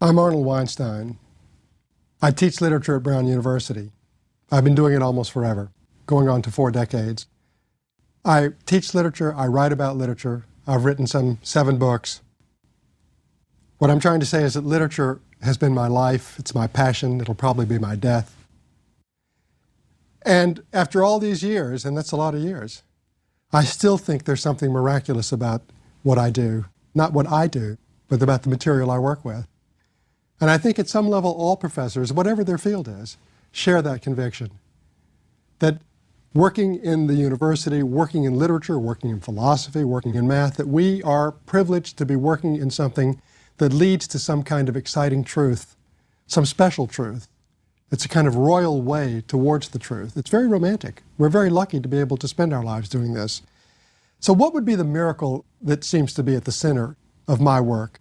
I'm Arnold Weinstein. I teach literature at Brown University. I've been doing it almost forever, going on to 4 decades. I teach literature, I write about literature. I've written some 7 books. What I'm trying to say is that literature has been my life, it's my passion, it'll probably be my death. And after all these years, and that's a lot of years, I still think there's something miraculous about what I do. Not what I do, but about the material I work with. And I think at some level all professors, whatever their field is, share that conviction. That working in the university, working in literature, working in philosophy, working in math, that we are privileged to be working in something that leads to some kind of exciting truth, some special truth. It's a kind of royal way towards the truth. It's very romantic. We're very lucky to be able to spend our lives doing this. So what would be the miracle that seems to be at the center of my work?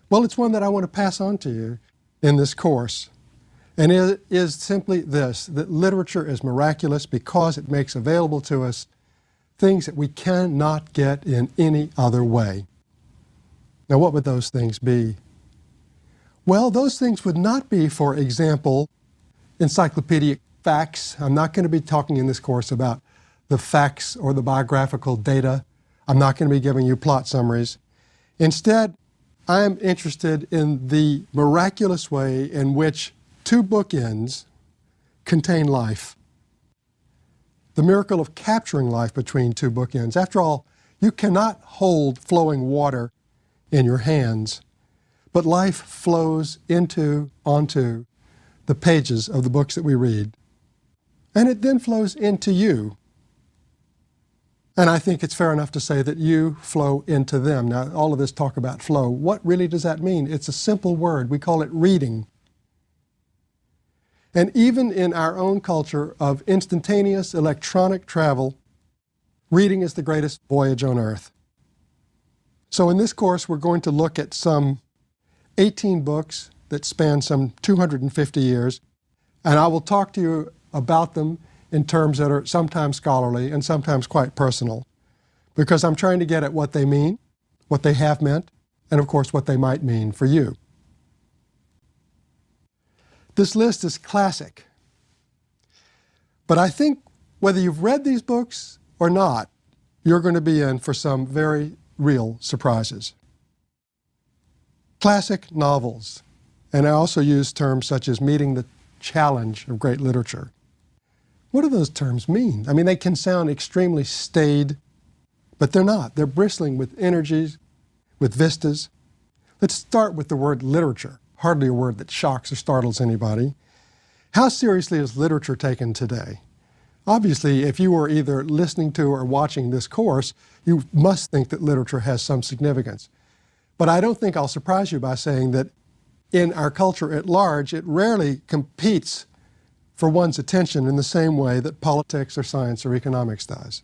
Well, it's one that I want to pass on to you in this course. And it is simply this, that literature is miraculous because it makes available to us things that we cannot get in any other way. Now, what would those things be? Well, those things would not be, for example, encyclopedic facts. I'm not going to be talking in this course about the facts or the biographical data. I'm not going to be giving you plot summaries. Instead, I am interested in the miraculous way in which 2 bookends contain life. The miracle of capturing life between 2 bookends. After all, you cannot hold flowing water in your hands, but life flows onto the pages of the books that we read. And it then flows into you. And I think it's fair enough to say that you flow into them. Now, all of this talk about flow, what really does that mean? It's a simple word. We call it reading. And even in our own culture of instantaneous electronic travel, reading is the greatest voyage on earth. So in this course, we're going to look at some 18 books that span some 250 years, and I will talk to you about them in terms that are sometimes scholarly and sometimes quite personal, because I'm trying to get at what they mean, what they have meant, and of course what they might mean for you. This list is classic, but I think whether you've read these books or not, you're going to be in for some very real surprises. Classic novels, and I also use terms such as meeting the challenge of great literature. What do those terms mean? I mean, they can sound extremely staid, but they're not. They're bristling with energies, with vistas. Let's start with the word literature, hardly a word that shocks or startles anybody. How seriously is literature taken today? Obviously, if you are either listening to or watching this course, you must think that literature has some significance. But I don't think I'll surprise you by saying that in our culture at large, it rarely competes for one's attention in the same way that politics or science or economics does.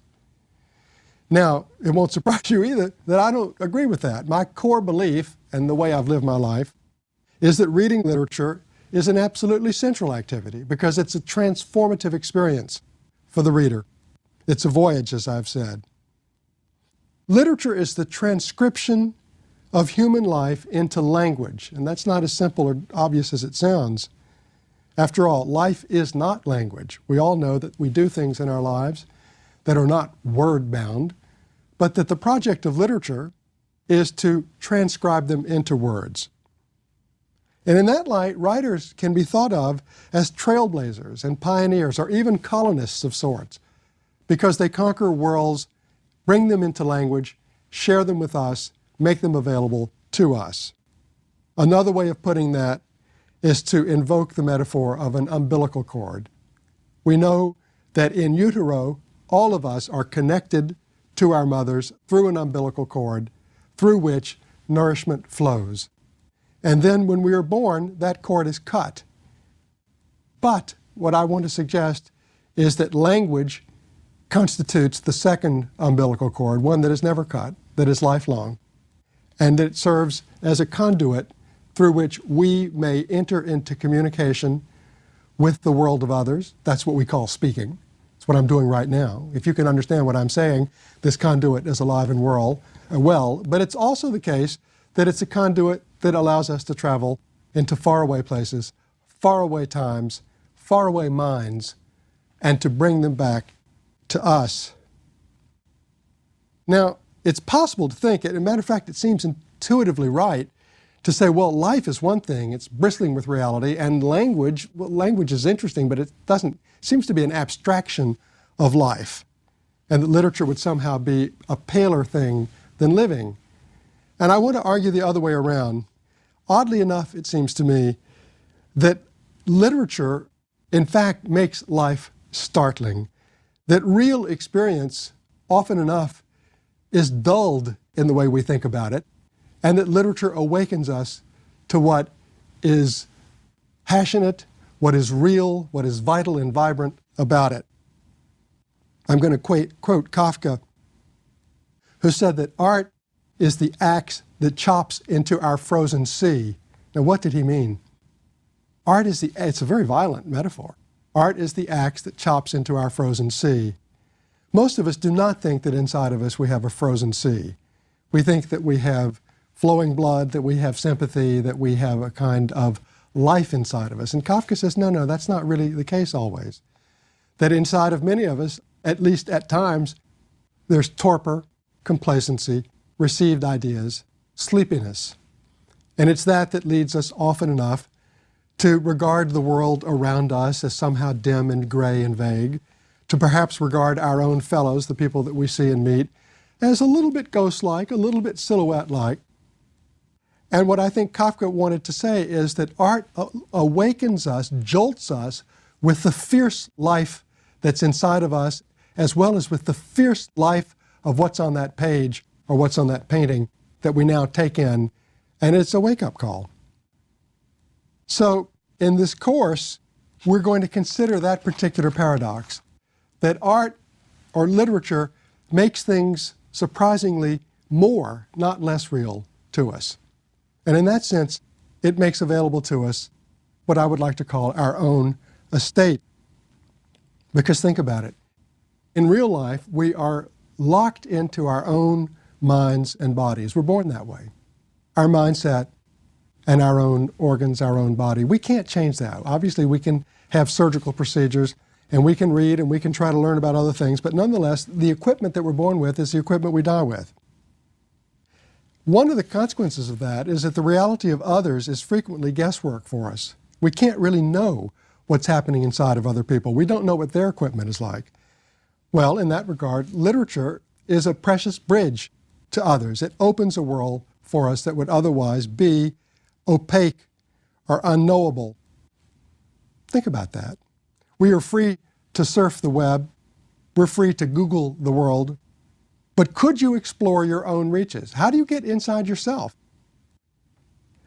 Now, it won't surprise you either that I don't agree with that. My core belief, and the way I've lived my life, is that reading literature is an absolutely central activity because it's a transformative experience for the reader. It's a voyage, as I've said. Literature is the transcription of human life into language, and that's not as simple or obvious as it sounds. After all, life is not language. We all know that we do things in our lives that are not word-bound, but that the project of literature is to transcribe them into words. And in that light, writers can be thought of as trailblazers and pioneers, or even colonists of sorts, because they conquer worlds, bring them into language, share them with us, make them available to us. Another way of putting that is to invoke the metaphor of an umbilical cord. We know that in utero, all of us are connected to our mothers through an umbilical cord through which nourishment flows. And then when we are born, that cord is cut. But what I want to suggest is that language constitutes the second umbilical cord, one that is never cut, that is lifelong, and it serves as a conduit through which we may enter into communication with the world of others. That's what we call speaking. It's what I'm doing right now. If you can understand what I'm saying, this conduit is alive and well, but it's also the case that it's a conduit that allows us to travel into faraway places, faraway times, faraway minds, and to bring them back to us. Now, it's possible to think, as a matter of fact, it seems intuitively right to say, well, life is one thing, it's bristling with reality, and language, well, language is interesting, but it seems to be an abstraction of life, and that literature would somehow be a paler thing than living. And I want to argue the other way around. Oddly enough, it seems to me that literature, in fact, makes life startling, that real experience, often enough, is dulled in the way we think about it, and that literature awakens us to what is passionate, what is real, what is vital and vibrant about it. I'm going to quote Kafka, who said that art is the axe that chops into our frozen sea. Now, what did he mean? It's a very violent metaphor. Art is the axe that chops into our frozen sea. Most of us do not think that inside of us we have a frozen sea. We think that we have flowing blood, that we have sympathy, that we have a kind of life inside of us. And Kafka says, no, that's not really the case always. That inside of many of us, at least at times, there's torpor, complacency, received ideas, sleepiness. And it's that leads us often enough to regard the world around us as somehow dim and gray and vague, to perhaps regard our own fellows, the people that we see and meet, as a little bit ghost-like, a little bit silhouette-like. And what I think Kafka wanted to say is that art awakens us, jolts us with the fierce life that's inside of us, as well as with the fierce life of what's on that page or what's on that painting that we now take in, and it's a wake-up call. So in this course, we're going to consider that particular paradox, that art or literature makes things surprisingly more, not less real to us. And in that sense, it makes available to us what I would like to call our own estate. Because think about it. In real life, we are locked into our own minds and bodies. We're born that way. Our mindset and our own organs, our own body. We can't change that. Obviously, we can have surgical procedures, and we can read, and we can try to learn about other things, but nonetheless, the equipment that we're born with is the equipment we die with. One of the consequences of that is that the reality of others is frequently guesswork for us. We can't really know what's happening inside of other people. We don't know what their equipment is like. Well, in that regard, literature is a precious bridge to others. It opens a world for us that would otherwise be opaque or unknowable. Think about that. We are free to surf the web. We're free to Google the world. But could you explore your own reaches? How do you get inside yourself?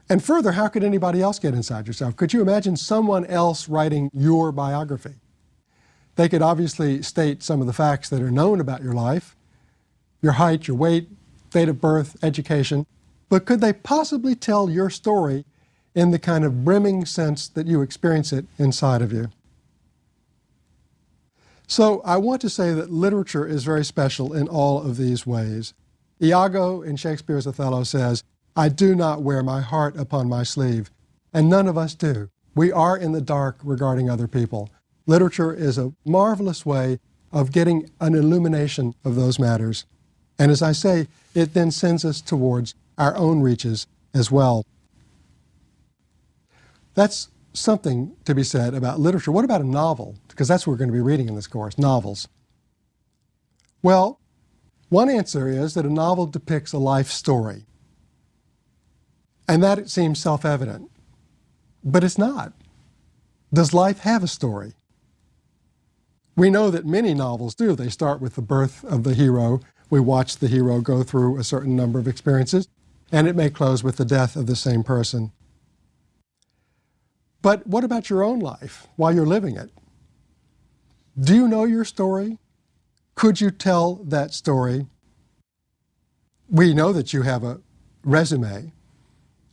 And further, how could anybody else get inside yourself? Could you imagine someone else writing your biography? They could obviously state some of the facts that are known about your life, your height, your weight, date of birth, education, but could they possibly tell your story in the kind of brimming sense that you experience it inside of you? So I want to say that literature is very special in all of these ways. Iago in Shakespeare's Othello says, "I do not wear my heart upon my sleeve," and none of us do. We are in the dark regarding other people. Literature is a marvelous way of getting an illumination of those matters. And as I say, it then sends us towards our own reaches as well. That's something to be said about literature. What about a novel? Because that's what we're going to be reading in this course, novels. Well, one answer is that a novel depicts a life story. And that it seems self-evident. But it's not. Does life have a story? We know that many novels do. They start with the birth of the hero. We watch the hero go through a certain number of experiences, and it may close with the death of the same person. But what about your own life while you're living it? Do you know your story? Could you tell that story? We know that you have a resume,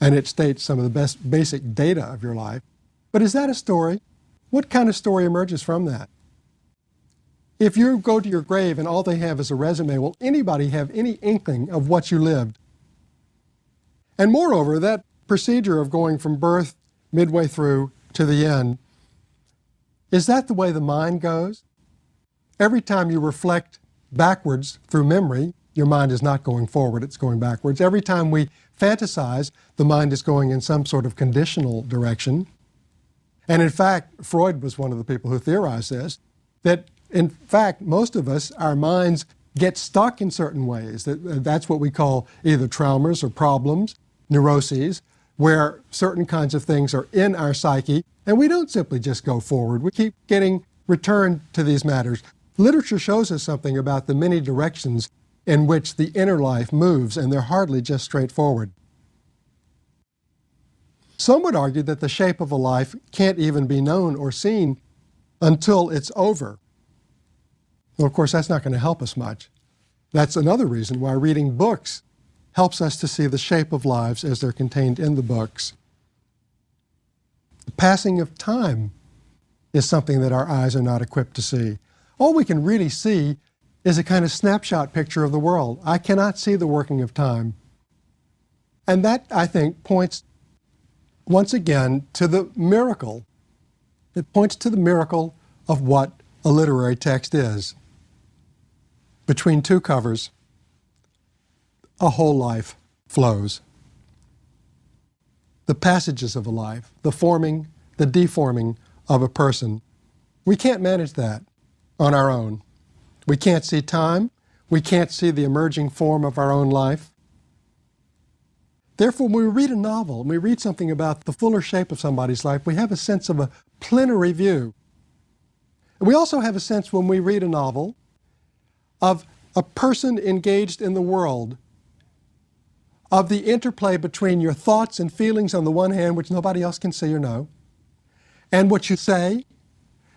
and it states some of the best basic data of your life. But is that a story? What kind of story emerges from that? If you go to your grave and all they have is a resume, will anybody have any inkling of what you lived? And moreover, that procedure of going from birth midway through to the end, is that the way the mind goes? Every time you reflect backwards through memory, your mind is not going forward, it's going backwards. Every time we fantasize, the mind is going in some sort of conditional direction. And in fact, Freud was one of the people who theorized this, that in fact, most of us, our minds get stuck in certain ways. That's what we call either traumas or problems, neuroses, where certain kinds of things are in our psyche, and we don't simply just go forward. We keep getting returned to these matters. Literature shows us something about the many directions in which the inner life moves, and they're hardly just straightforward. Some would argue that the shape of a life can't even be known or seen until it's over. Well, of course, that's not going to help us much. That's another reason why reading books helps us to see the shape of lives as they're contained in the books. The passing of time is something that our eyes are not equipped to see. All we can really see is a kind of snapshot picture of the world. I cannot see the working of time. And that, I think, points once again to the miracle. It points to the miracle of what a literary text is. Between two covers, a whole life flows. The passages of a life, the forming, the deforming of a person. We can't manage that on our own. We can't see time. We can't see the emerging form of our own life. Therefore, when we read a novel and we read something about the fuller shape of somebody's life, we have a sense of a plenary view. And we also have a sense when we read a novel of a person engaged in the world, of the interplay between your thoughts and feelings on the one hand, which nobody else can see or know, and what you say,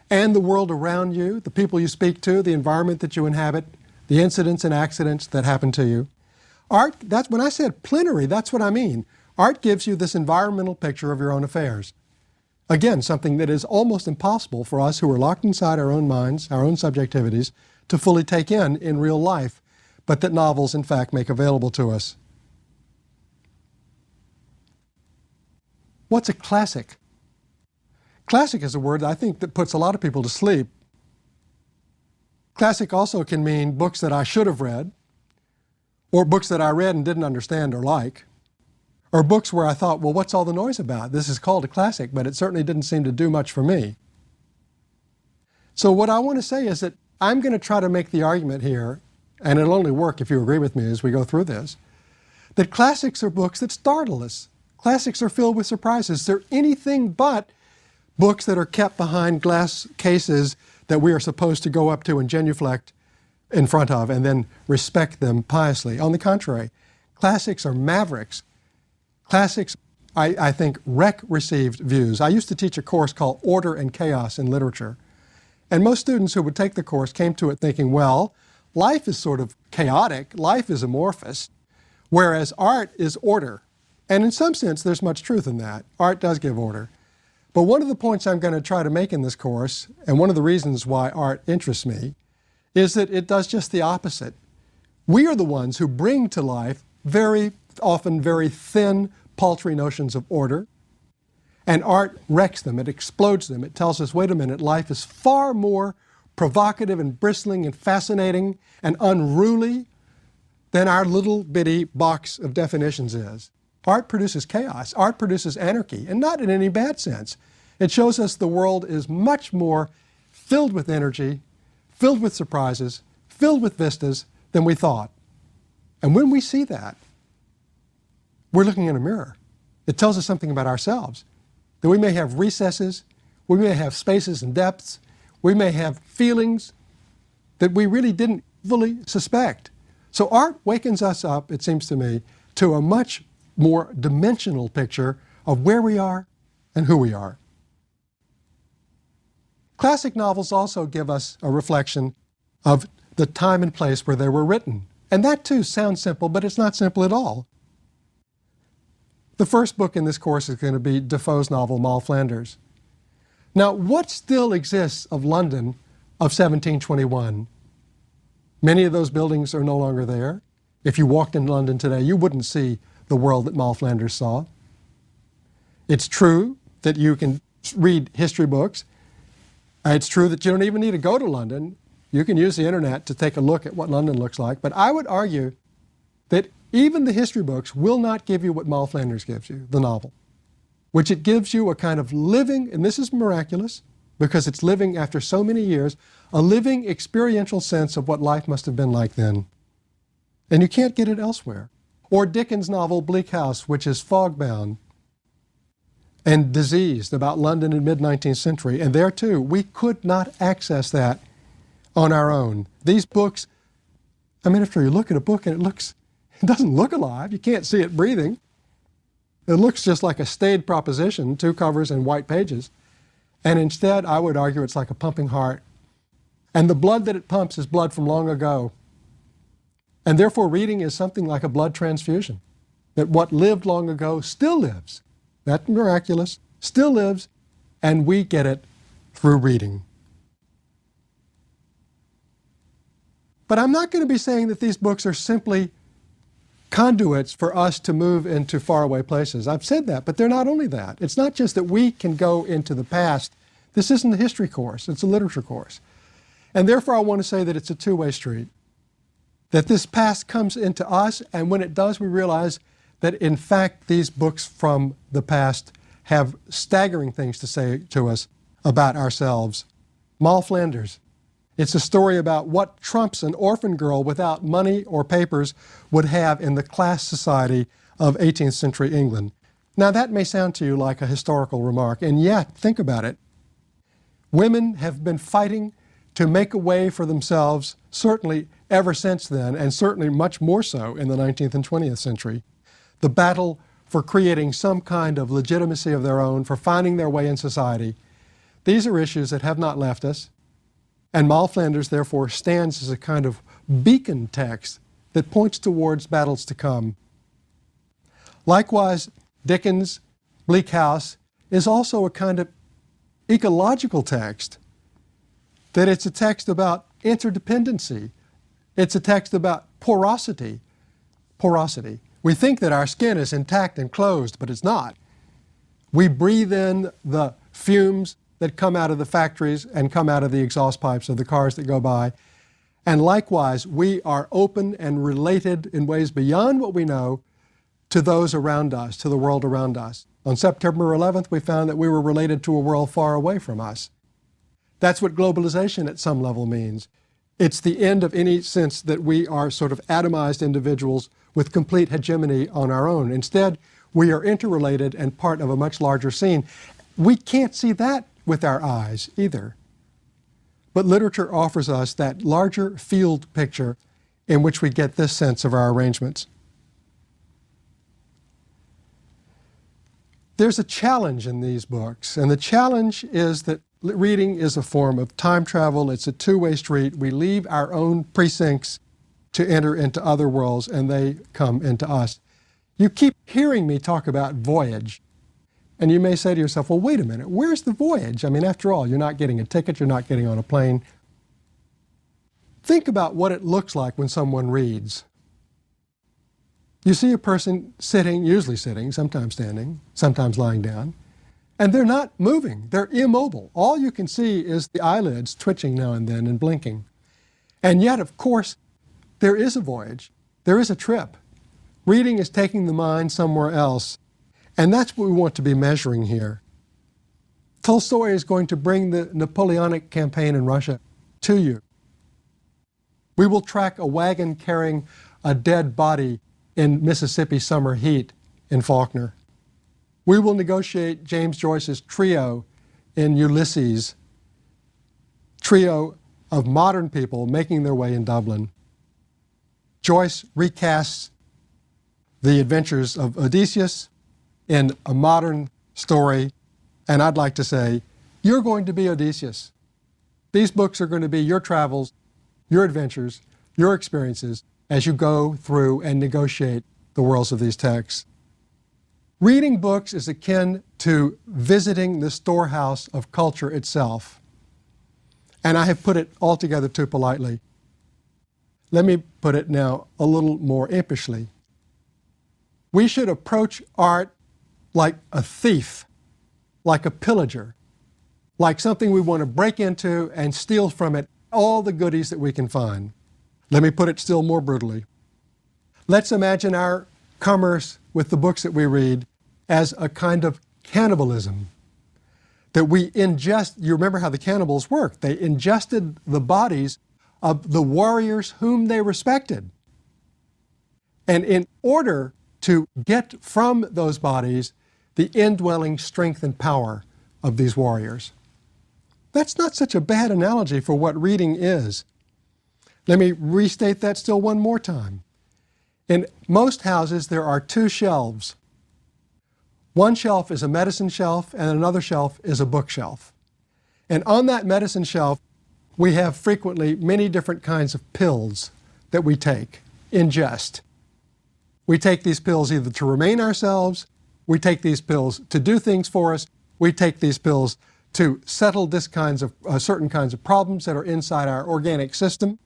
and the world around you, the people you speak to, the environment that you inhabit, the incidents and accidents that happen to you. Art, that's when I said plenary, that's what I mean. Art gives you this environmental picture of your own affairs. Again, something that is almost impossible for us who are locked inside our own minds, our own subjectivities, to fully take in real life, but that novels, in fact, make available to us. What's a classic? Classic is a word, I think, that puts a lot of people to sleep. Classic also can mean books that I should have read, or books that I read and didn't understand or like, or books where I thought, well, what's all the noise about? This is called a classic, but it certainly didn't seem to do much for me. So what I want to say is that I'm going to try to make the argument here, and it'll only work if you agree with me as we go through this, that classics are books that startle us. Classics are filled with surprises. They're anything but books that are kept behind glass cases that we are supposed to go up to and genuflect in front of and then respect them piously. On the contrary, classics are mavericks. Classics, I think, wreck received views. I used to teach a course called Order and Chaos in Literature. And most students who would take the course came to it thinking, well, life is sort of chaotic, life is amorphous, whereas art is order. And in some sense, there's much truth in that. Art does give order. But one of the points I'm going to try to make in this course, and one of the reasons why art interests me, is that it does just the opposite. We are the ones who bring to life very often very thin, paltry notions of order, and art wrecks them, it explodes them. It tells us, wait a minute, life is far more provocative and bristling and fascinating and unruly than our little bitty box of definitions is. Art produces chaos. Art produces anarchy, and not in any bad sense. It shows us the world is much more filled with energy, filled with surprises, filled with vistas than we thought. And when we see that, we're looking in a mirror. It tells us something about ourselves, that we may have recesses, we may have spaces and depths, we may have feelings that we really didn't fully suspect. So art wakens us up, it seems to me, to a much more dimensional picture of where we are and who we are. Classic novels also give us a reflection of the time and place where they were written. And that too sounds simple, but it's not simple at all. The first book in this course is going to be Defoe's novel, Moll Flanders. Now, what still exists of London of 1721? Many of those buildings are no longer there. If you walked in London today, you wouldn't see the world that Moll Flanders saw. It's true that you can read history books. It's true that you don't even need to go to London. You can use the internet to take a look at what London looks like. But I would argue that even the history books will not give you what Moll Flanders gives you, the novel, which it gives you a kind of living, and this is miraculous because it's living after so many years, a living experiential sense of what life must have been like then. And you can't get it elsewhere. Or Dickens' novel Bleak House, which is fog-bound and diseased about London in mid-19th century. And there too, we could not access that on our own. These books, I mean, after you look at a book and it doesn't look alive, you can't see it breathing. It looks just like a staid proposition, 2 covers and white pages. And instead, I would argue it's like a pumping heart. And the blood that it pumps is blood from long ago. And therefore, reading is something like a blood transfusion. That what lived long ago still lives. That's miraculous, still lives, and we get it through reading. But I'm not going to be saying that these books are simply conduits for us to move into faraway places. I've said that, but they're not only that. It's not just that we can go into the past. This isn't a history course, it's a literature course. And therefore I want to say that it's a two-way street. That this past comes into us, and when it does, we realize that in fact these books from the past have staggering things to say to us about ourselves. Moll Flanders. It's a story about what trumps an orphan girl without money or papers would have in the class society of 18th century England. Now that may sound to you like a historical remark, and yet, think about it. Women have been fighting to make a way for themselves, certainly ever since then, and certainly much more so in the 19th and 20th century. The battle for creating some kind of legitimacy of their own, for finding their way in society. These are issues that have not left us. And Moll Flanders, therefore, stands as a kind of beacon text that points towards battles to come. Likewise, Dickens' Bleak House is also a kind of ecological text, that it's a text about interdependency. It's a text about porosity. Porosity. We think that our skin is intact and closed, but it's not. We breathe in the fumes that come out of the factories and come out of the exhaust pipes of the cars that go by. And likewise, we are open and related in ways beyond what we know to those around us, to the world around us. On September 11th, we found that we were related to a world far away from us. That's what globalization at some level means. It's the end of any sense that we are sort of atomized individuals with complete hegemony on our own. Instead, we are interrelated and part of a much larger scene. We can't see that with our eyes either. But literature offers us that larger field picture in which we get this sense of our arrangements. There's a challenge in these books, and the challenge is that reading is a form of time travel. It's a two-way street. We leave our own precincts to enter into other worlds, and they come into us. You keep hearing me talk about voyage. And you may say to yourself, well, wait a minute, where's the voyage? I mean, after all, you're not getting a ticket, you're not getting on a plane. Think about what it looks like when someone reads. You see a person sitting, usually sitting, sometimes standing, sometimes lying down, and they're not moving, they're immobile. All you can see is the eyelids twitching now and then and blinking. And yet, of course, there is a voyage, there is a trip. Reading is taking the mind somewhere else. And that's what we want to be measuring here. Tolstoy is going to bring the Napoleonic campaign in Russia to you. We will track a wagon carrying a dead body in Mississippi summer heat in Faulkner. We will negotiate James Joyce's trio in Ulysses, trio of modern people making their way in Dublin. Joyce recasts the adventures of Odysseus in a modern story, and I'd like to say, you're going to be Odysseus. These books are going to be your travels, your adventures, your experiences as you go through and negotiate the worlds of these texts. Reading books is akin to visiting the storehouse of culture itself. And I have put it altogether too politely. Let me put it now a little more impishly. We should approach art like a thief like a pillager, like something we want to break into and steal from it all the goodies that we can find. Let me put it still more brutally. Let's imagine our commerce with the books that we read as a kind of cannibalism. That we ingest, you remember how the cannibals worked. They ingested the bodies of the warriors whom they respected. And in order to get from those bodies the indwelling strength and power of these warriors. That's not such a bad analogy for what reading is. Let me restate that still one more time. In most houses, there are two shelves. One shelf is a medicine shelf, and another shelf is a bookshelf. And on that medicine shelf, we have frequently many different kinds of pills that we take, ingest. We take these pills either to remain ourselves, we take these pills to do things for us, we take these pills to settle certain kinds of problems that are inside our organic system.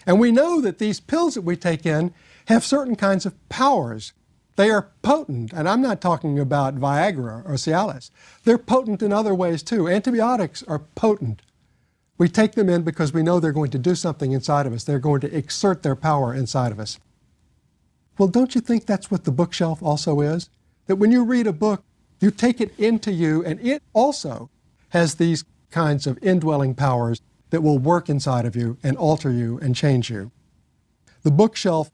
And we know that these pills that we take in have certain kinds of powers. They are potent, and I'm not talking about Viagra or Cialis. They're potent in other ways too. Antibiotics are potent. We take them in because we know they're going to do something inside of us. They're going to exert their power inside of us. Well, don't you think that's what the bookshelf also is? That when you read a book, you take it into you, and it also has these kinds of indwelling powers that will work inside of you and alter you and change you. The bookshelf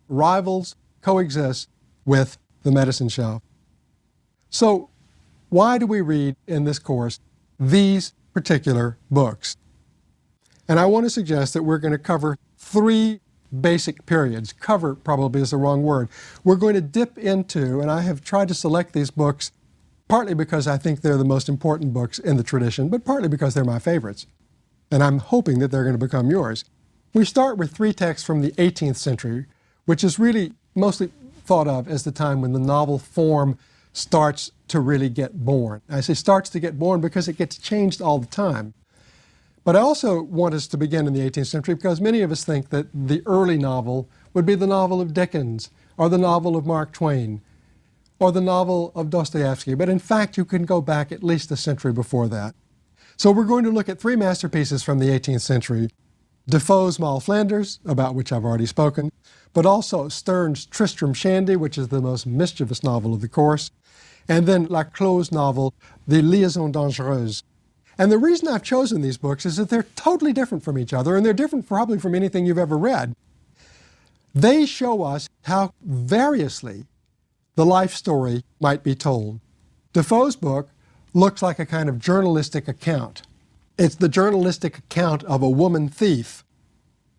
coexists with the medicine shelf. So why do we read in this course these particular books? And I want to suggest that we're going to cover three basic periods. Cover probably is the wrong word. We're going to dip into, and I have tried to select these books partly because I think they're the most important books in the tradition, but partly because they're my favorites. And I'm hoping that they're going to become yours. We start with three texts from the 18th century, which is really mostly thought of as the time when the novel form starts to really get born. I say starts to get born because it gets changed all the time. But I also want us to begin in the 18th century because many of us think that the early novel would be the novel of Dickens or the novel of Mark Twain or the novel of Dostoevsky. But in fact, you can go back at least a century before that. So we're going to look at three masterpieces from the 18th century. Defoe's Moll Flanders, about which I've already spoken, but also Sterne's Tristram Shandy, which is the most mischievous novel of the course, and then Laclos' novel, The Liaisons Dangereuses. And the reason I've chosen these books is that they're totally different from each other, and they're different probably from anything you've ever read. They show us how variously the life story might be told. Defoe's book looks like a kind of journalistic account. It's the journalistic account of a woman thief.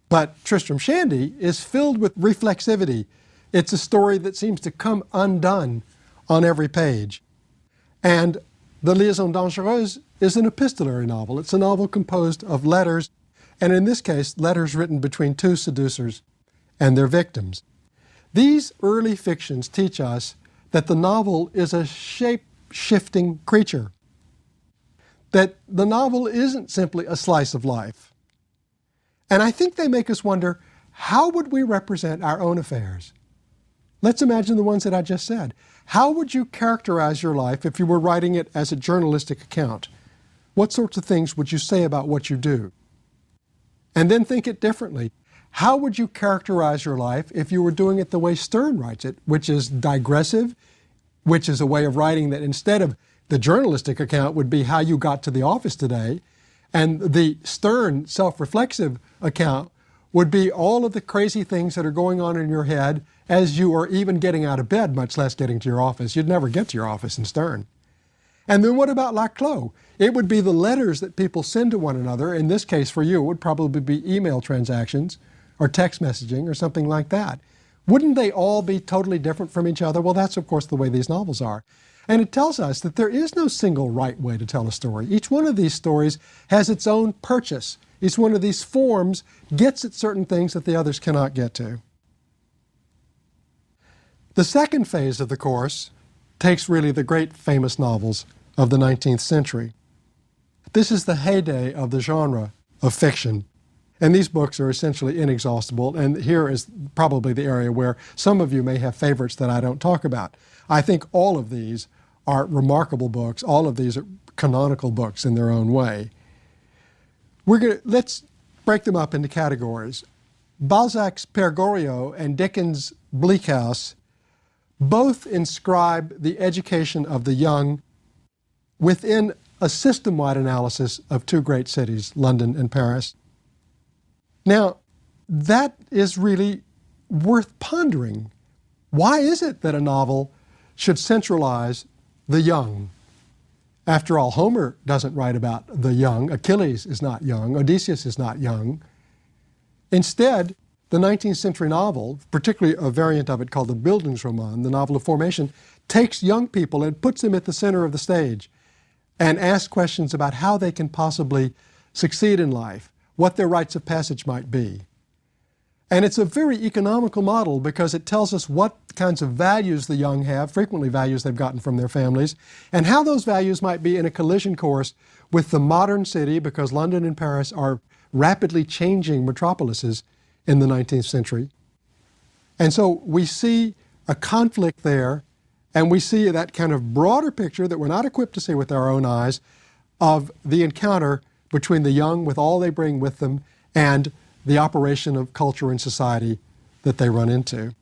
But Tristram Shandy is filled with reflexivity. It's a story that seems to come undone on every page. And The Liaisons Dangereuses is an epistolary novel. It's a novel composed of letters, and in this case, letters written between two seducers and their victims. These early fictions teach us that the novel is a shape-shifting creature, that the novel isn't simply a slice of life. And I think they make us wonder, how would we represent our own affairs? Let's imagine the ones that I just said. How would you characterize your life if you were writing it as a journalistic account? What sorts of things would you say about what you do? And then think it differently. How would you characterize your life if you were doing it the way Sterne writes it, which is digressive, which is a way of writing that instead of the journalistic account would be how you got to the office today, and the Sterne self-reflexive account would be all of the crazy things that are going on in your head as you are even getting out of bed, much less getting to your office. You'd never get to your office in Sterne. And then what about Laclos? It would be the letters that people send to one another. In this case for you, it would probably be email transactions or text messaging or something like that. Wouldn't they all be totally different from each other? Well, that's of course the way these novels are. And it tells us that there is no single right way to tell a story. Each one of these stories has its own purchase. Each one of these forms gets at certain things that the others cannot get to. The second phase of the course takes really the great famous novels of the 19th century. This is the heyday of the genre of fiction. And these books are essentially inexhaustible. And here is probably the area where some of you may have favorites that I don't talk about. I think all of these are remarkable books. All of these are canonical books in their own way. Let's break them up into categories. Balzac's Pere Goriot and Dickens' Bleak House both inscribe the education of the young within a system-wide analysis of two great cities, London and Paris. Now, that is really worth pondering. Why is it that a novel should centralize the young? After all, Homer doesn't write about the young. Achilles is not young. Odysseus is not young. Instead, the 19th century novel, particularly a variant of it called the Bildungsroman, the novel of formation, takes young people and puts them at the center of the stage and asks questions about how they can possibly succeed in life, what their rites of passage might be. And it's a very economical model because it tells us what kinds of values the young have, frequently values they've gotten from their families, and how those values might be in a collision course with the modern city, because London and Paris are rapidly changing metropolises in the 19th century. And so we see a conflict there, and we see that kind of broader picture that we're not equipped to see with our own eyes of the encounter between the young with all they bring with them and the operation of culture and society that they run into.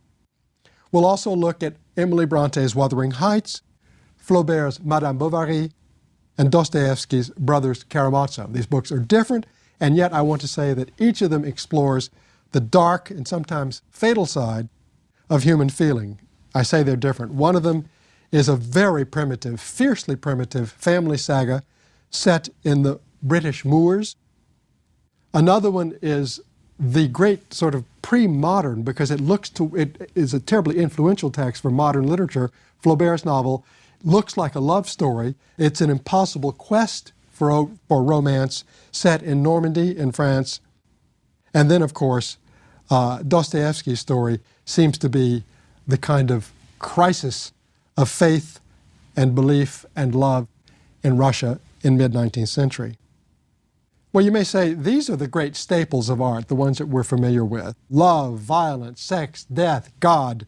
We'll also look at Emily Bronte's Wuthering Heights, Flaubert's Madame Bovary, and Dostoevsky's Brothers Karamazov. These books are different, and yet I want to say that each of them explores the dark and sometimes fatal side of human feeling. I say they're different. One of them is a very primitive, fiercely primitive family saga set in the British moors. Another one is the great sort of pre-modern, because it is a terribly influential text for modern literature. Flaubert's novel looks like a love story. It's an impossible quest for romance set in Normandy in France. And then, of course, Dostoevsky's story seems to be the kind of crisis of faith and belief and love in Russia in mid-19th century. Well, you may say, these are the great staples of art, the ones that we're familiar with. Love, violence, sex, death, God.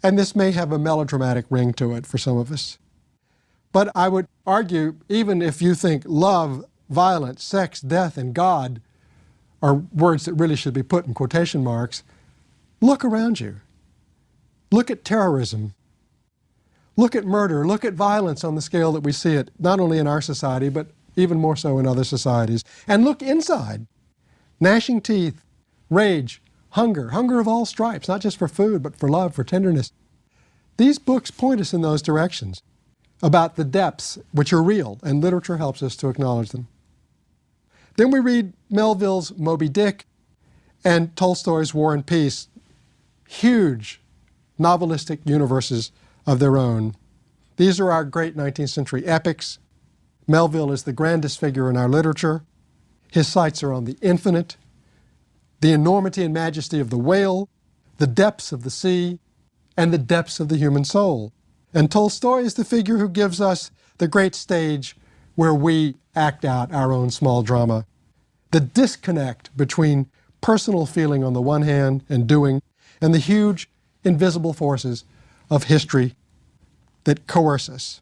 And this may have a melodramatic ring to it for some of us. But I would argue, even if you think love, violence, sex, death, and God are words that really should be put in quotation marks, look around you. Look at terrorism. Look at murder. Look at violence on the scale that we see it, not only in our society, but even more so in other societies. And look inside. Gnashing teeth, rage, hunger of all stripes, not just for food, but for love, for tenderness. These books point us in those directions about the depths which are real, and literature helps us to acknowledge them. Then we read Melville's Moby Dick and Tolstoy's War and Peace, huge novelistic universes of their own. These are our great 19th century epics. Melville is the grandest figure in our literature. His sights are on the infinite, the enormity and majesty of the whale, the depths of the sea, and the depths of the human soul. And Tolstoy is the figure who gives us the great stage where we act out our own small drama. The disconnect between personal feeling on the one hand and doing, and the huge invisible forces of history that coerce us.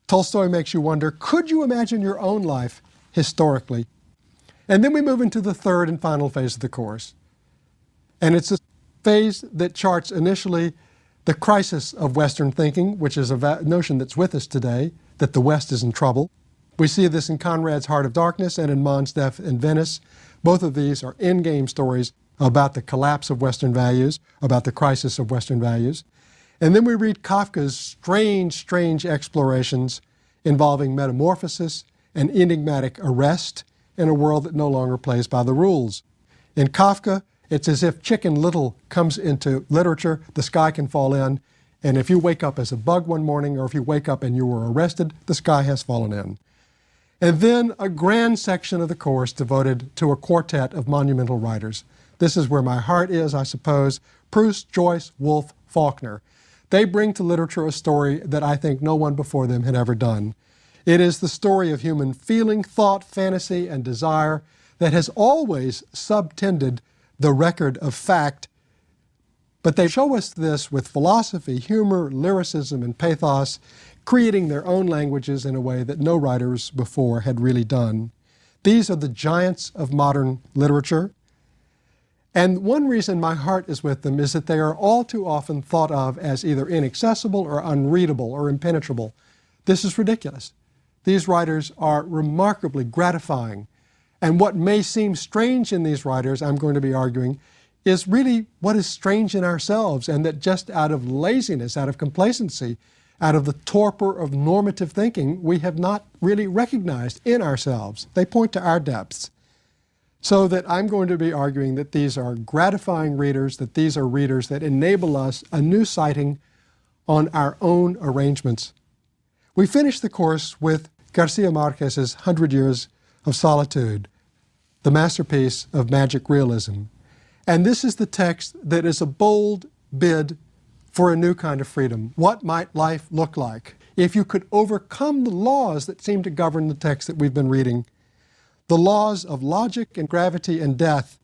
Tolstoy makes you wonder, could you imagine your own life historically? And then we move into the third and final phase of the course. And it's a phase that charts initially the crisis of Western thinking, which is a notion that's with us today, that the West is in trouble. We see this in Conrad's Heart of Darkness and in Mann's Death in Venice. Both of these are in-game stories about the collapse of Western values, about the crisis of Western values. And then we read Kafka's strange explorations involving metamorphosis and enigmatic arrest in a world that no longer plays by the rules. In Kafka, it's as if Chicken Little comes into literature, the sky can fall in, and if you wake up as a bug one morning, or if you wake up and you were arrested, the sky has fallen in. And then a grand section of the course devoted to a quartet of monumental writers. This is where my heart is, I suppose. Proust, Joyce, Woolf, Faulkner. They bring to literature a story that I think no one before them had ever done. It is the story of human feeling, thought, fantasy, and desire that has always subtended the record of fact, But they show us this with philosophy, humor, lyricism, and pathos, creating their own languages in a way that no writers before had really done. These are the giants of modern literature. And one reason my heart is with them is that they are all too often thought of as either inaccessible or unreadable or impenetrable. This is ridiculous. These writers are remarkably gratifying. And what may seem strange in these writers, I'm going to be arguing, is really what is strange in ourselves, and that just out of laziness, out of complacency, out of the torpor of normative thinking, we have not really recognized in ourselves. They point to our depths. So that I'm going to be arguing that these are gratifying readers, that these are readers that enable us a new sighting on our own arrangements. We finished the course with Garcia Marquez's 100 Years of Solitude, the masterpiece of magic realism. And this is the text that is a bold bid for a new kind of freedom. What might life look like if you could overcome the laws that seem to govern the text that we've been reading? The laws of logic and gravity and death.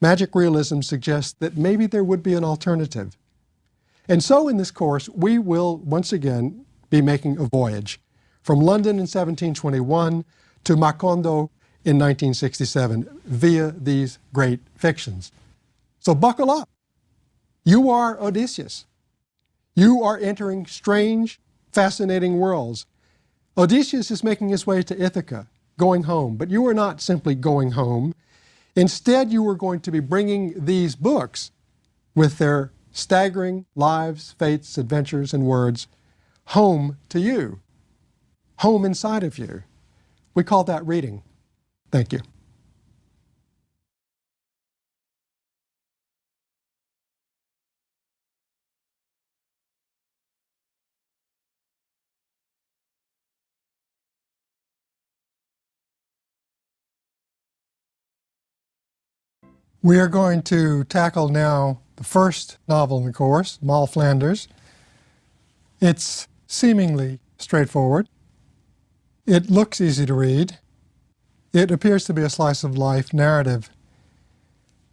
Magic realism suggests that maybe there would be an alternative. And so in this course, we will once again be making a voyage from London in 1721 to Macondo in 1967 via these great fictions. So buckle up. You are Odysseus. You are entering strange, fascinating worlds. Odysseus is making his way to Ithaca, going home. But you are not simply going home. Instead, you are going to be bringing these books with their staggering lives, fates, adventures, and words home to you, home inside of you. We call that reading. Thank you. We are going to tackle now the first novel in the course, Moll Flanders. It's seemingly straightforward. It looks easy to read. It appears to be a slice of life narrative.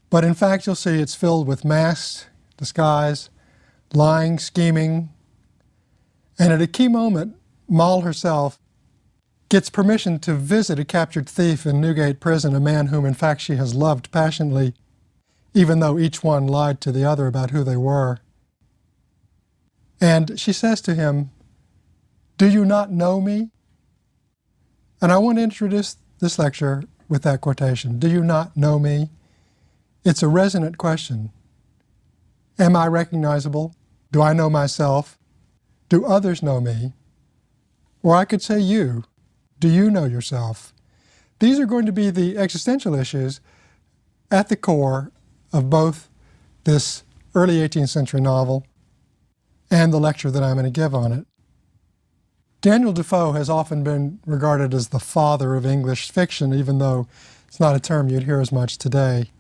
But in fact, you'll see it's filled with masks, disguise, lying, scheming. And at a key moment, Moll herself gets permission to visit a captured thief in Newgate Prison, a man whom in fact she has loved passionately, even though each one lied to the other about who they were. And she says to him, "Do you not know me?" And I want to introduce this lecture with that quotation. Do you not know me? It's a resonant question. Am I recognizable? Do I know myself? Do others know me? Or I could say you. Do you know yourself? These are going to be the existential issues at the core of both this early 18th century novel and the lecture that I'm going to give on it. Daniel Defoe has often been regarded as the father of English fiction, even though it's not a term you'd hear as much today.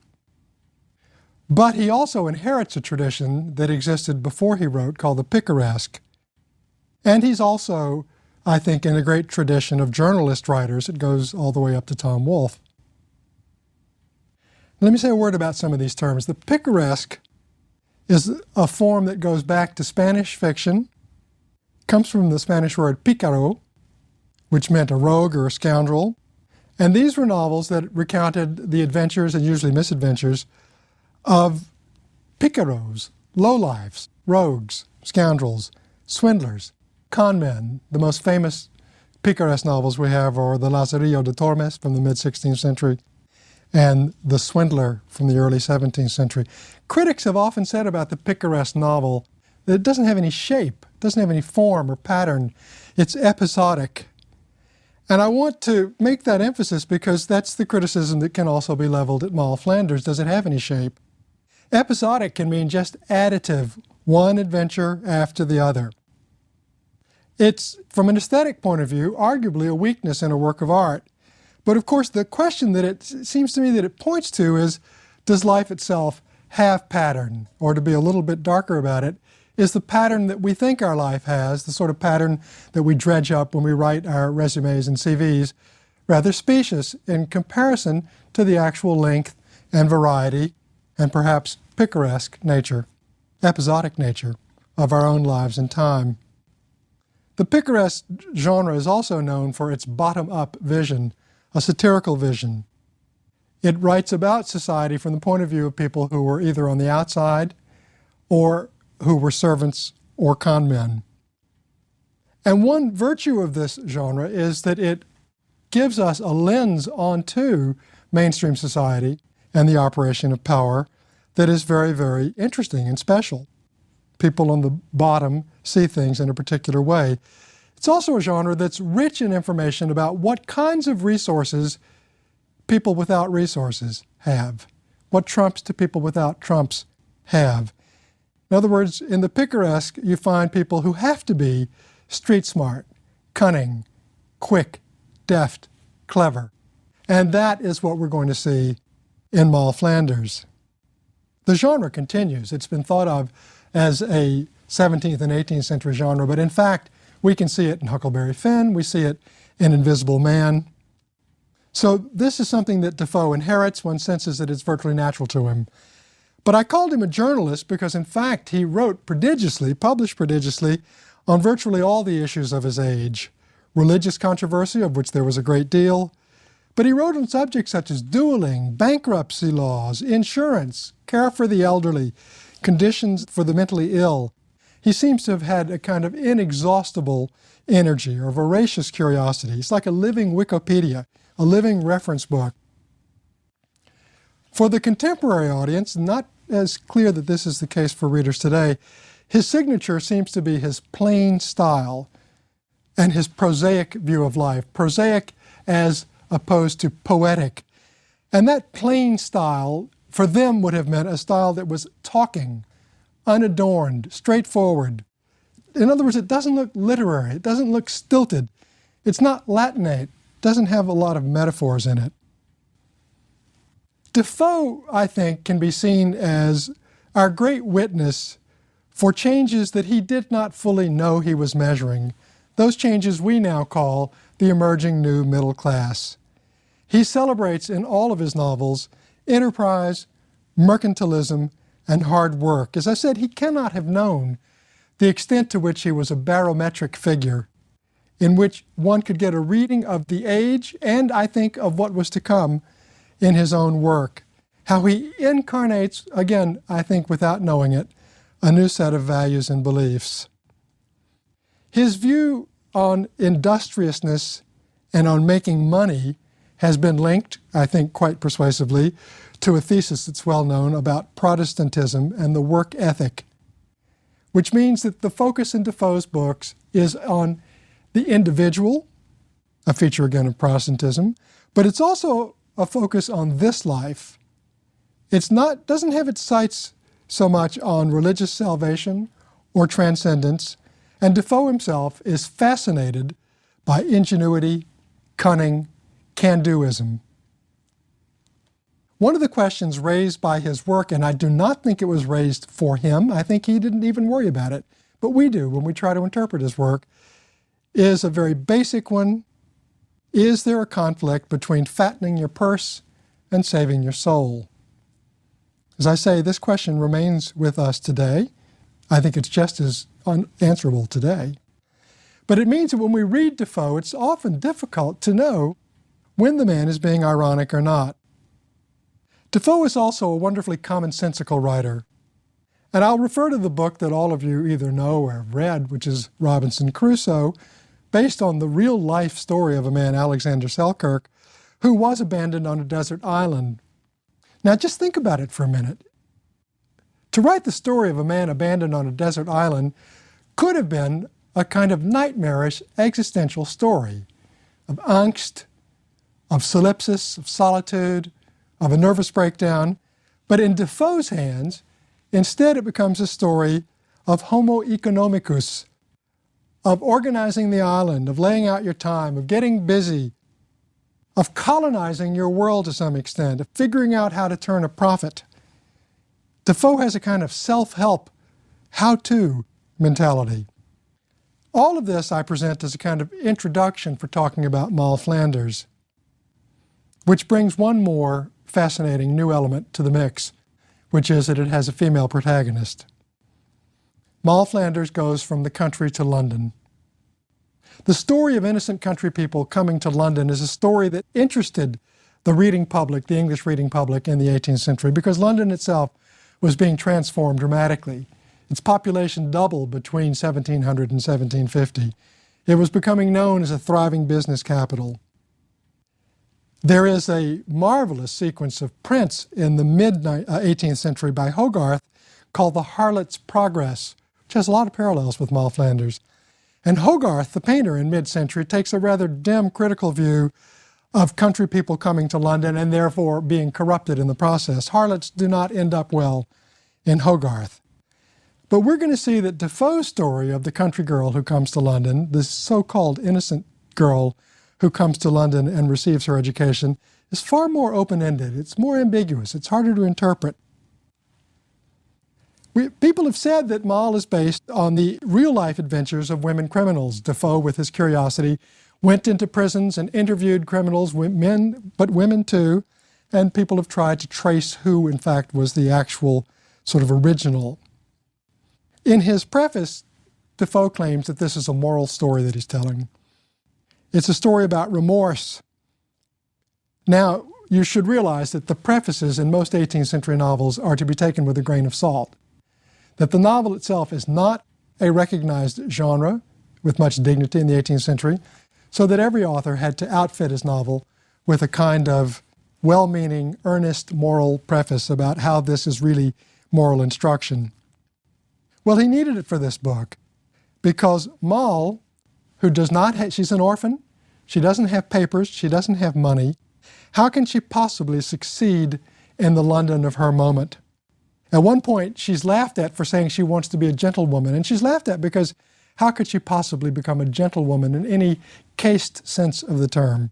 But he also inherits a tradition that existed before he wrote called the picaresque. And he's also, I think, in a great tradition of journalist writers. It goes all the way up to Tom Wolfe. Let me say a word about some of these terms. The picaresque is a form that goes back to Spanish fiction, comes from the Spanish word pícaro, which meant a rogue or a scoundrel. And these were novels that recounted the adventures and usually misadventures of pícaros, lowlifes, rogues, scoundrels, swindlers, con men. The most famous picaresque novels we have are The Lazarillo de Tormes from the mid-16th century and The Swindler from the early 17th century. Critics have often said about the picaresque novel that it doesn't have any shape, doesn't have any form or pattern. It's episodic. And I want to make that emphasis because that's the criticism that can also be leveled at Moll Flanders. Does it have any shape? Episodic can mean just additive, one adventure after the other. It's, from an aesthetic point of view, arguably a weakness in a work of art. But of course, the question that it seems to me that it points to is, does life itself have pattern? Or to be a little bit darker about it, is the pattern that we think our life has, the sort of pattern that we dredge up when we write our resumes and CVs, rather specious in comparison to the actual length and variety and perhaps picaresque nature episodic nature of our own lives and time. The picaresque genre is also known for its bottom-up vision, a satirical vision. It writes about society from the point of view of people who were either on the outside or who were servants or con men. And one virtue of this genre is that it gives us a lens onto mainstream society and the operation of power that is very, very interesting and special. People on the bottom see things in a particular way. It's also a genre that's rich in information about what kinds of resources people without resources have, what trumps do people without trumps have. In other words, in the picaresque, you find people who have to be street smart, cunning, quick, deft, clever. And that is what we're going to see in Moll Flanders. The genre continues. It's been thought of as a 17th and 18th century genre, but in fact, we can see it in Huckleberry Finn, we see it in Invisible Man. So this is something that Defoe inherits. One senses that it's virtually natural to him. But I called him a journalist because, in fact, he wrote prodigiously, published prodigiously, on virtually all the issues of his age. Religious controversy, of which there was a great deal, but he wrote on subjects such as dueling, bankruptcy laws, insurance, care for the elderly, conditions for the mentally ill. He seems to have had a kind of inexhaustible energy or voracious curiosity. He's like a living Wikipedia, a living reference book. For the contemporary audience, not as clear that this is the case for readers today, his signature seems to be his plain style and his prosaic view of life, prosaic as opposed to poetic. And that plain style for them would have meant a style that was talking, unadorned, straightforward. In other words, it doesn't look literary, it doesn't look stilted, it's not Latinate, doesn't have a lot of metaphors in it. Defoe, I think, can be seen as our great witness for changes that he did not fully know he was measuring, those changes we now call the emerging new middle class. He celebrates in all of his novels enterprise, mercantilism, and hard work. As I said, he cannot have known the extent to which he was a barometric figure in which one could get a reading of the age and, I think, of what was to come in his own work. How he incarnates, again, I think without knowing it, a new set of values and beliefs. His view on industriousness and on making money has been linked, I think quite persuasively, to a thesis that's well known about Protestantism and the work ethic, which means that the focus in Defoe's books is on the individual, a feature again of Protestantism, but it's also a focus on this life. Doesn't have its sights so much on religious salvation or transcendence, and Defoe himself is fascinated by ingenuity, cunning, can-doism. One of the questions raised by his work, and I do not think it was raised for him, I think he didn't even worry about it, but we do when we try to interpret his work, is a very basic one. Is there a conflict between fattening your purse and saving your soul? As I say, this question remains with us today. I think it's just as unanswerable today. But it means that when we read Defoe, it's often difficult to know when the man is being ironic or not. Defoe is also a wonderfully commonsensical writer. And I'll refer to the book that all of you either know or have read, which is Robinson Crusoe, based on the real-life story of a man, Alexander Selkirk, who was abandoned on a desert island. Now, just think about it for a minute. To write the story of a man abandoned on a desert island could have been a kind of nightmarish existential story of angst, of solipsis, of solitude, of a nervous breakdown. But in Defoe's hands, instead it becomes a story of homo economicus, of organizing the island, of laying out your time, of getting busy, of colonizing your world to some extent, of figuring out how to turn a profit. Defoe has a kind of self-help, how-to mentality. All of this I present as a kind of introduction for talking about Moll Flanders, which brings one more fascinating new element to the mix, which is that it has a female protagonist. Moll Flanders goes from the country to London. The story of innocent country people coming to London is a story that interested the reading public, the English reading public in the 18th century, because London itself was being transformed dramatically. Its population doubled between 1700 and 1750. It was becoming known as a thriving business capital. There is a marvelous sequence of prints in the mid-18th century by Hogarth called The Harlot's Progress, which has a lot of parallels with Moll Flanders. And Hogarth, the painter in mid-century, takes a rather dim critical view of country people coming to London and therefore being corrupted in the process. Harlots do not end up well in Hogarth. But we're going to see that Defoe's story of the country girl who comes to London, this so-called innocent girl who comes to London and receives her education, is far more open-ended. It's more ambiguous. It's harder to interpret. People have said that Moll is based on the real-life adventures of women criminals. Defoe, with his curiosity, went into prisons and interviewed criminals, men, but women too, and people have tried to trace who, in fact, was the actual sort of original. In his preface, Defoe claims that this is a moral story that he's telling. It's a story about remorse. Now, you should realize that the prefaces in most 18th century novels are to be taken with a grain of salt. That the novel itself is not a recognized genre with much dignity in the 18th century, so that every author had to outfit his novel with a kind of well-meaning, earnest moral preface about how this is really moral instruction. Well, he needed it for this book because Moll, who does not have, she's an orphan, she doesn't have papers, she doesn't have money. How can she possibly succeed in the London of her moment? At one point, she's laughed at for saying she wants to be a gentlewoman, and she's laughed at because how could she possibly become a gentlewoman in any caste sense of the term?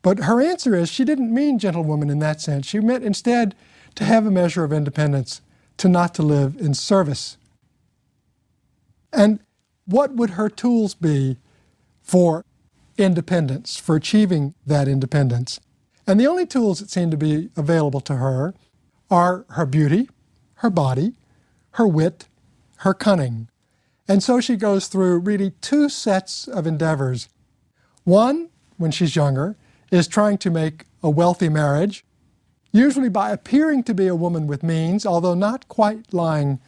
But her answer is she didn't mean gentlewoman in that sense. She meant instead to have a measure of independence, to not to live in service. And what would her tools be for independence, for achieving that independence? And the only tools that seem to be available to her are her beauty, her body, her wit, her cunning. And so she goes through really two sets of endeavors. One, when she's younger, is trying to make a wealthy marriage, usually by appearing to be a woman with means, although not quite lying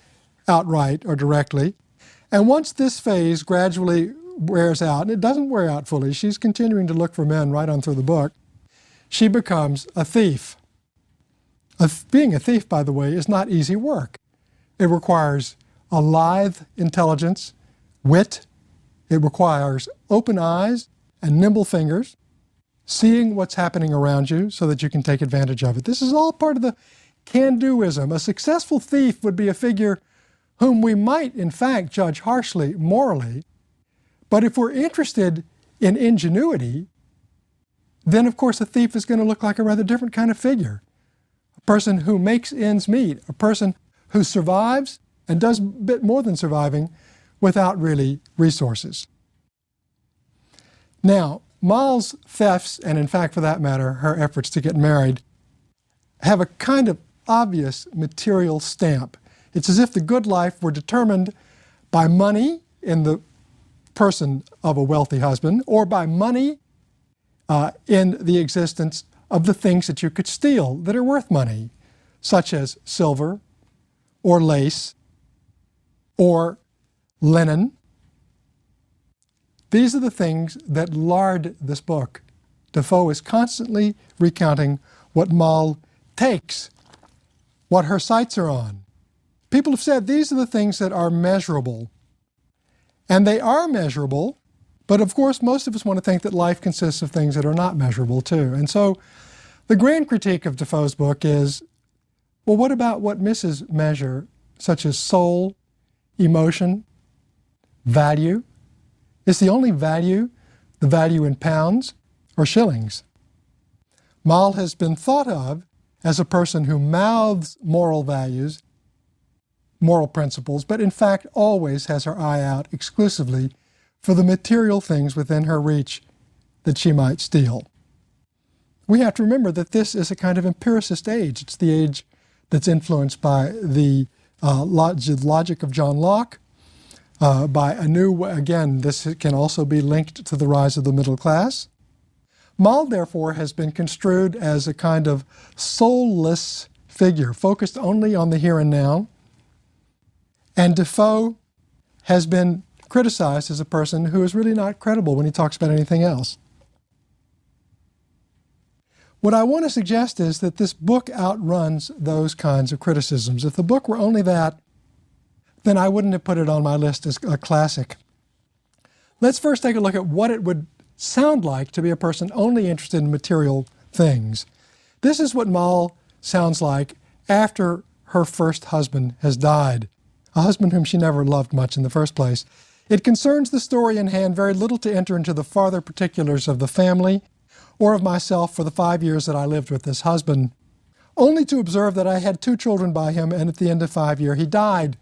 outright or directly. And once this phase gradually wears out, and it doesn't wear out fully, she's continuing to look for men right on through the book, she becomes a thief. Being a thief, by the way, is not easy work. It requires a lithe intelligence, wit. It requires open eyes and nimble fingers, seeing what's happening around you so that you can take advantage of it. This is all part of the can-doism. A successful thief would be a figure whom we might, in fact, judge harshly morally. But if we're interested in ingenuity, then, of course, a thief is going to look like a rather different kind of figure. A person who makes ends meet, a person who survives and does a bit more than surviving without really resources. Now, Moll's thefts, and in fact, for that matter, her efforts to get married, have a kind of obvious material stamp. It's as if the good life were determined by money in the person of a wealthy husband, or by money in the existence of the things that you could steal that are worth money, such as silver, or lace, or linen. These are the things that lard this book. Defoe is constantly recounting what Moll takes, what her sights are on. People have said these are the things that are measurable. And they are measurable, but of course most of us want to think that life consists of things that are not measurable too. And so the grand critique of Defoe's book is, well, what about what misses measure, such as soul, emotion, value? Is the only value the value in pounds or shillings? Moll has been thought of as a person who mouths moral values, moral principles, but in fact always has her eye out exclusively for the material things within her reach that she might steal. We have to remember that this is a kind of empiricist age. It's the age that's influenced by the logic of John Locke, by a new, again, this can also be linked to the rise of the middle class. Moll, therefore, has been construed as a kind of soulless figure, focused only on the here and now. And Defoe has been criticized as a person who is really not credible when he talks about anything else. What I want to suggest is that this book outruns those kinds of criticisms. If the book were only that, then I wouldn't have put it on my list as a classic. Let's first take a look at what it would sound like to be a person only interested in material things. This is what Moll sounds like after her first husband has died, a husband whom she never loved much in the first place. It concerns the story in hand very little to enter into the farther particulars of the family or of myself for the 5 years that I lived with this husband, only to observe that I had 2 children by him, and at the end of 5 years he died.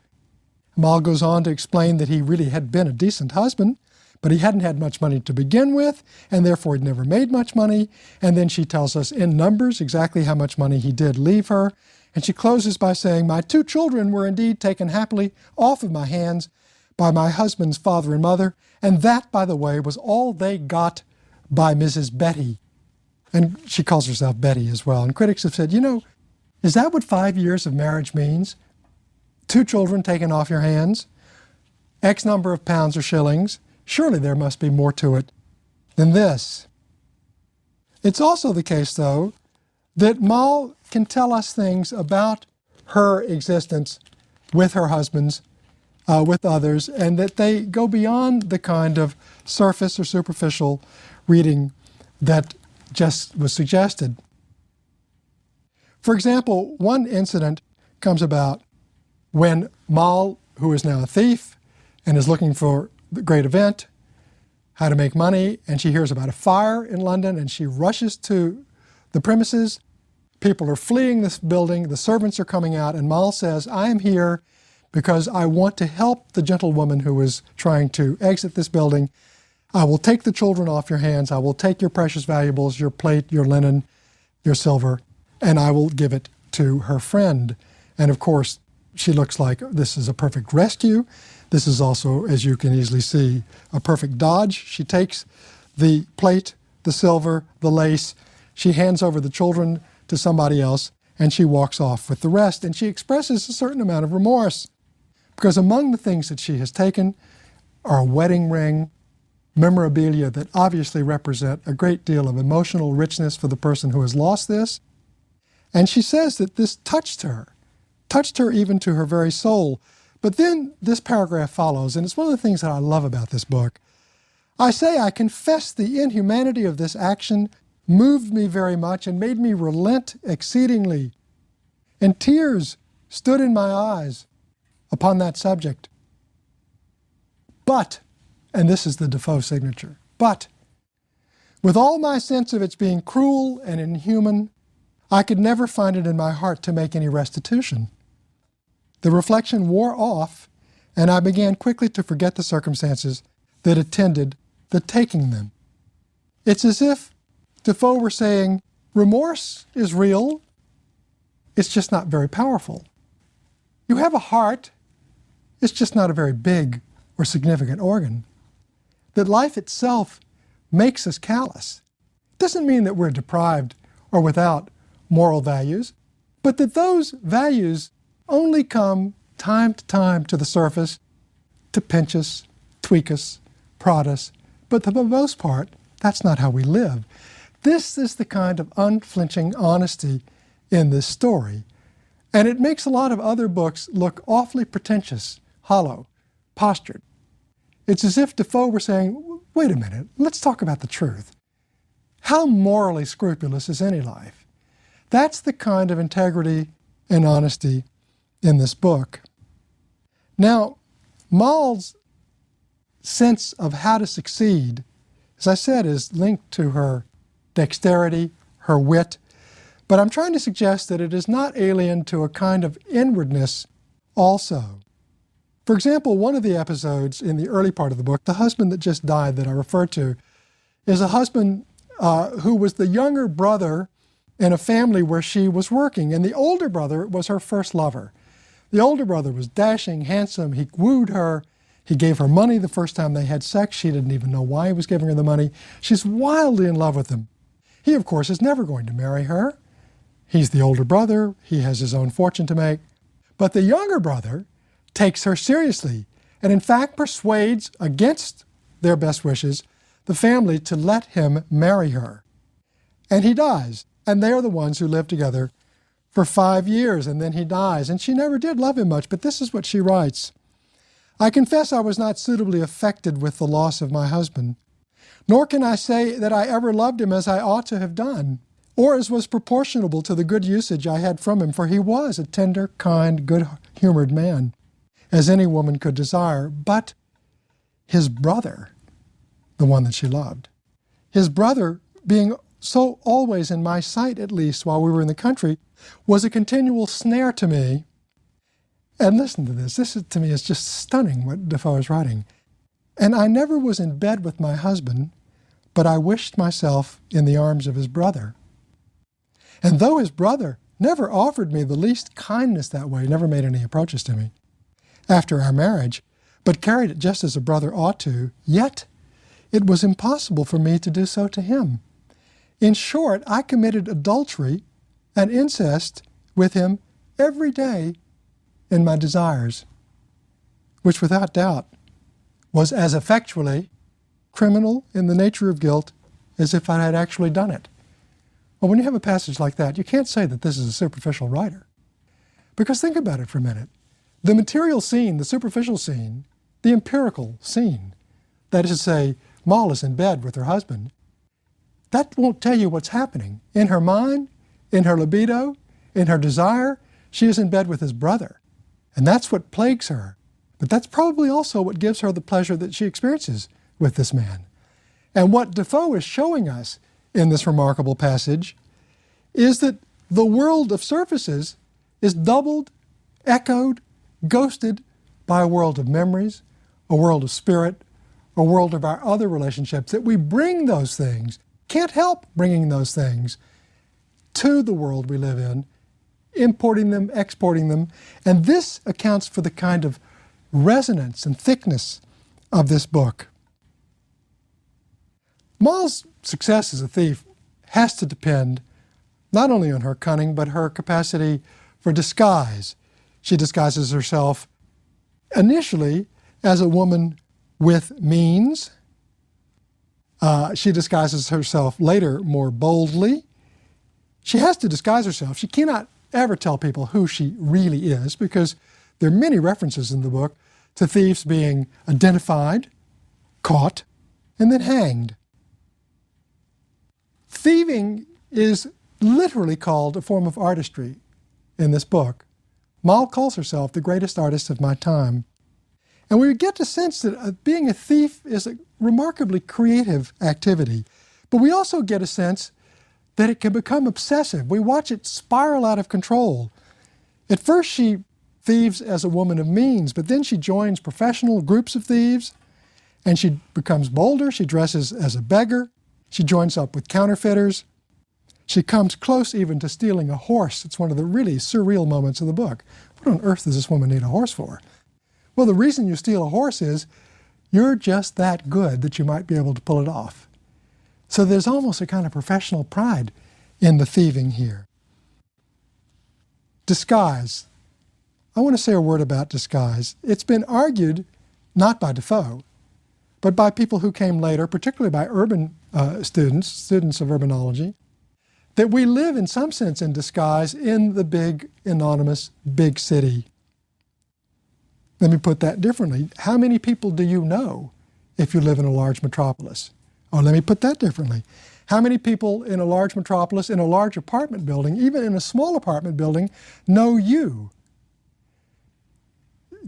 Moll goes on to explain that he really had been a decent husband, but he hadn't had much money to begin with, and therefore he'd never made much money. And then she tells us in numbers exactly how much money he did leave her. And she closes by saying, "My 2 children were indeed taken happily off of my hands by my husband's father and mother, and that, by the way, was all they got by Mrs. Betty." And she calls herself Betty as well. And critics have said, is that what 5 years of marriage means? 2 children taken off your hands, X number of pounds or shillings. Surely there must be more to it than this. It's also the case, though, that Moll can tell us things about her existence with her husbands, with others, and that they go beyond the kind of surface or superficial reading that just was suggested. For example, one incident comes about when Moll, who is now a thief and is looking for the great event, how to make money, and she hears about a fire in London, and she rushes to the premises. People are fleeing this building, the servants are coming out, and Moll says, "I am here because I want to help the gentlewoman who is trying to exit this building. I will take the children off your hands, I will take your precious valuables, your plate, your linen, your silver, and I will give it to her friend." And of course, she looks like this is a perfect rescue. This is also, as you can easily see, a perfect dodge. She takes the plate, the silver, the lace, she hands over the children to somebody else, and she walks off with the rest. And she expresses a certain amount of remorse, because among the things that she has taken are a wedding ring, memorabilia that obviously represent a great deal of emotional richness for the person who has lost this. And she says that this touched her even to her very soul. But then this paragraph follows, and it's one of the things that I love about this book. "I say, I confess the inhumanity of this action moved me very much and made me relent exceedingly. And tears stood in my eyes upon that subject. But," and this is the Defoe signature, "but, with all my sense of its being cruel and inhuman, I could never find it in my heart to make any restitution. The reflection wore off, and I began quickly to forget the circumstances that attended the taking them." It's as if Defoe were saying, remorse is real, it's just not very powerful. You have a heart, it's just not a very big or significant organ. That life itself makes us callous. It doesn't mean that we're deprived or without moral values, but that those values only come time to time to the surface to pinch us, tweak us, prod us, but for the most part, that's not how we live. This is the kind of unflinching honesty in this story, and it makes a lot of other books look awfully pretentious, hollow, postured. It's as if Defoe were saying, wait a minute, let's talk about the truth. How morally scrupulous is any life? That's the kind of integrity and honesty in this book. Now, Moll's sense of how to succeed, as I said, is linked to her dexterity, her wit, but I'm trying to suggest that it is not alien to a kind of inwardness also. For example, one of the episodes in the early part of the book, the husband that just died that I referred to, is a husband who was the younger brother in a family where she was working, and the older brother was her first lover. The older brother was dashing, handsome, he wooed her, He gave her money the first time they had sex. She didn't even know why he was giving her the money. She's wildly in love with him. He, of course, is never going to marry her. He's the older brother. He has his own fortune to make. But the younger brother takes her seriously and, in fact, persuades, against their best wishes, the family to let him marry her. And he dies. And they are the ones who live together for 5 years, and then he dies. And she never did love him much, but this is what she writes. I confess I was not suitably affected with the loss of my husband, nor can I say that I ever loved him as I ought to have done, or as was proportionable to the good usage I had from him, for he was a tender, kind, good-humored man, as any woman could desire. But his brother, the one that she loved, his brother, being so always in my sight, at least while we were in the country, was a continual snare to me. And listen to this. This to me is just stunning what Defoe is writing. And I never was in bed with my husband, but I wished myself in the arms of his brother. And though his brother never offered me the least kindness that way, never made any approaches to me after our marriage, but carried it just as a brother ought to, yet it was impossible for me to do so to him. In short, I committed adultery and incest with him every day in my desires, which without doubt was as effectually criminal in the nature of guilt as if I had actually done it. Well, when you have a passage like that, you can't say that this is a superficial writer. Because think about it for a minute. The material scene, the superficial scene, the empirical scene, that is to say, Moll is in bed with her husband, that won't tell you what's happening. In her mind, in her libido, in her desire, she is in bed with his brother. And that's what plagues her. But that's probably also what gives her the pleasure that she experiences with this man. And what Defoe is showing us in this remarkable passage is that the world of surfaces is doubled, echoed, ghosted by a world of memories, a world of spirit, a world of our other relationships, that we bring those things, can't help bringing those things to the world we live in, importing them, exporting them, and this accounts for the kind of resonance and thickness of this book. Moll's success as a thief has to depend not only on her cunning, but her capacity for disguise. She disguises herself initially as a woman with means. She disguises herself later more boldly. She has to disguise herself. She cannot ever tell people who she really is, because there are many references in the book to thieves being identified, caught, and then hanged. Thieving is literally called a form of artistry in this book. Moll calls herself the greatest artist of my time. And we get the sense that being a thief is a remarkably creative activity. But we also get a sense that it can become obsessive. We watch it spiral out of control. At first she thieves as a woman of means, but then she joins professional groups of thieves, and she becomes bolder. She dresses as a beggar. She joins up with counterfeiters. She comes close even to stealing a horse. It's one of the really surreal moments of the book. What on earth does this woman need a horse for? Well, the reason you steal a horse is you're just that good that you might be able to pull it off. So there's almost a kind of professional pride in the thieving here. Disguise. I want to say a word about disguise. It's been argued, not by Defoe, but by people who came later, particularly by urban students of urbanology, that we live in some sense in disguise in the big, anonymous, big city. Let me put that differently. How many people do you know if you live in a large metropolis? Or let me put that differently. How many people in a large metropolis, in a large apartment building, even in a small apartment building, know you?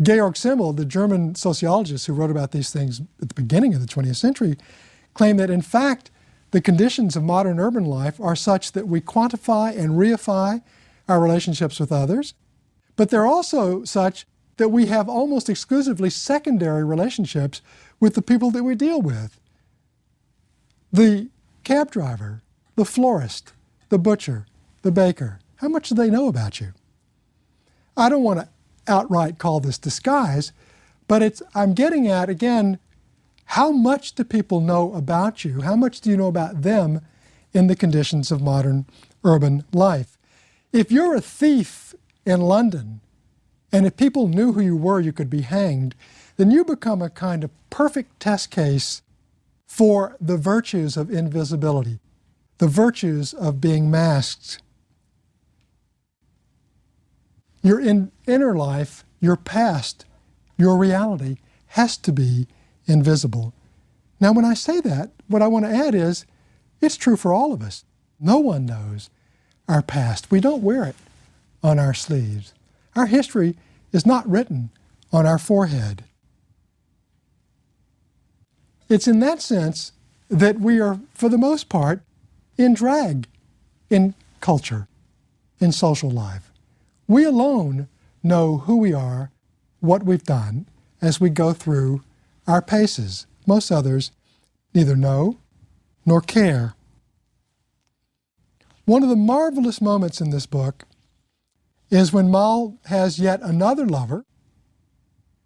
Georg Simmel, the German sociologist who wrote about these things at the beginning of the 20th century, claimed that in fact the conditions of modern urban life are such that we quantify and reify our relationships with others, but they're also such that we have almost exclusively secondary relationships with the people that we deal with. The cab driver, the florist, the butcher, the baker, how much do they know about you? I don't want to outright call this disguise, But I'm getting at, again, how much do people know about you? How much do you know about them in the conditions of modern urban life? If you're a thief in London, and if people knew who you were, you could be hanged, then you become a kind of perfect test case for the virtues of invisibility, the virtues of being masked. Your inner life, your past, your reality has to be invisible. Now, when I say that, what I want to add is, it's true for all of us. No one knows our past. We don't wear it on our sleeves. Our history is not written on our forehead. It's in that sense that we are, for the most part, in drag in culture, in social life. We alone know who we are, what we've done, as we go through our paces. Most others neither know nor care. One of the marvelous moments in this book is when Moll has yet another lover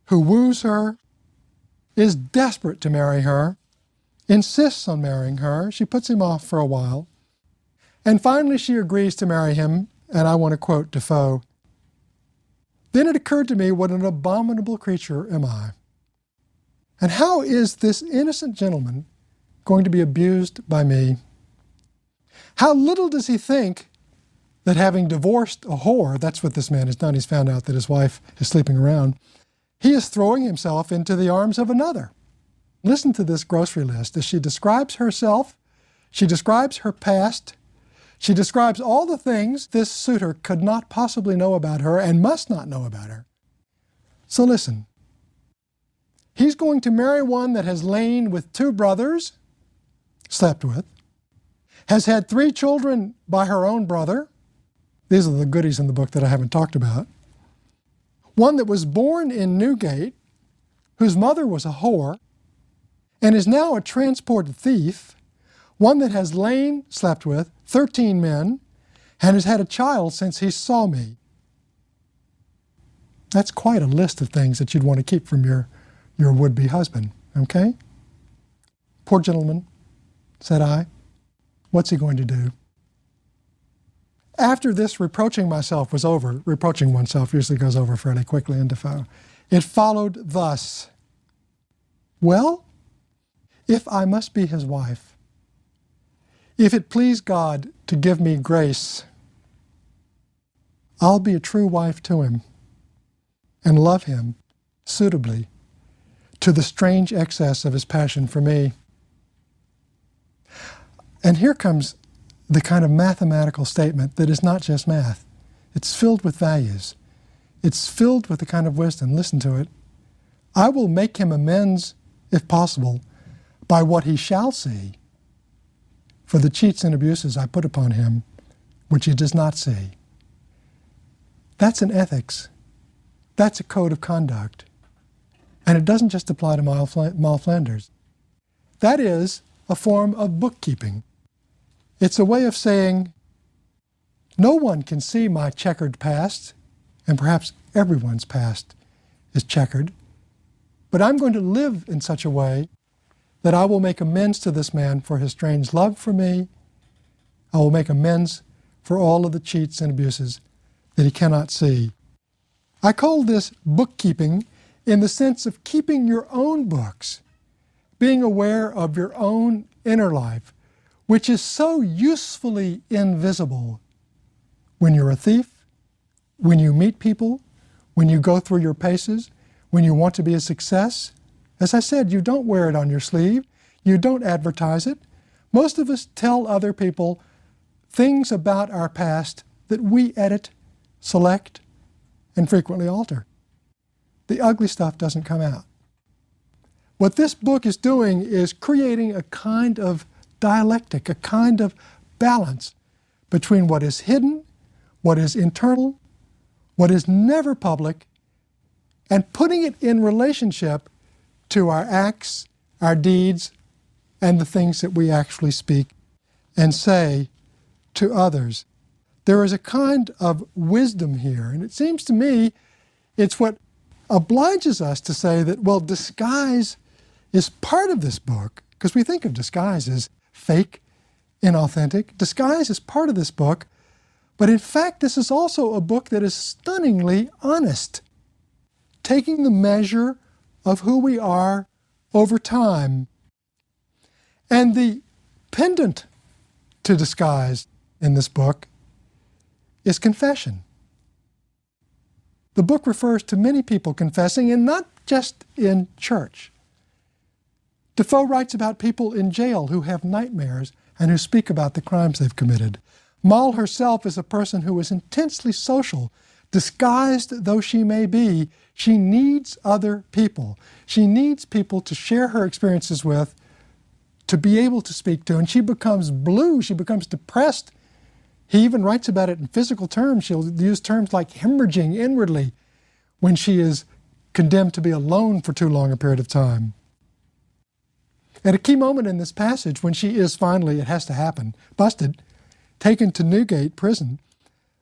who woos her, is desperate to marry her, insists on marrying her. She puts him off for a while, and finally she agrees to marry him, and I want to quote Defoe, "Then it occurred to me, what an abominable creature am I? And how is this innocent gentleman going to be abused by me? How little does he think that having divorced a whore," that's what this man has done, he's found out that his wife is sleeping around, "he is throwing himself into the arms of another." Listen to this grocery list as she describes herself, she describes her past, she describes all the things this suitor could not possibly know about her and must not know about her. So listen. He's going to marry one that has lain with 2 brothers, slept with, has had 3 children by her own brother. These are the goodies in the book that I haven't talked about. One that was born in Newgate, whose mother was a whore, and is now a transported thief. One that has slept with 13 men, and has had a child since he saw me. That's quite a list of things that you'd want to keep from your would-be husband, okay? Poor gentleman, said I. What's he going to do? After this reproaching myself was over, reproaching oneself usually goes over fairly quickly in Defoe, it followed thus. Well, if I must be his wife, if it please God to give me grace, I'll be a true wife to him and love him suitably to the strange excess of his passion for me. And here comes the kind of mathematical statement that is not just math. It's filled with values. It's filled with the kind of wisdom. Listen to it. I will make him amends, if possible, by what he shall see for the cheats and abuses I put upon him, which he does not see. That's an ethics. That's a code of conduct. And it doesn't just apply to Moll Flanders. That is a form of bookkeeping. It's a way of saying, no one can see my checkered past, and perhaps everyone's past is checkered, but I'm going to live in such a way that I will make amends to this man for his strange love for me. I will make amends for all of the cheats and abuses that he cannot see. I call this bookkeeping in the sense of keeping your own books, being aware of your own inner life, which is so usefully invisible when you're a thief, when you meet people, when you go through your paces, when you want to be a success. As I said, you don't wear it on your sleeve. You don't advertise it. Most of us tell other people things about our past that we edit, select, and frequently alter. The ugly stuff doesn't come out. What this book is doing is creating a kind of dialectic, a kind of balance between what is hidden, what is internal, what is never public, and putting it in relationship to our acts, our deeds, and the things that we actually speak and say to others. There is a kind of wisdom here, and it seems to me it's what obliges us to say that, well, disguise is part of this book, because we think of disguise as fake, inauthentic. Disguise is part of this book, but in fact, this is also a book that is stunningly honest, taking the measure of who we are over time. And the pendant to disguise in this book is confession. The book refers to many people confessing, and not just in church. Defoe writes about people in jail who have nightmares and who speak about the crimes they've committed. Moll herself is a person who is intensely social. Disguised though she may be, she needs other people. She needs people to share her experiences with, to be able to speak to, and she becomes blue, she becomes depressed. He even writes about it in physical terms. She'll use terms like hemorrhaging inwardly when she is condemned to be alone for too long a period of time. At a key moment in this passage, when she is finally, it has to happen, busted, taken to Newgate prison,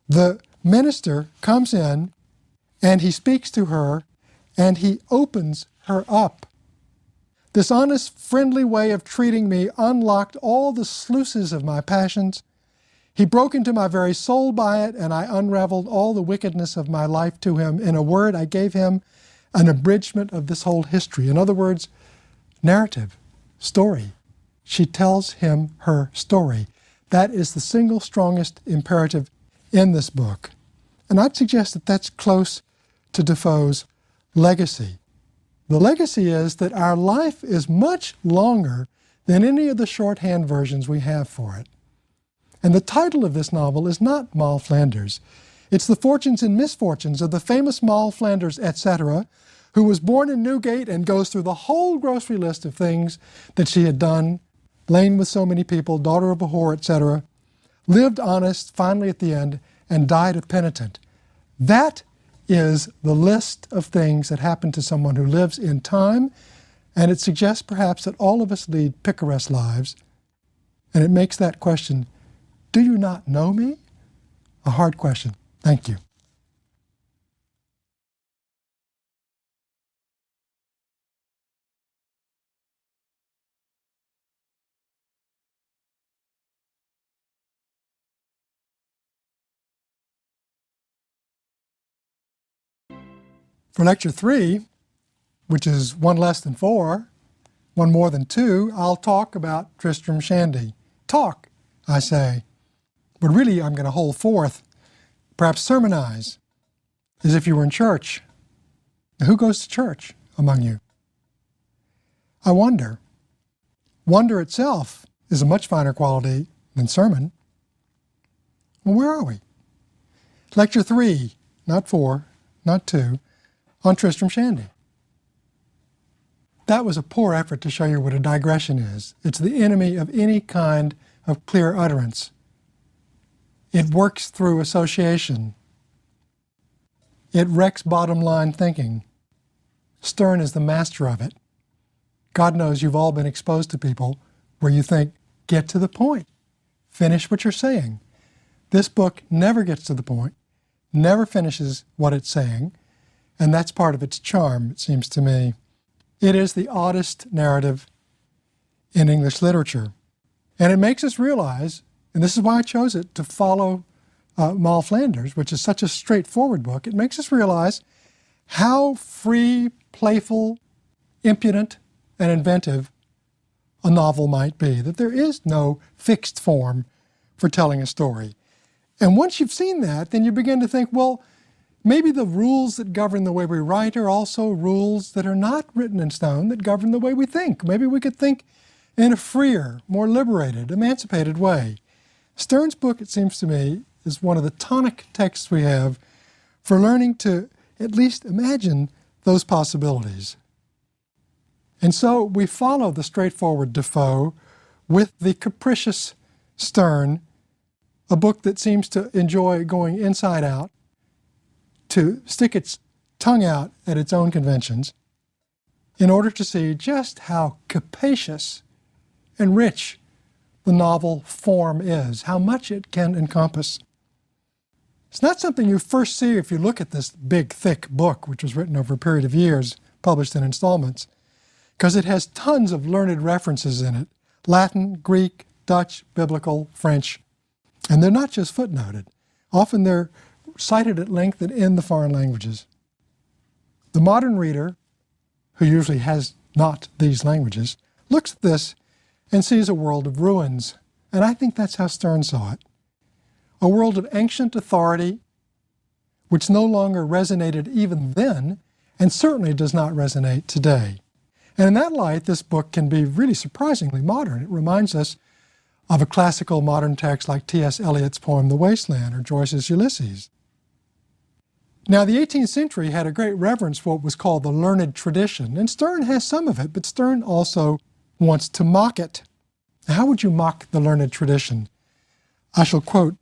the minister comes in and he speaks to her and he opens her up. This honest, friendly way of treating me unlocked all the sluices of my passions. He broke into my very soul by it, and I unraveled all the wickedness of my life to him. In a word, I gave him an abridgment of this whole history. In other words, narrative, story. She tells him her story. That is the single strongest imperative in this book. And I'd suggest that that's close to Defoe's legacy. The legacy is that our life is much longer than any of the shorthand versions we have for it. And the title of this novel is not Moll Flanders. It's the fortunes and misfortunes of the famous Moll Flanders, etc., who was born in Newgate and goes through the whole grocery list of things that she had done, lain with so many people, daughter of a whore, etc., lived honest, finally at the end, and died a penitent. That is the list of things that happen to someone who lives in time, and it suggests perhaps that all of us lead picaresque lives, and it makes that question, do you not know me? A hard question. Thank you. For Lecture 3, which is one less than 4, one more than 2, I'll talk about Tristram Shandy. Talk, I say. But really, I'm going to hold forth, perhaps sermonize, as if you were in church. Now, who goes to church among you? I wonder. Wonder itself is a much finer quality than sermon. Well, where are we? Lecture 3, not 4, not 2, on Tristram Shandy. That was a poor effort to show you what a digression is. It's the enemy of any kind of clear utterance. It works through association. It wrecks bottom line thinking. Sterne is the master of it. God knows you've all been exposed to people where you think, get to the point. Finish what you're saying. This book never gets to the point, never finishes what it's saying, and that's part of its charm, it seems to me. It is the oddest narrative in English literature. And it makes us realize, and this is why I chose it to follow Moll Flanders, which is such a straightforward book, it makes us realize how free, playful, impudent, and inventive a novel might be, that there is no fixed form for telling a story. And once you've seen that, then you begin to think, well, maybe the rules that govern the way we write are also rules that are not written in stone that govern the way we think. Maybe we could think in a freer, more liberated, emancipated way. Sterne's book, it seems to me, is one of the tonic texts we have for learning to at least imagine those possibilities. And so we follow the straightforward Defoe with the capricious Sterne, a book that seems to enjoy going inside out, to stick its tongue out at its own conventions, in order to see just how capacious and rich the novel form is, how much it can encompass. It's not something you first see if you look at this big, thick book, which was written over a period of years, published in installments, because it has tons of learned references in it. Latin, Greek, Dutch, Biblical, French. And they're not just footnoted. Often they're cited at length in the foreign languages. The modern reader, who usually has not these languages, looks at this and sees a world of ruins. And I think that's how Sterne saw it. A world of ancient authority, which no longer resonated even then, and certainly does not resonate today. And in that light, this book can be really surprisingly modern. It reminds us of a classical modern text like T.S. Eliot's poem The Wasteland or Joyce's Ulysses. Now, the 18th century had a great reverence for what was called the learned tradition, and Sterne has some of it, but Sterne also wants to mock it. Now, how would you mock the learned tradition? I shall quote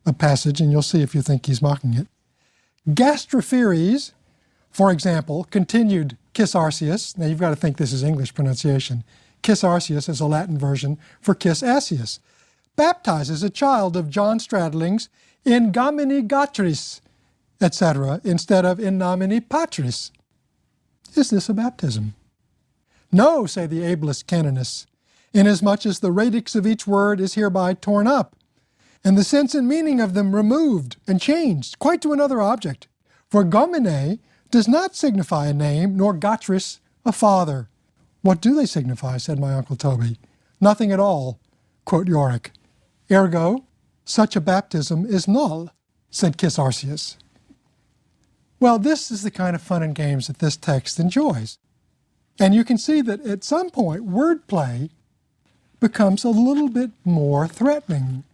a passage, and you'll see if you think he's mocking it. Gastropheres, for example, continued Kiss Arceus. Now, you've got to think this is English pronunciation. Kiss Arceus is a Latin version for Kiss Asius. Baptizes a child of John Stradling's in Gamini Gatris, etc., instead of in nomine Patris. Is this a baptism? No, say the ablest canonists, inasmuch as the radix of each word is hereby torn up, and the sense and meaning of them removed and changed quite to another object. For Gomine does not signify a name, nor Gatris a father. What do they signify, said my Uncle Toby. Nothing at all, quote Yorick. Ergo, such a baptism is null, said Kiss Arceus. Well, this is the kind of fun and games that this text enjoys. And you can see that at some point, wordplay becomes a little bit more threatening,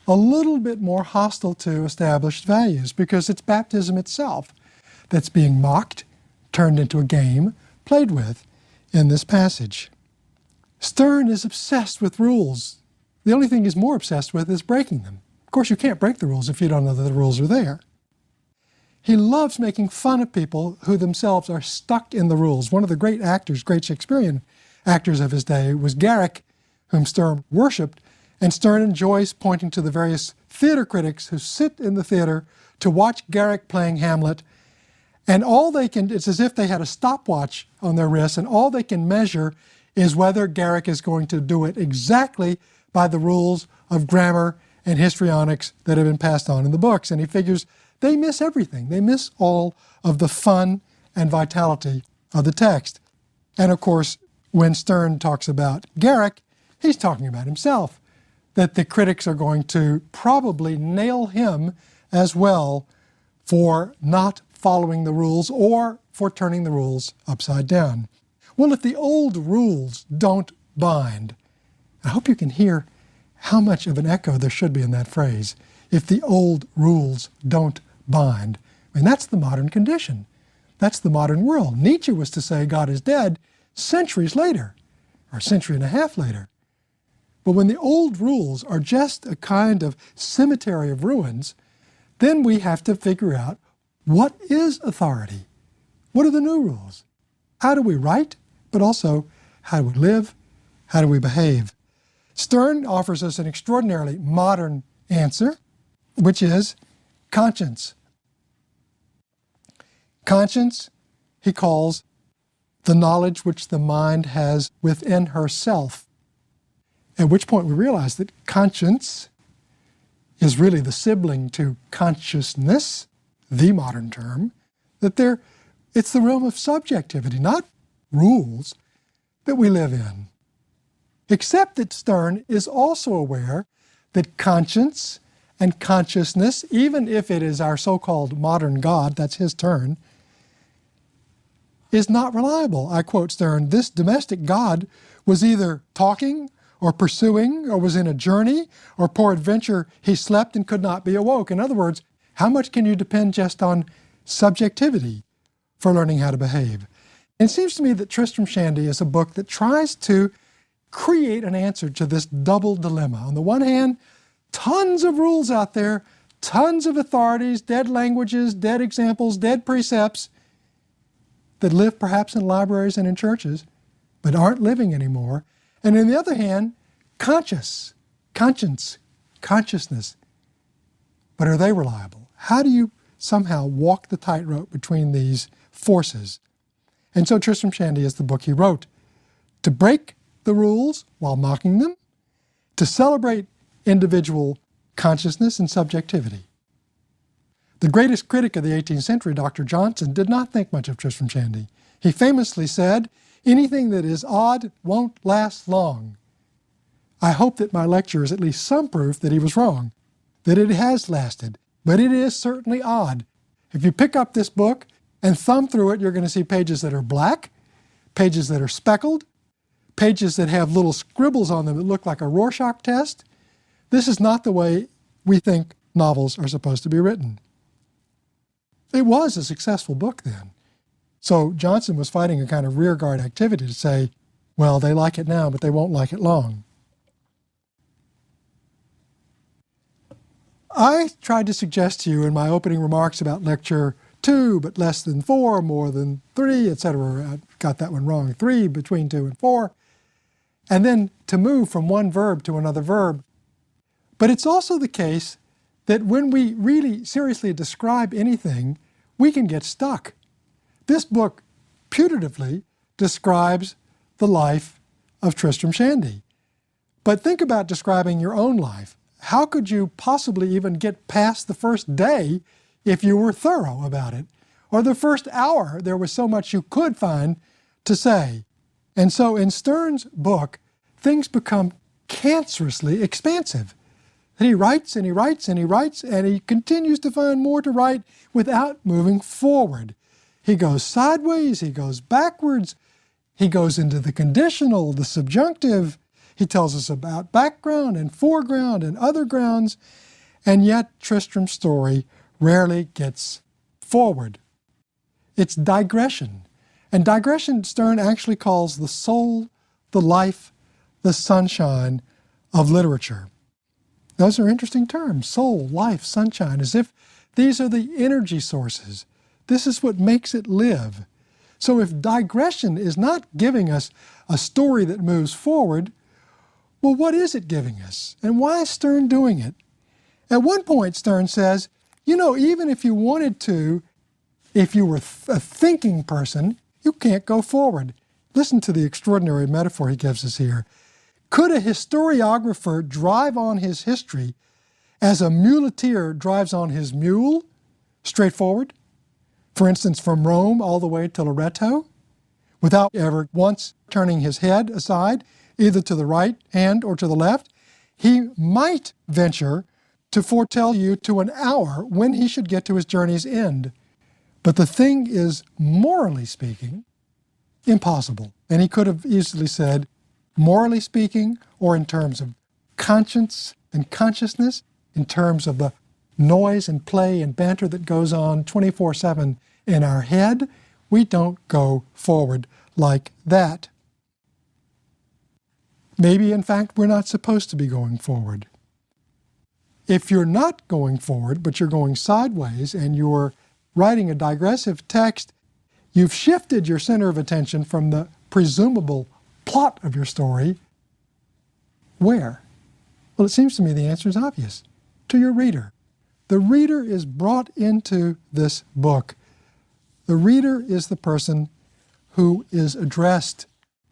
a little bit more hostile to established values, because it's baptism itself that's being mocked, turned into a game, played with in this passage. Sterne is obsessed with rules. The only thing he's more obsessed with is breaking them. Of course, you can't break the rules if you don't know that the rules are there. He loves making fun of people who themselves are stuck in the rules. One of the great actors, great Shakespearean actors of his day, was Garrick, whom Sterne worshipped, and Sterne enjoys pointing to the various theater critics who sit in the theater to watch Garrick playing Hamlet, and all they can, it's as if they had a stopwatch on their wrist, and all they can measure is whether Garrick is going to do it exactly by the rules of grammar and histrionics that have been passed on in the books. And he figures they miss everything. They miss all of the fun and vitality of the text. And of course, when Sterne talks about Garrick, he's talking about himself, that the critics are going to probably nail him as well for not following the rules or for turning the rules upside down. Well, if the old rules don't bind, I hope you can hear how much of an echo there should be in that phrase. If the old rules don't bind. I mean, that's the modern condition. That's the modern world. Nietzsche was to say God is dead centuries later, or a century and a half later. But when the old rules are just a kind of cemetery of ruins, then we have to figure out what is authority? What are the new rules? How do we write, but also how do we live? How do we behave? Sterne offers us an extraordinarily modern answer, which is conscience. Conscience, he calls the knowledge which the mind has within herself. At which point we realize that conscience is really the sibling to consciousness, the modern term, that it's the realm of subjectivity, not rules, that we live in. Except that Sterne is also aware that conscience and consciousness, even if it is our so-called modern God, that's his turn, is not reliable. I quote Sterne, "This domestic God was either talking or pursuing or was in a journey, or peradventure he slept and could not be awoke." In other words, how much can you depend just on subjectivity for learning how to behave? And it seems to me that Tristram Shandy is a book that tries to create an answer to this double dilemma. On the one hand, tons of rules out there, tons of authorities, dead languages, dead examples, dead precepts that live perhaps in libraries and in churches, but aren't living anymore. And on the other hand, conscience, consciousness. But are they reliable? how do you somehow walk the tightrope between these forces? And so Tristram Shandy is the book he wrote. To break the rules while mocking them, to celebrate individual consciousness and subjectivity. The greatest critic of the 18th century, Dr. Johnson, did not think much of Tristram Shandy. He famously said, "Anything that is odd won't last long." I hope that my lecture is at least some proof that he was wrong, that it has lasted, but it is certainly odd. If you pick up this book and thumb through it, you're going to see pages that are black, pages that are speckled, pages that have little scribbles on them that look like a Rorschach test. This is not the way we think novels are supposed to be written. It was a successful book then. So Johnson was fighting a kind of rearguard activity to say, well, they like it now, but they won't like it long. I tried to suggest to you in my opening remarks about lecture 2, but less than 4, more than 3, etc. I got that one wrong. 3 between 2 and 4. And then to move from one verb to another verb. But it's also the case that when we really seriously describe anything, we can get stuck. This book putatively describes the life of Tristram Shandy. But think about describing your own life. How could you possibly even get past the first day if you were thorough about it? Or the first hour, there was so much you could find to say. And so in Sterne's book, things become cancerously expansive. And he writes and he writes and he writes and he continues to find more to write without moving forward. He goes sideways, he goes backwards, he goes into the conditional, the subjunctive. He tells us about background and foreground and other grounds, and yet Tristram's story rarely gets forward. It's digression. And digression, Sterne actually calls the soul, the life, the sunshine of literature. Those are interesting terms, soul, life, sunshine, as if these are the energy sources. This is what makes it live. So if digression is not giving us a story that moves forward, well, what is it giving us? And why is Sterne doing it? At one point, Sterne says, you know, even if you wanted to, if you were a thinking person, you can't go forward. Listen to the extraordinary metaphor he gives us here. Could a historiographer drive on his history as a muleteer drives on his mule, straightforward? For instance, from Rome all the way to Loreto, without ever once turning his head aside, either to the right hand or to the left? He might venture to foretell you to an hour when he should get to his journey's end. But the thing is, morally speaking, impossible. And he could have easily said, morally speaking, or in terms of conscience and consciousness, in terms of the noise and play and banter that goes on 24/7 in our head, we don't go forward like that. Maybe, in fact, we're not supposed to be going forward. If you're not going forward, but you're going sideways and you're writing a digressive text, you've shifted your center of attention from the presumable plot of your story. Where? Well, it seems to me the answer is obvious. To your reader. The reader is brought into this book. The reader is the person who is addressed,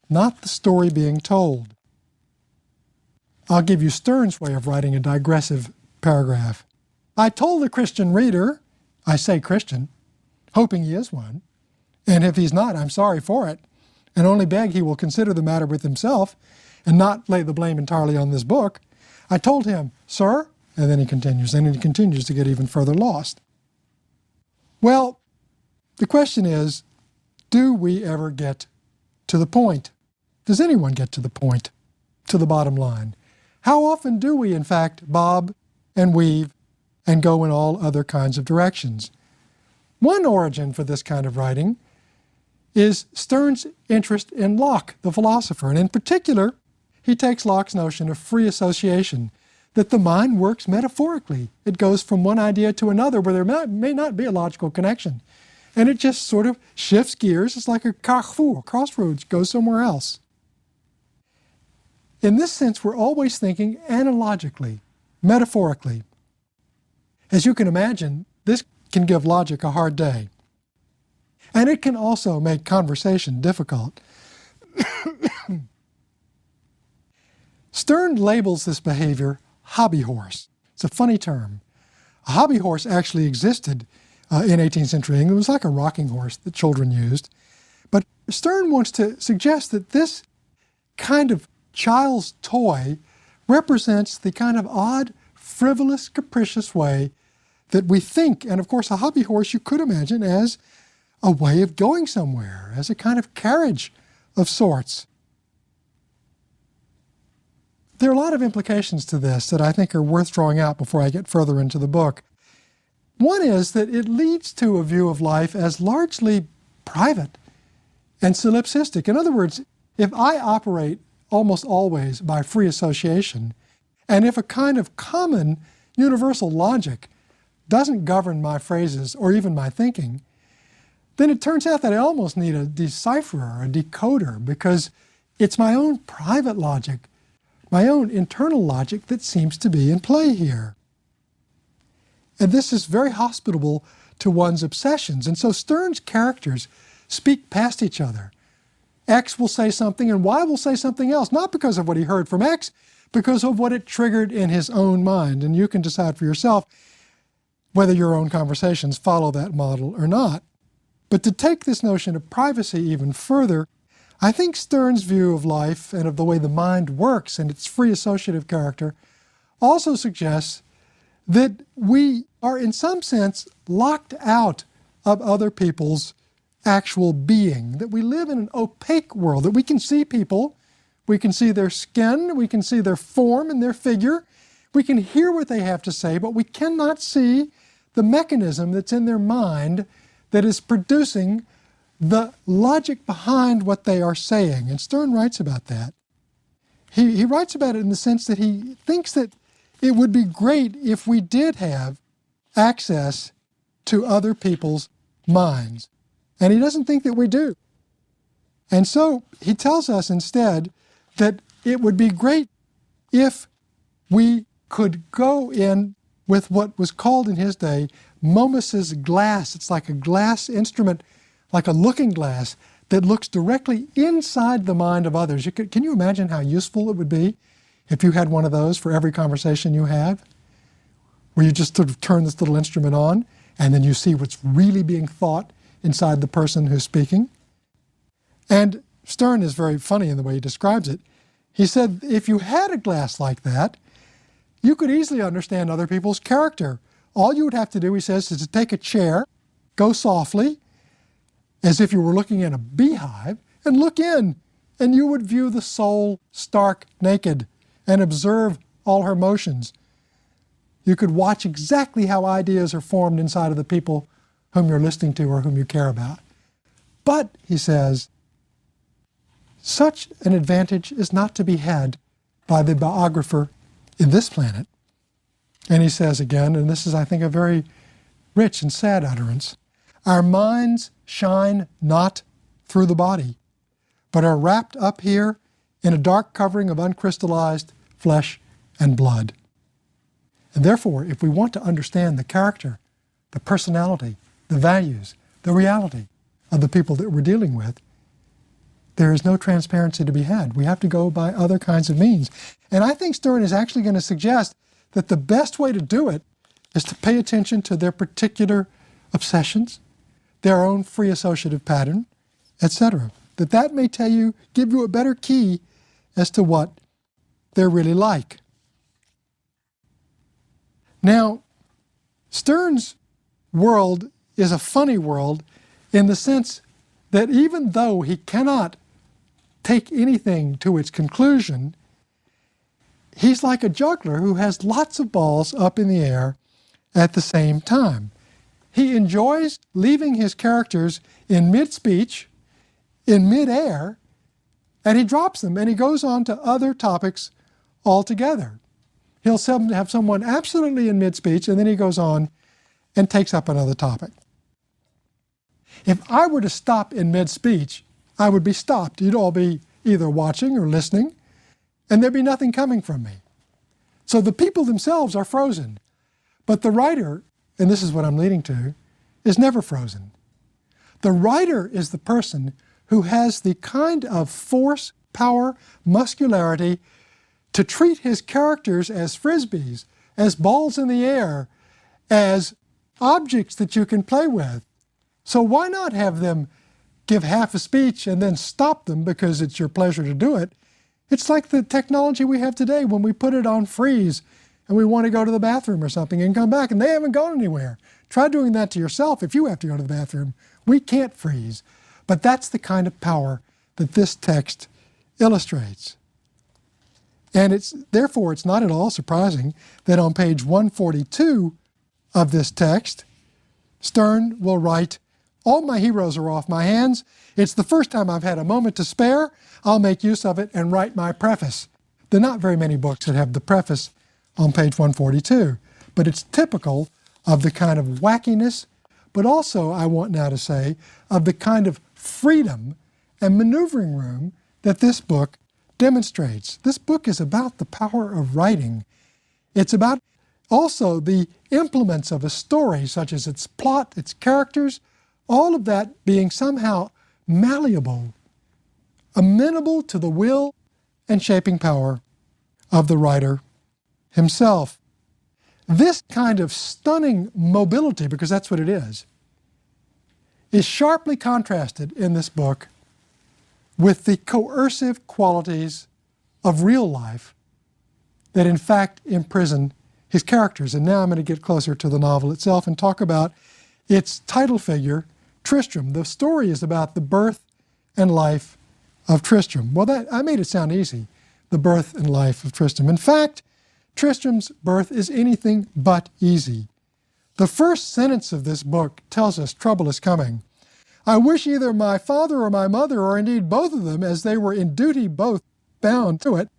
not the story being told. I'll give you Sterne's way of writing a digressive paragraph. I told the Christian reader, I say Christian, hoping he is one, and if he's not, I'm sorry for it, and only beg he will consider the matter with himself and not lay the blame entirely on this book. I told him, sir, and then he continues to get even further lost. Well, the question is, do we ever get to the point? Does anyone get to the point, to the bottom line? How often do we, in fact, bob and weave and go in all other kinds of directions? One origin for this kind of writing is Sterne's interest in Locke, the philosopher, and in particular, he takes Locke's notion of free association, that the mind works metaphorically. It goes from one idea to another where there may not be a logical connection, and it just sort of shifts gears. It's like a carrefour, crossroads, goes somewhere else. In this sense, we're always thinking analogically, metaphorically. As you can imagine, this can give logic a hard day. And it can also make conversation difficult. Sterne labels this behavior hobby horse. It's a funny term. A hobby horse actually existed in 18th century England. It was like a rocking horse that children used. But Sterne wants to suggest that this kind of child's toy represents the kind of odd, frivolous, capricious way that we think. And of course, a hobby horse you could imagine as a way of going somewhere, as a kind of carriage of sorts. There are a lot of implications to this that I think are worth drawing out before I get further into the book. One is that it leads to a view of life as largely private and solipsistic. In other words, if I operate almost always by free association, and if a kind of common universal logic doesn't govern my phrases or even my thinking, then it turns out that I almost need a decipherer, a decoder, because it's my own private logic, my own internal logic that seems to be in play here. And this is very hospitable to one's obsessions. And so Sterne's characters speak past each other. X will say something and Y will say something else, not because of what he heard from X, because of what it triggered in his own mind. And you can decide for yourself whether your own conversations follow that model or not. But to take this notion of privacy even further, I think Sterne's view of life and of the way the mind works and its free associative character also suggests that we are in some sense locked out of other people's actual being, that we live in an opaque world, that we can see people, we can see their skin, we can see their form and their figure, we can hear what they have to say, but we cannot see the mechanism that's in their mind that is producing the logic behind what they are saying. And Sterne writes about that. He writes about it in the sense that he thinks that it would be great if we did have access to other people's minds. And he doesn't think that we do. And so he tells us instead that it would be great if we could go in with what was called in his day Momus's glass. It's like a glass instrument, like a looking glass that looks directly inside the mind of others. Can you imagine how useful it would be if you had one of those for every conversation you have, where you just sort of turn this little instrument on and then you see what's really being thought inside the person who's speaking? And Sterne is very funny in the way he describes it. He said, if you had a glass like that, you could easily understand other people's character. All you would have to do, he says, is to take a chair, go softly, as if you were looking in a beehive, and look in, and you would view the soul stark naked and observe all her motions. You could watch exactly how ideas are formed inside of the people whom you're listening to or whom you care about. But, he says, such an advantage is not to be had by the biographer in this planet. And he says again, and this is, I think, a very rich and sad utterance, our minds shine not through the body, but are wrapped up here in a dark covering of uncrystallized flesh and blood. And therefore, if we want to understand the character, the personality, the values, the reality of the people that we're dealing with, there is no transparency to be had. We have to go by other kinds of means. And I think Sterne is actually going to suggest that the best way to do it is to pay attention to their particular obsessions, their own free associative pattern, etc. That may give you a better key as to what they're really like. Now, Sterne's world is a funny world in the sense that even though he cannot take anything to its conclusion, he's like a juggler who has lots of balls up in the air at the same time. He enjoys leaving his characters in mid-speech, in mid-air, and he drops them and he goes on to other topics altogether. He'll have someone absolutely in mid-speech and then he goes on and takes up another topic. If I were to stop in mid-speech, I would be stopped. You'd all be either watching or listening, and there'd be nothing coming from me. So the people themselves are frozen. But the writer and this is what I'm leading to, is never frozen. The writer is the person who has the kind of force, power, muscularity to treat his characters as frisbees, as balls in the air, as objects that you can play with. So why not have them give half a speech and then stop them because it's your pleasure to do it? It's like the technology we have today when we put it on freeze and we want to go to the bathroom or something and come back and they haven't gone anywhere. Try doing that to yourself if you have to go to the bathroom. We can't freeze. But that's the kind of power that this text illustrates. And therefore, it's not at all surprising that on page 142 of this text, Sterne will write, "All my heroes are off my hands. It's the first time I've had a moment to spare. I'll make use of it and write my preface." There are not very many books that have the preface on page 142, but it's typical of the kind of wackiness, but also, I want now to say, of the kind of freedom and maneuvering room that this book demonstrates. This book is about the power of writing. It's about also the implements of a story, such as its plot, its characters, all of that being somehow malleable, amenable to the will and shaping power of the writer himself. This kind of stunning mobility, because that's what it is sharply contrasted in this book with the coercive qualities of real life that in fact imprison his characters. And now I'm going to get closer to the novel itself and talk about its title figure, Tristram. The story is about the birth and life of Tristram. Well, I made it sound easy, the birth and life of Tristram. In fact, Tristram's birth is anything but easy. The first sentence of this book tells us trouble is coming. "I wish either my father or my mother, or indeed both of them, as they were in duty both bound to it,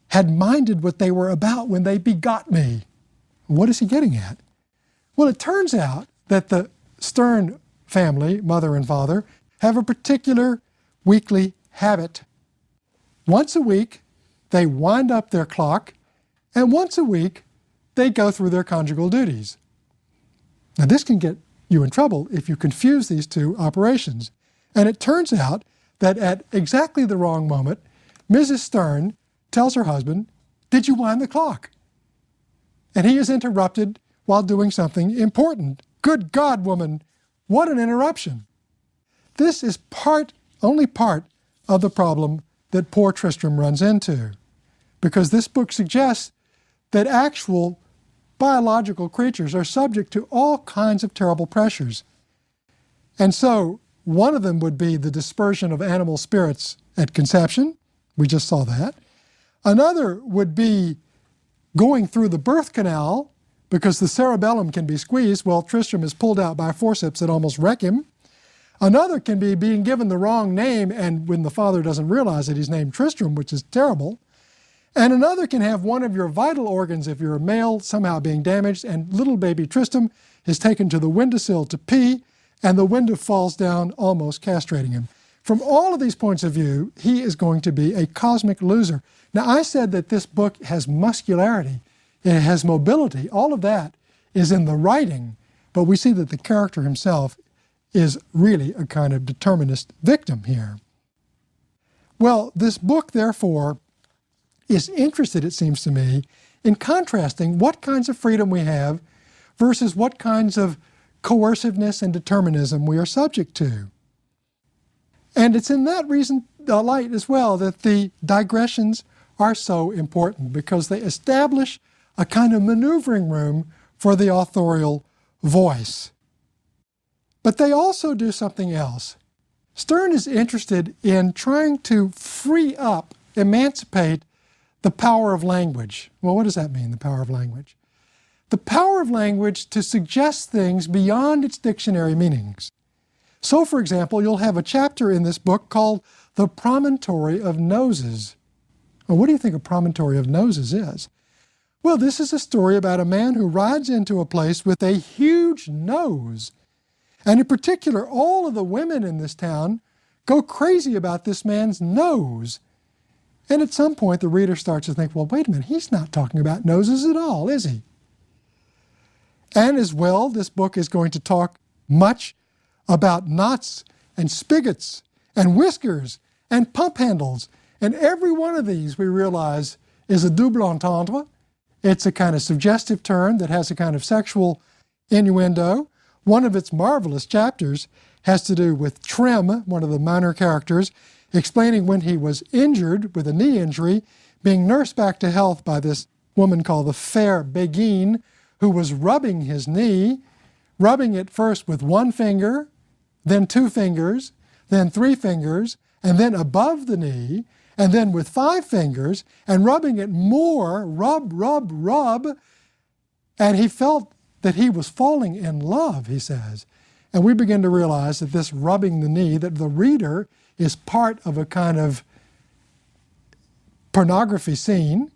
had minded what they were about when they begot me." What is he getting at? Well, it turns out that the Sterne family, mother and father, have a particular weekly habit. Once a week, they wind up their clock, and once a week, they go through their conjugal duties. Now, this can get you in trouble if you confuse these two operations. And it turns out that at exactly the wrong moment, Mrs. Sterne tells her husband, "Did you wind the clock?" And he is interrupted while doing something important. Good God, woman, what an interruption. This is only part of the problem that poor Tristram runs into, because this book suggests that actual biological creatures are subject to all kinds of terrible pressures. And so one of them would be the dispersion of animal spirits at conception. We just saw that. Another would be going through the birth canal, because the cerebellum can be squeezed. Well, Tristram is pulled out by forceps that almost wreck him. Another can be being given the wrong name, and when the father doesn't realize that he's named Tristram, which is terrible. And another can have one of your vital organs, if you're a male, somehow being damaged, and little baby Tristram is taken to the windowsill to pee, and the window falls down, almost castrating him. From all of these points of view, he is going to be a cosmic loser. Now, I said that this book has muscularity, it has mobility. All of that is in the writing, but we see that the character himself is really a kind of determinist victim here. Well, this book, therefore, is interested, it seems to me, in contrasting what kinds of freedom we have versus what kinds of coerciveness and determinism we are subject to. And it's in that light as well that the digressions are so important, because they establish a kind of maneuvering room for the authorial voice. But they also do something else. Sterne is interested in trying to free up, emancipate the power of language. Well, what does that mean, the power of language? The power of language to suggest things beyond its dictionary meanings. So, for example, you'll have a chapter in this book called The Promontory of Noses. Well, what do you think a promontory of noses is? Well, this is a story about a man who rides into a place with a huge nose. And in particular, all of the women in this town go crazy about this man's nose. And at some point, the reader starts to think, well, wait a minute, he's not talking about noses at all, is he? And as well, this book is going to talk much about knots and spigots and whiskers and pump handles. And every one of these, we realize, is a double entendre. It's a kind of suggestive term that has a kind of sexual innuendo. One of its marvelous chapters has to do with Trim, one of the minor characters, explaining when he was injured with a knee injury, being nursed back to health by this woman called the fair Béguine, who was rubbing his knee, rubbing it first with one finger, then 2 fingers, then 3 fingers, and then above the knee, and then with 5 fingers, and rubbing it more, rub, rub, rub. And he felt that he was falling in love, he says. And we begin to realize that this rubbing the knee, that the reader is part of a kind of pornography scene,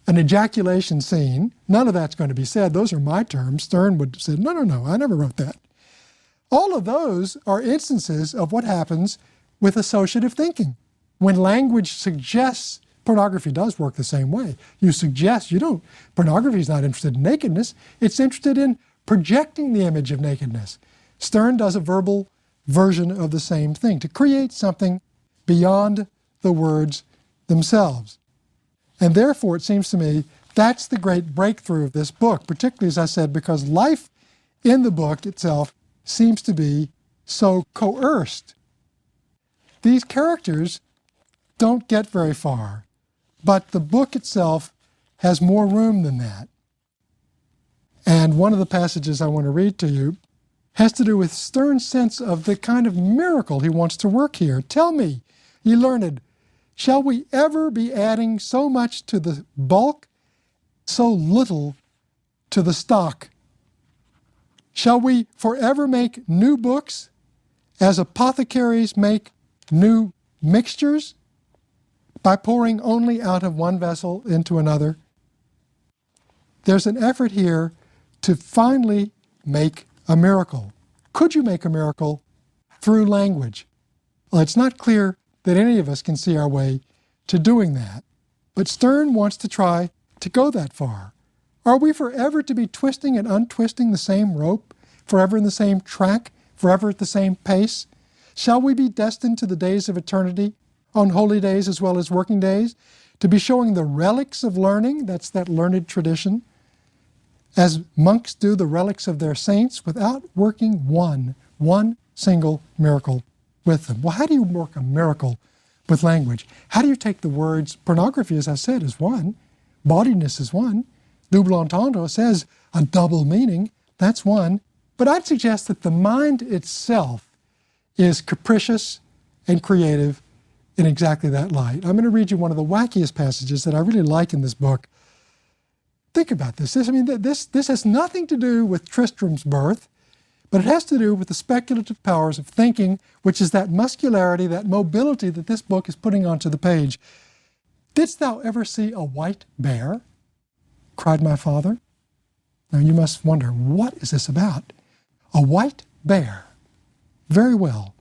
an ejaculation scene. None of that's going to be said. Those are my terms. Sterne would have said, no, I never wrote that. All of those are instances of what happens with associative thinking. When language suggests, pornography does work the same way. You suggest, pornography is not interested in nakedness. It's interested in projecting the image of nakedness. Sterne does a verbal version of the same thing, to create something beyond the words themselves. And therefore, it seems to me, that's the great breakthrough of this book, particularly, as I said, because life in the book itself seems to be so coerced. These characters don't get very far, but the book itself has more room than that. And one of the passages I want to read to you has to do with Sterne's sense of the kind of miracle he wants to work here. Tell me, ye learned, shall we ever be adding so much to the bulk, so little to the stock? Shall we forever make new books, as apothecaries make new mixtures, by pouring only out of one vessel into another? There's an effort here to finally make a miracle. Could you make a miracle through language? Well, it's not clear that any of us can see our way to doing that. But Sterne wants to try to go that far. Are we forever to be twisting and untwisting the same rope, forever in the same track, forever at the same pace? Shall we be destined to the days of eternity, on holy days as well as working days, to be showing the relics of learning, that's that learned tradition, as monks do the relics of their saints, without working one single miracle with them? Well, how do you work a miracle with language? How do you take the words, pornography, as I said, is one, bawdiness is one, double entendre says a double meaning, that's one, but I'd suggest that the mind itself is capricious and creative in exactly that light. I'm going to read you one of the wackiest passages that I really like in this book. Think about this. This has nothing to do with Tristram's birth, but it has to do with the speculative powers of thinking, which is that muscularity, that mobility that this book is putting onto the page. Didst thou ever see a white bear? Cried my father. Now you must wonder, what is this about? A white bear. Very well.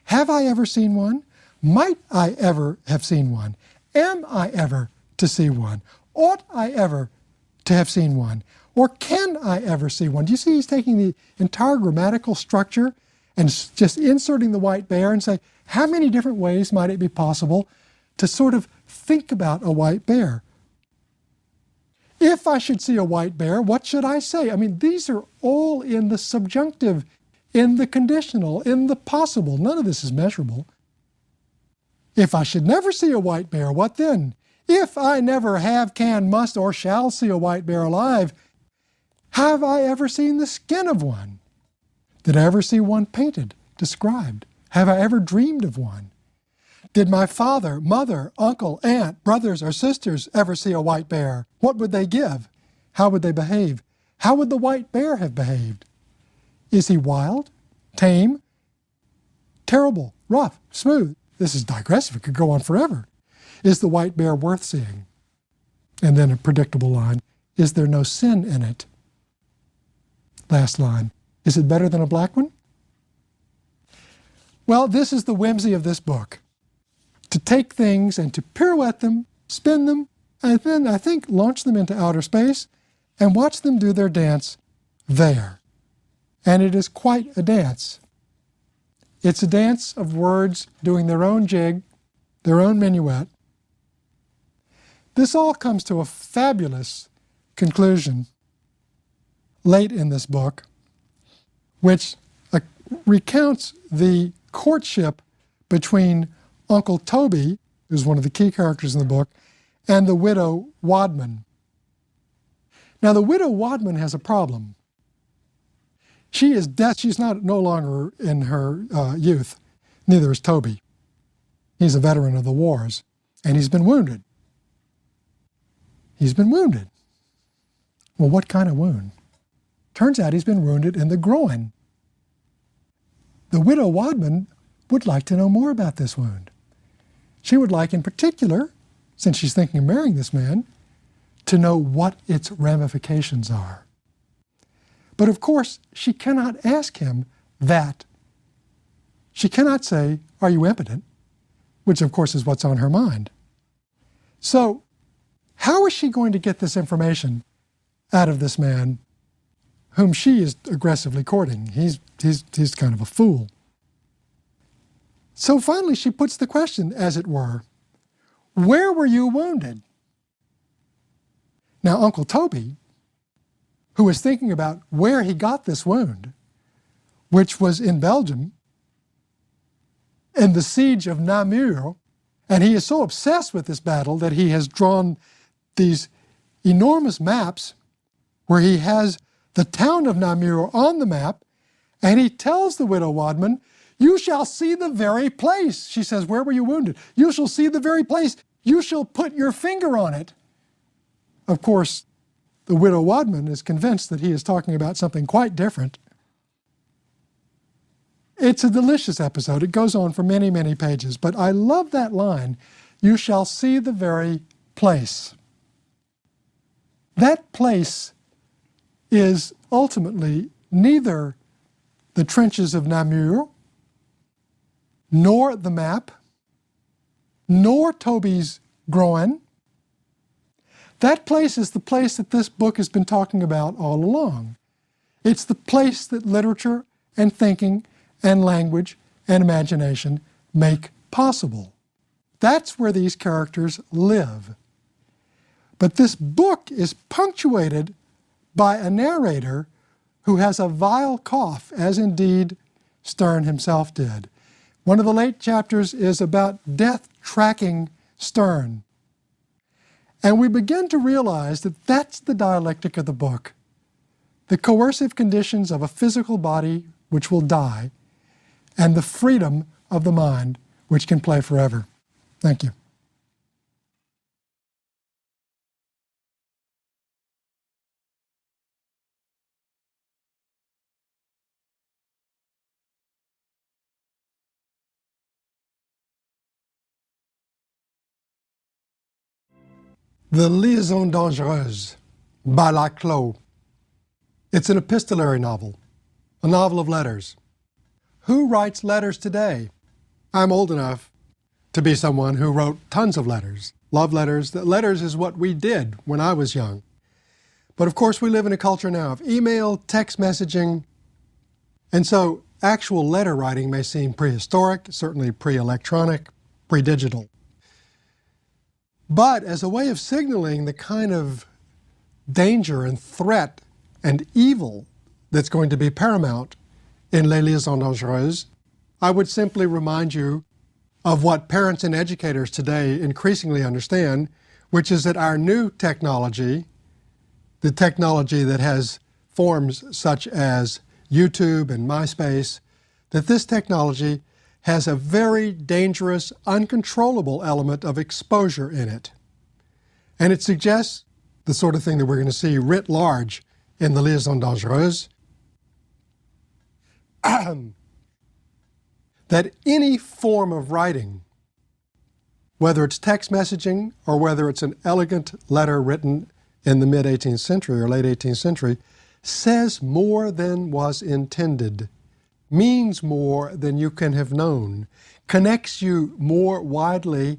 Have I ever seen one? Might I ever have seen one? Am I ever to see one? Ought I ever to have seen one? Or can I ever see one? Do you see he's taking the entire grammatical structure and just inserting the white bear and say, how many different ways might it be possible to sort of think about a white bear? If I should see a white bear, what should I say? These are all in the subjunctive, in the conditional, in the possible. None of this is measurable. If I should never see a white bear, what then? If I never have, can, must, or shall see a white bear alive, have I ever seen the skin of one? Did I ever see one painted, described? Have I ever dreamed of one? Did my father, mother, uncle, aunt, brothers, or sisters ever see a white bear? What would they give? How would they behave? How would the white bear have behaved? Is he wild, tame, terrible, rough, smooth? This is digressive. It could go on forever. Is the white bear worth seeing? And then a predictable line. Is there no sin in it? Last line. Is it better than a black one? Well, this is the whimsy of this book. To take things and to pirouette them, spin them, and then, I think, launch them into outer space and watch them do their dance there. And it is quite a dance. It's a dance of words doing their own jig, their own minuet. This all comes to a fabulous conclusion late in this book, which recounts the courtship between Uncle Toby, who's one of the key characters in the book, and the widow Wadman. Now, the widow Wadman has a problem. She is dead. She's no longer in her youth. Neither is Toby. He's a veteran of the wars, and he's been wounded. He's been wounded. Well, what kind of wound? Turns out he's been wounded in the groin. The widow Wadman would like to know more about this wound. She would like, in particular, since she's thinking of marrying this man, to know what its ramifications are. But of course, she cannot ask him that. She cannot say, "Are you impotent?" which of course is what's on her mind. So, how is she going to get this information out of this man whom she is aggressively courting? He's kind of a fool. So finally she puts the question, as it were, "Where were you wounded?" Now Uncle Toby, who is thinking about where he got this wound, which was in Belgium, in the siege of Namur, and he is so obsessed with this battle that he has drawn these enormous maps where he has the town of Namur on the map, and he tells the widow Wadman, "You shall see the very place." She says, "Where were you wounded?" "You shall see the very place. You shall put your finger on it." Of course, the widow Wadman is convinced that he is talking about something quite different. It's a delicious episode. It goes on for many, many pages, but I love that line, "You shall see the very place." That place is ultimately neither the trenches of Namur, nor the map, nor Toby's groin. That place is the place that this book has been talking about all along. It's the place that literature and thinking and language and imagination make possible. That's where these characters live. But this book is punctuated by a narrator who has a vile cough, as indeed Sterne himself did. One of the late chapters is about death tracking Sterne. And we begin to realize that that's the dialectic of the book. The coercive conditions of a physical body which will die, and the freedom of the mind which can play forever. Thank you. The Liaisons Dangereuses by Laclos. It's an epistolary novel, a novel of letters. Who writes letters today? I'm old enough to be someone who wrote tons of letters, love letters. Letters is what we did when I was young. But of course we live in a culture now of email, text messaging, and so actual letter writing may seem prehistoric, certainly pre-electronic, pre-digital. But as a way of signaling the kind of danger and threat and evil that's going to be paramount in Les Liaisons Dangereuses, I would simply remind you of what parents and educators today increasingly understand, which is that our new technology, the technology that has forms such as YouTube and MySpace, that this technology has a very dangerous, uncontrollable element of exposure in it. And it suggests the sort of thing that we're going to see writ large in the Liaisons Dangereuses, that any form of writing, whether it's text messaging or whether it's an elegant letter written in the mid-18th century or late 18th century, says more than was intended, means more than you can have known, connects you more widely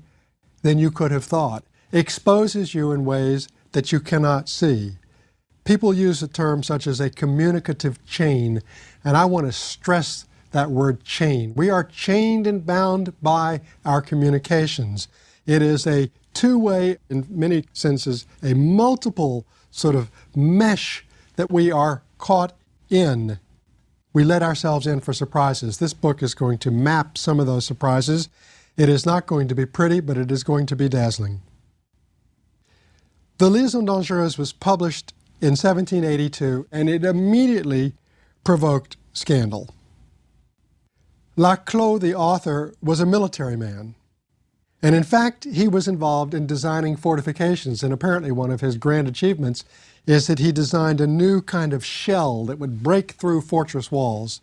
than you could have thought, exposes you in ways that you cannot see, People use a term such as a communicative chain, and I want to stress that word chain. We are chained and bound by our communications. It is a two-way, in many senses, a multiple sort of mesh that we are caught in. We let ourselves in for surprises. This book is going to map some of those surprises. It is not going to be pretty, but it is going to be dazzling. The Liaisons Dangereuses was published in 1782, and it immediately provoked scandal. Laclos, the author, was a military man. And in fact, he was involved in designing fortifications, and apparently one of his grand achievements is that he designed a new kind of shell that would break through fortress walls.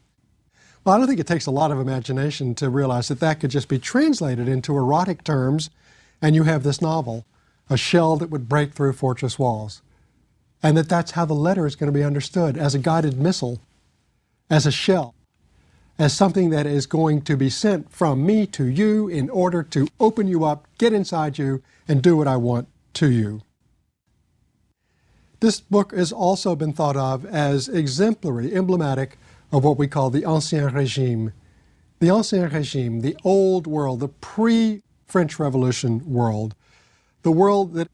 Well, I don't think it takes a lot of imagination to realize that that could just be translated into erotic terms, and you have this novel, a shell that would break through fortress walls. And that's how the letter is going to be understood, as a guided missile, as a shell, as something that is going to be sent from me to you in order to open you up, get inside you, and do what I want to you. This book has also been thought of as exemplary, emblematic of what we call the Ancien Régime. The Ancien Régime, the old world, the pre-French Revolution world, the world that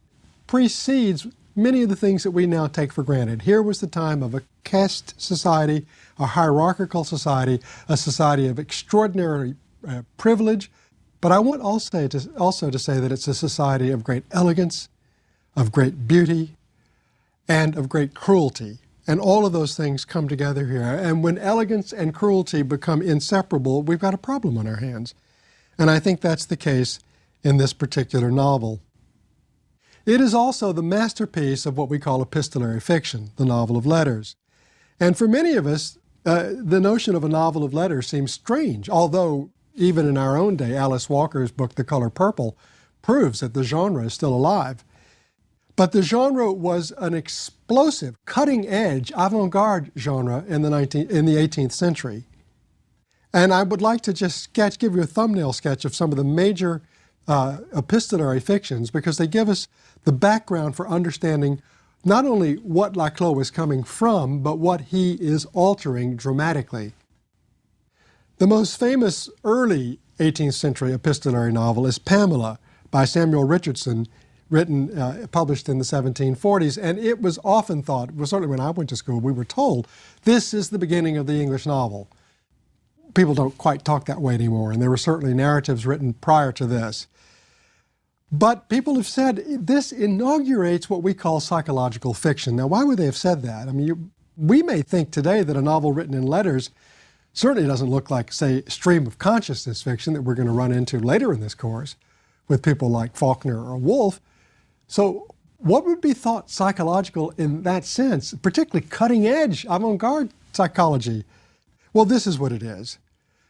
precedes many of the things that we now take for granted. Here was the time of a caste society, a hierarchical society, a society of extraordinary privilege. But I want also to say that it's a society of great elegance, of great beauty, and of great cruelty. And all of those things come together here. And when elegance and cruelty become inseparable, we've got a problem on our hands. And I think that's the case in this particular novel. It is also the masterpiece of what we call epistolary fiction, the novel of letters. And for many of us, the notion of a novel of letters seems strange, although even in our own day, Alice Walker's book, The Color Purple, proves that the genre is still alive. But the genre was an explosive, cutting-edge, avant-garde genre in the 18th century. And I would like to just give you a thumbnail sketch of some of the major epistolary fictions, because they give us the background for understanding not only what Laclos is coming from, but what he is altering dramatically. The most famous early 18th century epistolary novel is Pamela by Samuel Richardson, published in the 1740s, and it was often thought, well, certainly when I went to school, we were told, this is the beginning of the English novel. People don't quite talk that way anymore, and there were certainly narratives written prior to this. But people have said this inaugurates what we call psychological fiction. Now, why would they have said that? I mean, we may think today that a novel written in letters certainly doesn't look like, say, stream of consciousness fiction that we're going to run into later in this course with people like Faulkner or Woolf. So what would be thought psychological in that sense, particularly cutting-edge, avant-garde psychology? Well, this is what it is.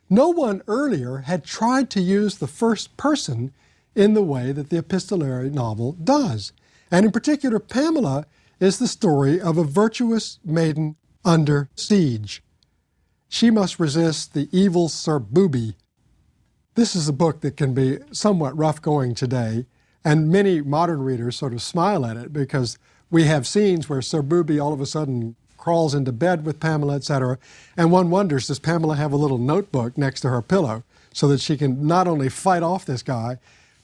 No one earlier had tried to use the first person in the way that the epistolary novel does. And in particular, Pamela is the story of a virtuous maiden under siege. She must resist the evil Sir Booby. This is a book that can be somewhat rough going today, and many modern readers sort of smile at it because we have scenes where Sir Booby all of a sudden crawls into bed with Pamela, etc. And one wonders, does Pamela have a little notebook next to her pillow so that she can not only fight off this guy,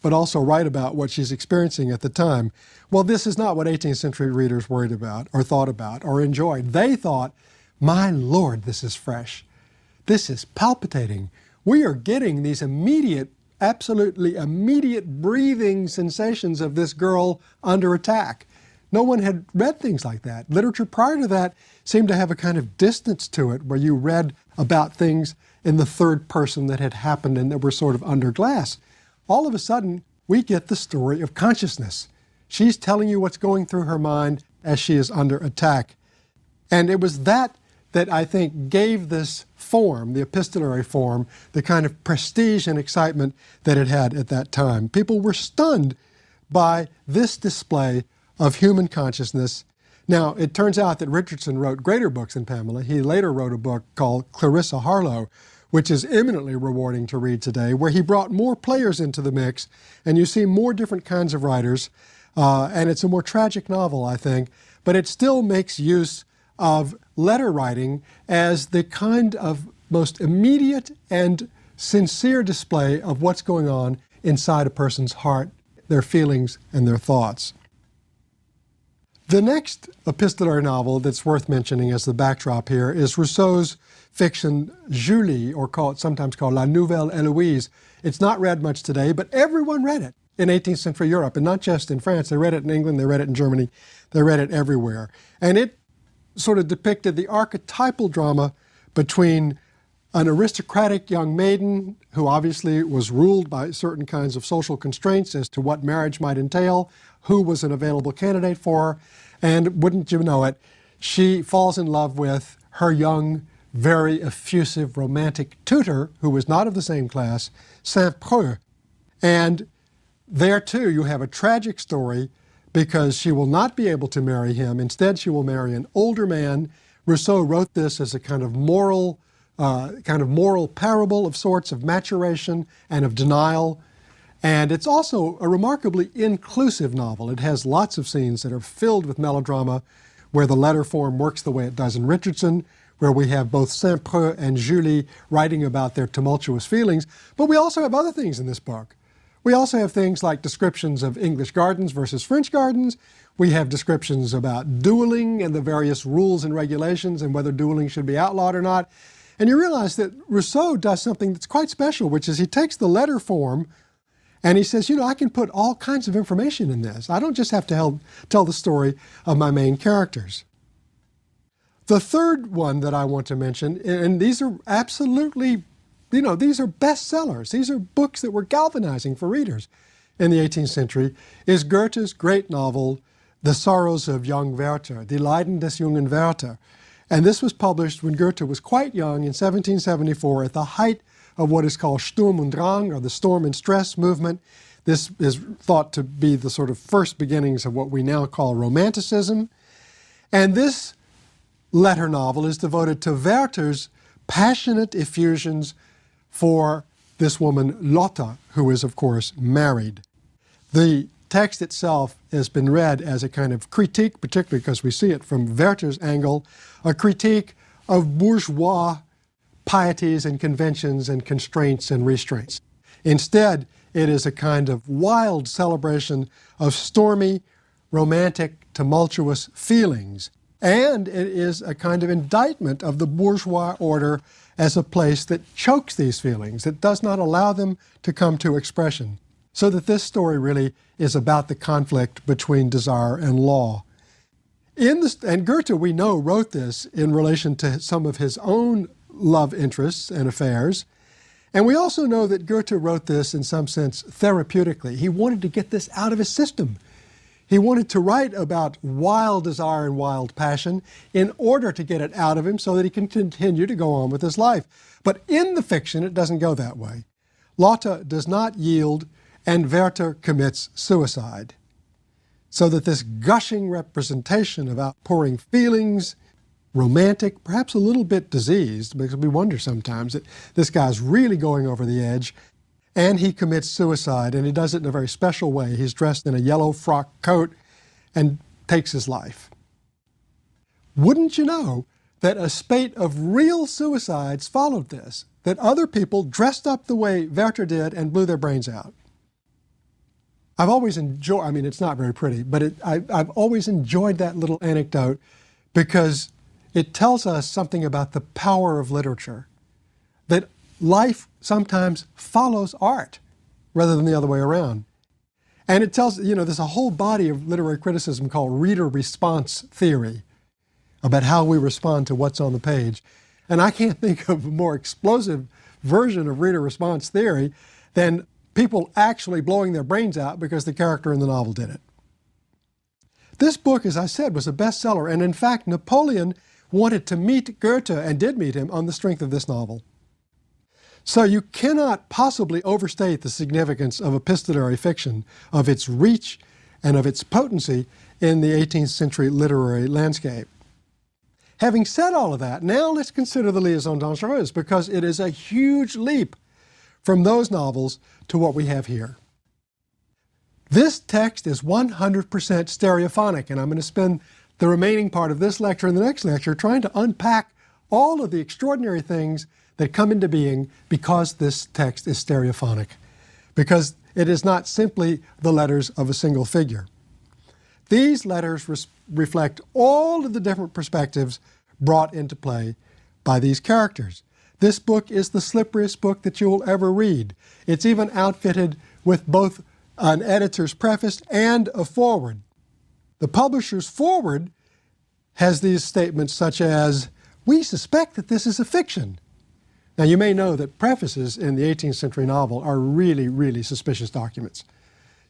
but also write about what she's experiencing at the time? Well, this is not what 18th century readers worried about or thought about or enjoyed. They thought, my Lord, this is fresh. This is palpitating. We are getting these immediate, absolutely immediate breathing sensations of this girl under attack. No one had read things like that. Literature prior to that seemed to have a kind of distance to it where you read about things in the third person that had happened and that were sort of under glass. All of a sudden, we get the story of consciousness. She's telling you what's going through her mind as she is under attack. And it was that I think gave this form, the epistolary form, the kind of prestige and excitement that it had at that time. People were stunned by this display of human consciousness. Now, it turns out that Richardson wrote greater books than Pamela. He later wrote a book called Clarissa Harlowe, which is eminently rewarding to read today, where he brought more players into the mix, and you see more different kinds of writers, and it's a more tragic novel, I think, but it still makes use of letter writing as the kind of most immediate and sincere display of what's going on inside a person's heart, their feelings, and their thoughts. The next epistolary novel that's worth mentioning as the backdrop here is Rousseau's fiction Julie, or sometimes called La Nouvelle Héloïse. It's not read much today, but everyone read it in 18th century Europe, and not just in France. They read it in England, they read it in Germany, they read it everywhere. And it sort of depicted the archetypal drama between an aristocratic young maiden who obviously was ruled by certain kinds of social constraints as to what marriage might entail, who was an available candidate for her, and wouldn't you know it, she falls in love with her young, very effusive, romantic tutor, who was not of the same class, Saint-Preux. And there, too, you have a tragic story because she will not be able to marry him. Instead, she will marry an older man. Rousseau wrote this as a kind of moral parable of sorts, of maturation and of denial. And it's also a remarkably inclusive novel. It has lots of scenes that are filled with melodrama, where the letter form works the way it does in Richardson, where we have both Saint-Preux and Julie writing about their tumultuous feelings. But we also have other things in this book. We also have things like descriptions of English gardens versus French gardens. We have descriptions about dueling and the various rules and regulations and whether dueling should be outlawed or not. And you realize that Rousseau does something that's quite special, which is he takes the letter form and he says, I can put all kinds of information in this. I don't just have to tell the story of my main characters. The third one that I want to mention, and these are absolutely, these are bestsellers. These are books that were galvanizing for readers in the 18th century, is Goethe's great novel, The Sorrows of Young Werther, Die Leiden des jungen Werther. And this was published when Goethe was quite young in 1774 at the height of what is called Sturm und Drang, or the storm and stress movement. This is thought to be the sort of first beginnings of what we now call Romanticism. And this letter novel is devoted to Werther's passionate effusions for this woman, Lotte, who is, of course, married. The text itself has been read as a kind of critique, particularly because we see it from Werther's angle, a critique of bourgeois pieties and conventions and constraints and restraints. Instead, it is a kind of wild celebration of stormy, romantic, tumultuous feelings. And it is a kind of indictment of the bourgeois order as a place that chokes these feelings, that does not allow them to come to expression. So that this story really is about the conflict between desire and law. And Goethe, we know, wrote this in relation to some of his own love interests and affairs. And we also know that Goethe wrote this in some sense therapeutically. He wanted to get this out of his system. He wanted to write about wild desire and wild passion in order to get it out of him so that he can continue to go on with his life. But in the fiction, it doesn't go that way. Lotte does not yield, and Werther commits suicide. So that this gushing representation of outpouring feelings, romantic, perhaps a little bit diseased, because we wonder sometimes that this guy's really going over the edge, and he commits suicide, and he does it in a very special way. He's dressed in a yellow frock coat and takes his life. Wouldn't you know that a spate of real suicides followed this, that other people dressed up the way Werther did and blew their brains out? I've always enjoyed, it's not very pretty, but I've always enjoyed that little anecdote because it tells us something about the power of literature, that life sometimes follows art rather than the other way around. And it tells, there's a whole body of literary criticism called reader response theory about how we respond to what's on the page. And I can't think of a more explosive version of reader response theory than people actually blowing their brains out because the character in the novel did it. This book, as I said, was a bestseller, and in fact, Napoleon wanted to meet Goethe and did meet him on the strength of this novel. So you cannot possibly overstate the significance of epistolary fiction, of its reach and of its potency in the 18th century literary landscape. Having said all of that, now let's consider the Liaisons Dangereuses, because it is a huge leap from those novels to what we have here. This text is 100% stereophonic, and I'm going to spend the remaining part of this lecture and the next lecture trying to unpack all of the extraordinary things that come into being because this text is stereophonic, because it is not simply the letters of a single figure. These letters reflect all of the different perspectives brought into play by these characters. This book is the slipperiest book that you will ever read. It's even outfitted with both an editor's preface and a foreword. The publisher's foreword has these statements such as, "We suspect that this is a fiction." Now, you may know that prefaces in the 18th century novel are really, really suspicious documents.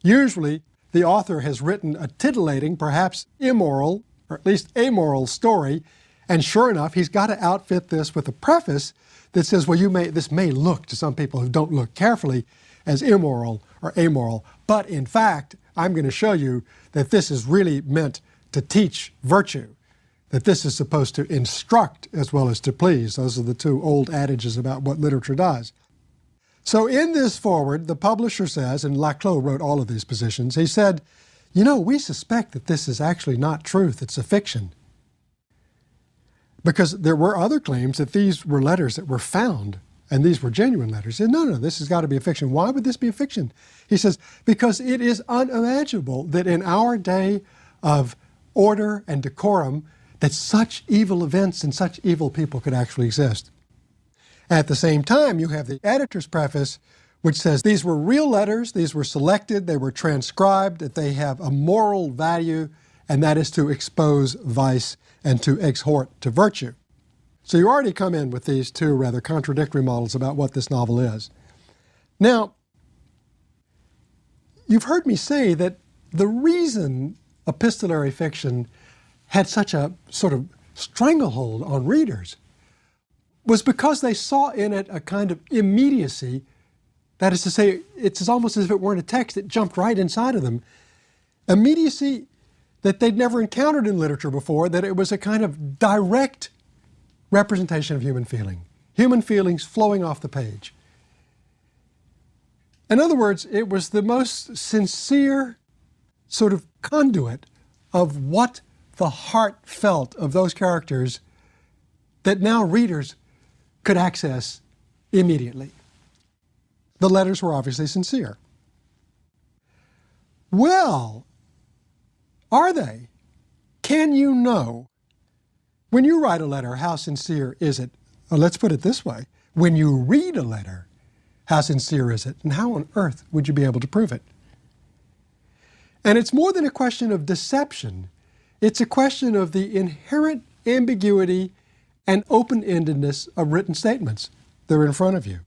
Usually, the author has written a titillating, perhaps immoral, or at least amoral story, and sure enough, he's got to outfit this with a preface that says, well, this may look to some people who don't look carefully as immoral or amoral, but in fact, I'm going to show you that this is really meant to teach virtue, that this is supposed to instruct as well as to please. Those are the two old adages about what literature does. So in this foreword, the publisher says, and Laclos wrote all of these positions, he said, we suspect that this is actually not truth, it's a fiction. Because there were other claims that these were letters that were found, and these were genuine letters. He said, no, this has got to be a fiction. Why would this be a fiction? He says, because it is unimaginable that in our day of order and decorum, that such evil events and such evil people could actually exist. At the same time, you have the editor's preface, which says these were real letters, these were selected, they were transcribed, that they have a moral value, and that is to expose vice and to exhort to virtue. So you already come in with these two rather contradictory models about what this novel is. Now, you've heard me say that the reason epistolary fiction had such a sort of stranglehold on readers was because they saw in it a kind of immediacy. That is to say, it's almost as if it weren't a text, it jumped right inside of them. Immediacy that they'd never encountered in literature before, that it was a kind of direct representation of human feelings flowing off the page. In other words, it was the most sincere sort of conduit of what the heart felt of those characters that now readers could access immediately. The letters were obviously sincere. Well, are they? Can you know? When you write a letter, how sincere is it? Or let's put it this way. When you read a letter, how sincere is it? And how on earth would you be able to prove it? And it's more than a question of deception. It's a question of the inherent ambiguity and open-endedness of written statements that are in front of you.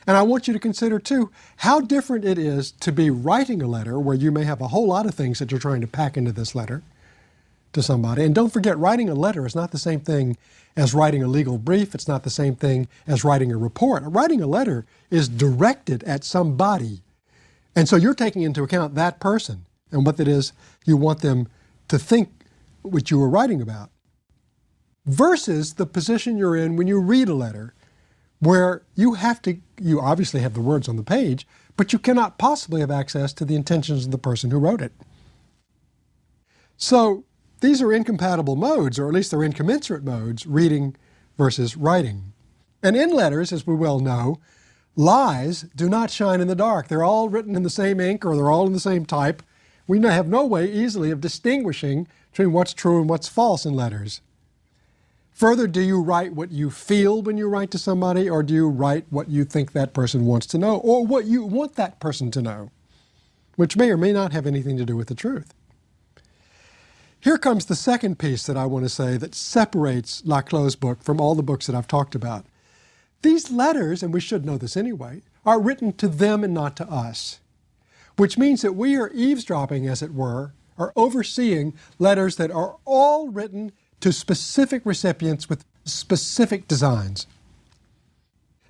And I want you to consider, too, how different it is to be writing a letter where you may have a whole lot of things that you're trying to pack into this letter to somebody. And don't forget, writing a letter is not the same thing as writing a legal brief. It's not the same thing as writing a report. Writing a letter is directed at somebody. And so you're taking into account that person and what it is you want them to think what you were writing about, versus the position you're in when you read a letter, where you obviously have the words on the page, but you cannot possibly have access to the intentions of the person who wrote it. So these are incompatible modes, or at least they're incommensurate modes, reading versus writing. And in letters, as we well know, lies do not shine in the dark. They're all written in the same ink, or they're all in the same type. We have no way easily of distinguishing between what's true and what's false in letters. Further, do you write what you feel when you write to somebody, or do you write what you think that person wants to know, or what you want that person to know, which may or may not have anything to do with the truth? Here comes the second piece that I want to say that separates Laclos' book from all the books that I've talked about. These letters, and we should know this anyway, are written to them and not to us, which means that we are eavesdropping, as it were, or overseeing letters that are all written to specific recipients with specific designs.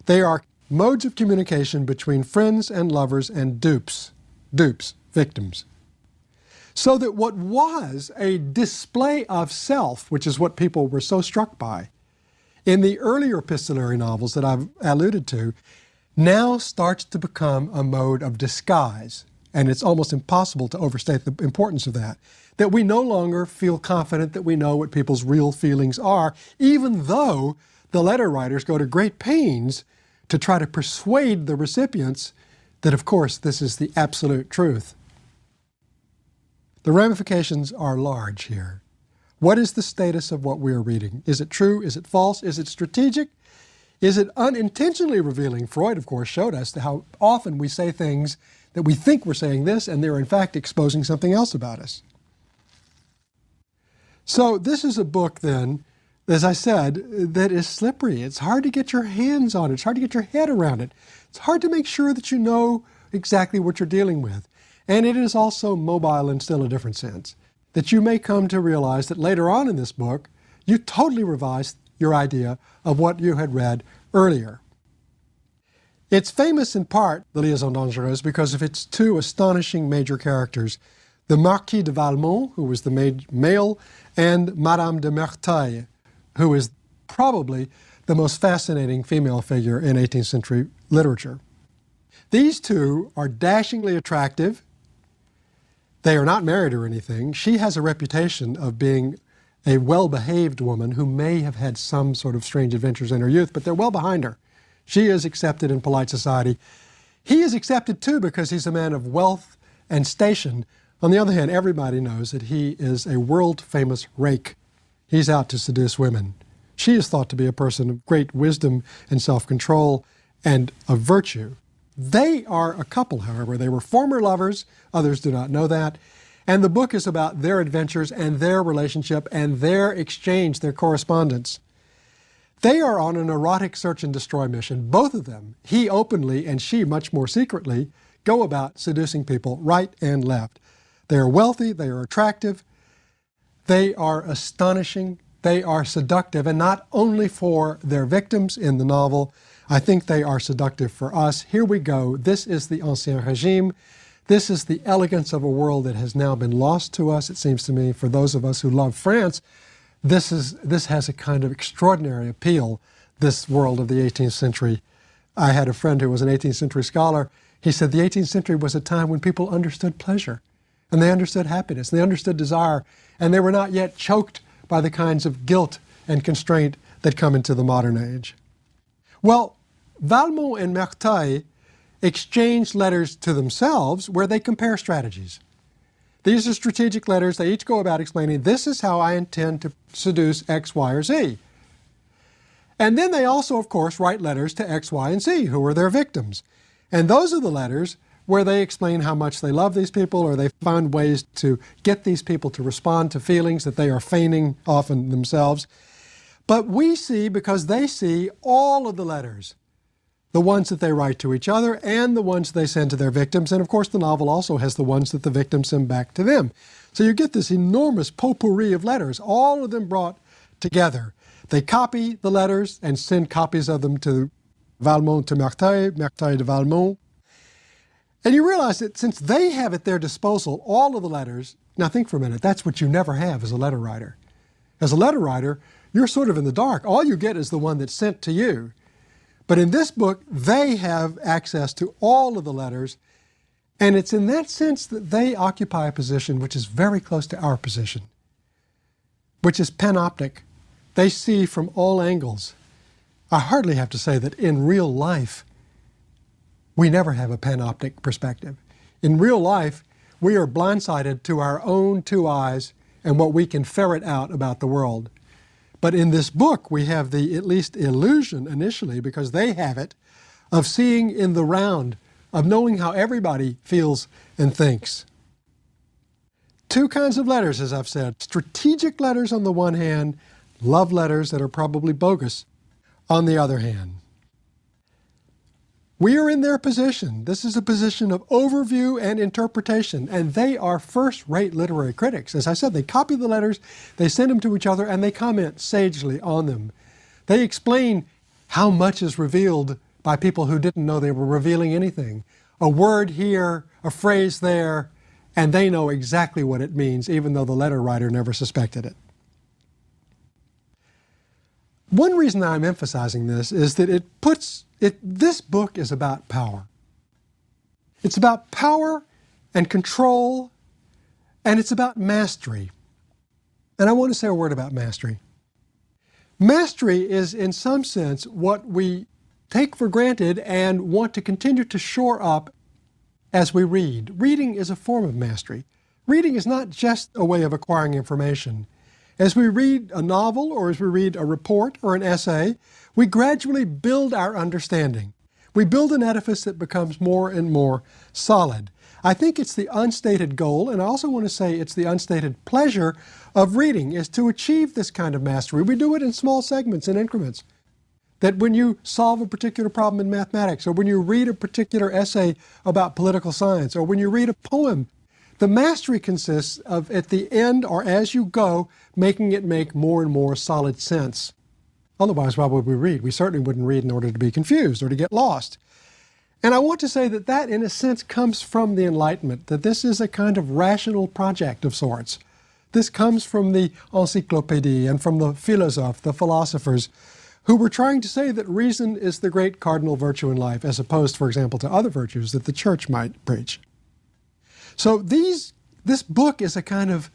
They are modes of communication between friends and lovers and dupes, victims. So that what was a display of self, which is what people were so struck by in the earlier epistolary novels that I've alluded to, now starts to become a mode of disguise and it's almost impossible to overstate the importance of that, that we no longer feel confident that we know what people's real feelings are, even though the letter writers go to great pains to try to persuade the recipients that, of course, this is the absolute truth. The ramifications are large here. What is the status of what we are reading? Is it true? Is it false? Is it strategic? Is it unintentionally revealing? Freud, of course, showed us how often we say things that we think we're saying this, and they're in fact exposing something else about us. So this is a book then, as I said, that is slippery. It's hard to get your hands on it. It's hard to get your head around it. It's hard to make sure that you know exactly what you're dealing with. And it is also mobile in still a different sense, that you may come to realize that later on in this book, you totally revised your idea of what you had read earlier. It's famous in part, the Liaisons Dangereuses, because of its two astonishing major characters, the Marquis de Valmont, who was the male, and Madame de Merteuil, who is probably the most fascinating female figure in 18th century literature. These two are dashingly attractive. They are not married or anything. She has a reputation of being a well-behaved woman who may have had some sort of strange adventures in her youth, but they're well behind her. She is accepted in polite society. He is accepted too because he's a man of wealth and station. On the other hand, everybody knows that he is a world-famous rake. He's out to seduce women. She is thought to be a person of great wisdom and self-control and of virtue. They are a couple, however. They were former lovers. Others do not know that. And the book is about their adventures and their relationship and their exchange, their correspondence. They are on an erotic search and destroy mission. Both of them, he openly and she much more secretly, go about seducing people right and left. They are wealthy, they are attractive, they are astonishing, they are seductive, and not only for their victims in the novel, I think they are seductive for us. Here we go. This is the Ancien Régime. This is the elegance of a world that has now been lost to us, it seems to me, for those of us who love France. This has a kind of extraordinary appeal, this world of the 18th century. I had a friend who was an 18th century scholar. He said the 18th century was a time when people understood pleasure, and they understood happiness, and they understood desire, and they were not yet choked by the kinds of guilt and constraint that come into the modern age. Well, Valmont and Merteuil exchange letters to themselves where they compare strategies. These are strategic letters. They each go about explaining, this is how I intend to seduce X, Y, or Z. And then they also, of course, write letters to X, Y, and Z, who are their victims. And those are the letters where they explain how much they love these people, or they find ways to get these people to respond to feelings that they are feigning often themselves. But we see, because they see, all of the letters, the ones that they write to each other and the ones they send to their victims. And of course, the novel also has the ones that the victims send back to them. So you get this enormous potpourri of letters, all of them brought together. They copy the letters and send copies of them to Valmont to Merteuil, Merteuil to Valmont. And you realize that since they have at their disposal all of the letters, now think for a minute, that's what you never have as a letter writer. As a letter writer, you're sort of in the dark. All you get is the one that's sent to you. But in this book, they have access to all of the letters, and it's in that sense that they occupy a position which is very close to our position, which is panoptic. They see from all angles. I hardly have to say that in real life, we never have a panoptic perspective. In real life, we are blindsided to our own two eyes and what we can ferret out about the world. But in this book, we have the at least illusion initially, because they have it, of seeing in the round, of knowing how everybody feels and thinks. Two kinds of letters, as I've said. Strategic letters on the one hand, love letters that are probably bogus on the other hand. We are in their position. This is a position of overview and interpretation, and they are first-rate literary critics. As I said, they copy the letters, they send them to each other, and they comment sagely on them. They explain how much is revealed by people who didn't know they were revealing anything. A word here, a phrase there, and they know exactly what it means, even though the letter writer never suspected it. One reason I'm emphasizing this is that this book is about power. It's about power and control, and it's about mastery. And I want to say a word about mastery. Mastery is, in some sense, what we take for granted and want to continue to shore up as we read. Reading is a form of mastery. Reading is not just a way of acquiring information. As we read a novel or as we read a report or an essay, we gradually build our understanding. We build an edifice that becomes more and more solid. I think it's the unstated goal, and I also want to say it's the unstated pleasure of reading, is to achieve this kind of mastery. We do it in small segments and increments. That when you solve a particular problem in mathematics, or when you read a particular essay about political science, or when you read a poem, the mastery consists of, at the end or as you go, making it make more and more solid sense. Otherwise, why would we read? We certainly wouldn't read in order to be confused or to get lost. And I want to say that that, in a sense, comes from the Enlightenment, that this is a kind of rational project of sorts. This comes from the Encyclopédie and from the philosophes, the philosophers, who were trying to say that reason is the great cardinal virtue in life, as opposed, for example, to other virtues that the church might preach. So this book is a kind of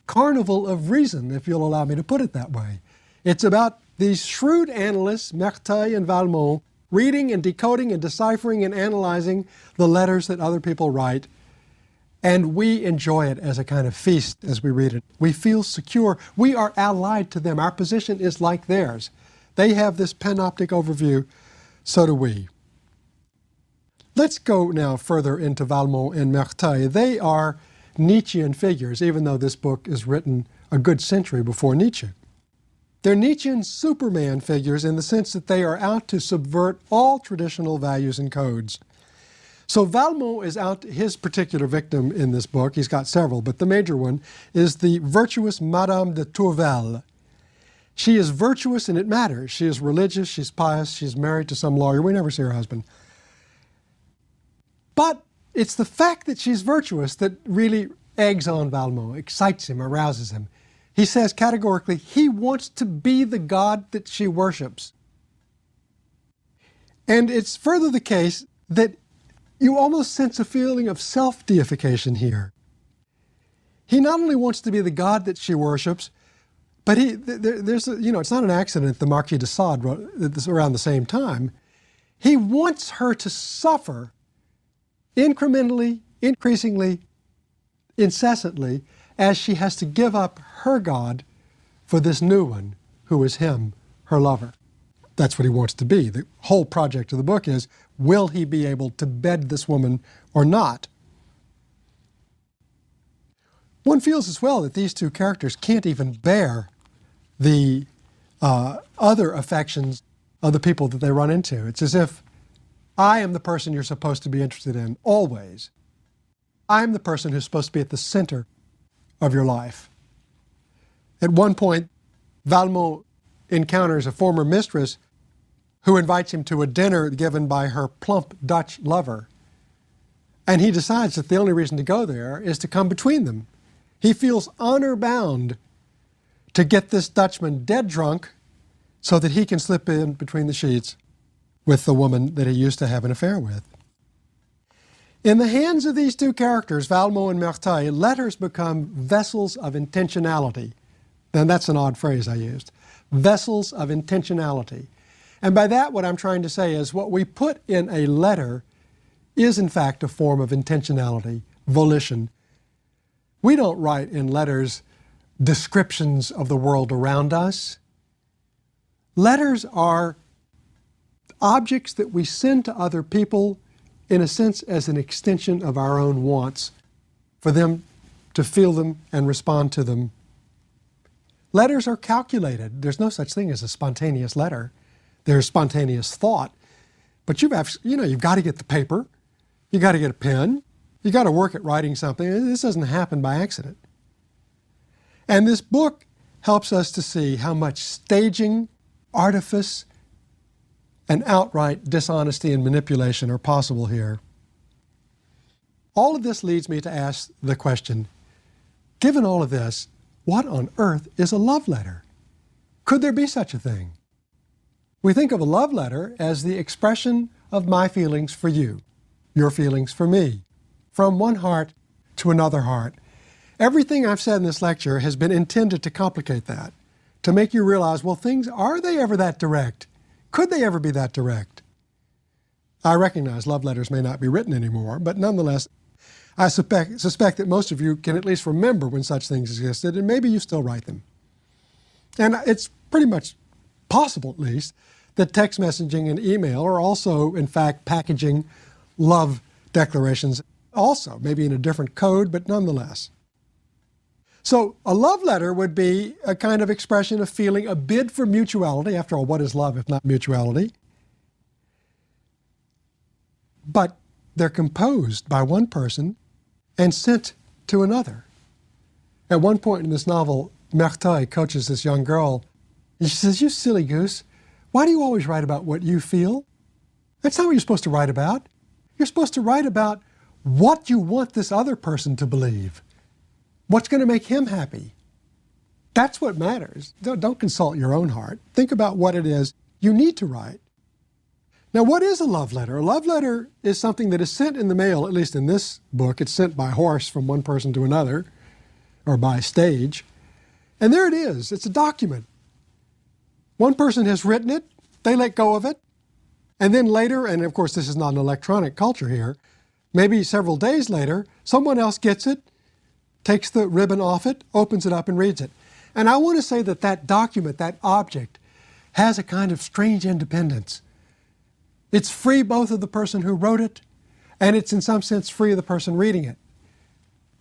carnival of reason, if you'll allow me to put it that way. It's about these shrewd analysts, Merteuil and Valmont, reading and decoding and deciphering and analyzing the letters that other people write, and we enjoy it as a kind of feast as we read it. We feel secure. We are allied to them. Our position is like theirs. They have this panoptic overview, so do we. Let's go now further into Valmont and Merteuil. They are Nietzschean figures, even though this book is written a good century before Nietzsche. They're Nietzschean Superman figures in the sense that they are out to subvert all traditional values and codes. So Valmont is out, his particular victim in this book, he's got several, but the major one is the virtuous Madame de Tourvel. She is virtuous and it matters. She is religious, she's pious, she's married to some lawyer. We never see her husband. But it's the fact that she's virtuous that really eggs on Valmont, excites him, arouses him. He says categorically, he wants to be the god that she worships. And it's further the case that you almost sense a feeling of self-deification here. He not only wants to be the god that she worships, but it's not an accident the Marquis de Sade wrote this around the same time. He wants her to suffer incrementally, increasingly, incessantly, as she has to give up her God for this new one, who is him, her lover. That's what he wants to be. The whole project of the book is, will he be able to bed this woman or not? One feels as well that these two characters can't even bear the other affections of the people that they run into. It's as if I am the person you're supposed to be interested in, always. I'm the person who's supposed to be at the center of your life. At one point, Valmont encounters a former mistress who invites him to a dinner given by her plump Dutch lover. And he decides that the only reason to go there is to come between them. He feels honor-bound to get this Dutchman dead drunk so that he can slip in between the sheets with the woman that he used to have an affair with. In the hands of these two characters, Valmont and Merteuil, letters become vessels of intentionality. Now that's an odd phrase I used. Vessels of intentionality. And by that what I'm trying to say is what we put in a letter is in fact a form of intentionality, volition. We don't write in letters descriptions of the world around us. Letters are objects that we send to other people in a sense as an extension of our own wants, for them to feel them and respond to them. Letters are calculated. There's no such thing as a spontaneous letter. There's spontaneous thought. But you've got to get the paper, you've got to get a pen, you've got to work at writing something. This doesn't happen by accident. And this book helps us to see how much staging, artifice, and outright dishonesty and manipulation are possible here. All of this leads me to ask the question, given all of this, what on earth is a love letter? Could there be such a thing? We think of a love letter as the expression of my feelings for you, your feelings for me, from one heart to another heart. Everything I've said in this lecture has been intended to complicate that, to make you realize, well, things, are they ever that direct? Could they ever be that direct? I recognize love letters may not be written anymore, but nonetheless, I suspect that most of you can at least remember when such things existed, and maybe you still write them. And it's pretty much possible, at least, that text messaging and email are also, in fact, packaging love declarations also, maybe in a different code, but nonetheless. So a love letter would be a kind of expression of feeling, a bid for mutuality. After all, what is love if not mutuality? But they're composed by one person and sent to another. At one point in this novel, Merteuil coaches this young girl, and she says, "You silly goose, why do you always write about what you feel? That's not what you're supposed to write about. You're supposed to write about what you want this other person to believe. What's going to make him happy? That's what matters. Don't consult your own heart. Think about what it is you need to write." Now, what is a love letter? A love letter is something that is sent in the mail, at least in this book. It's sent by horse from one person to another, or by stage. And there it is. It's a document. One person has written it, they let go of it, and then later, and of course this is not an electronic culture here, maybe several days later, someone else gets it, takes the ribbon off it, opens it up and reads it. And I want to say that that document, that object, has a kind of strange independence. It's free both of the person who wrote it, and it's in some sense free of the person reading it.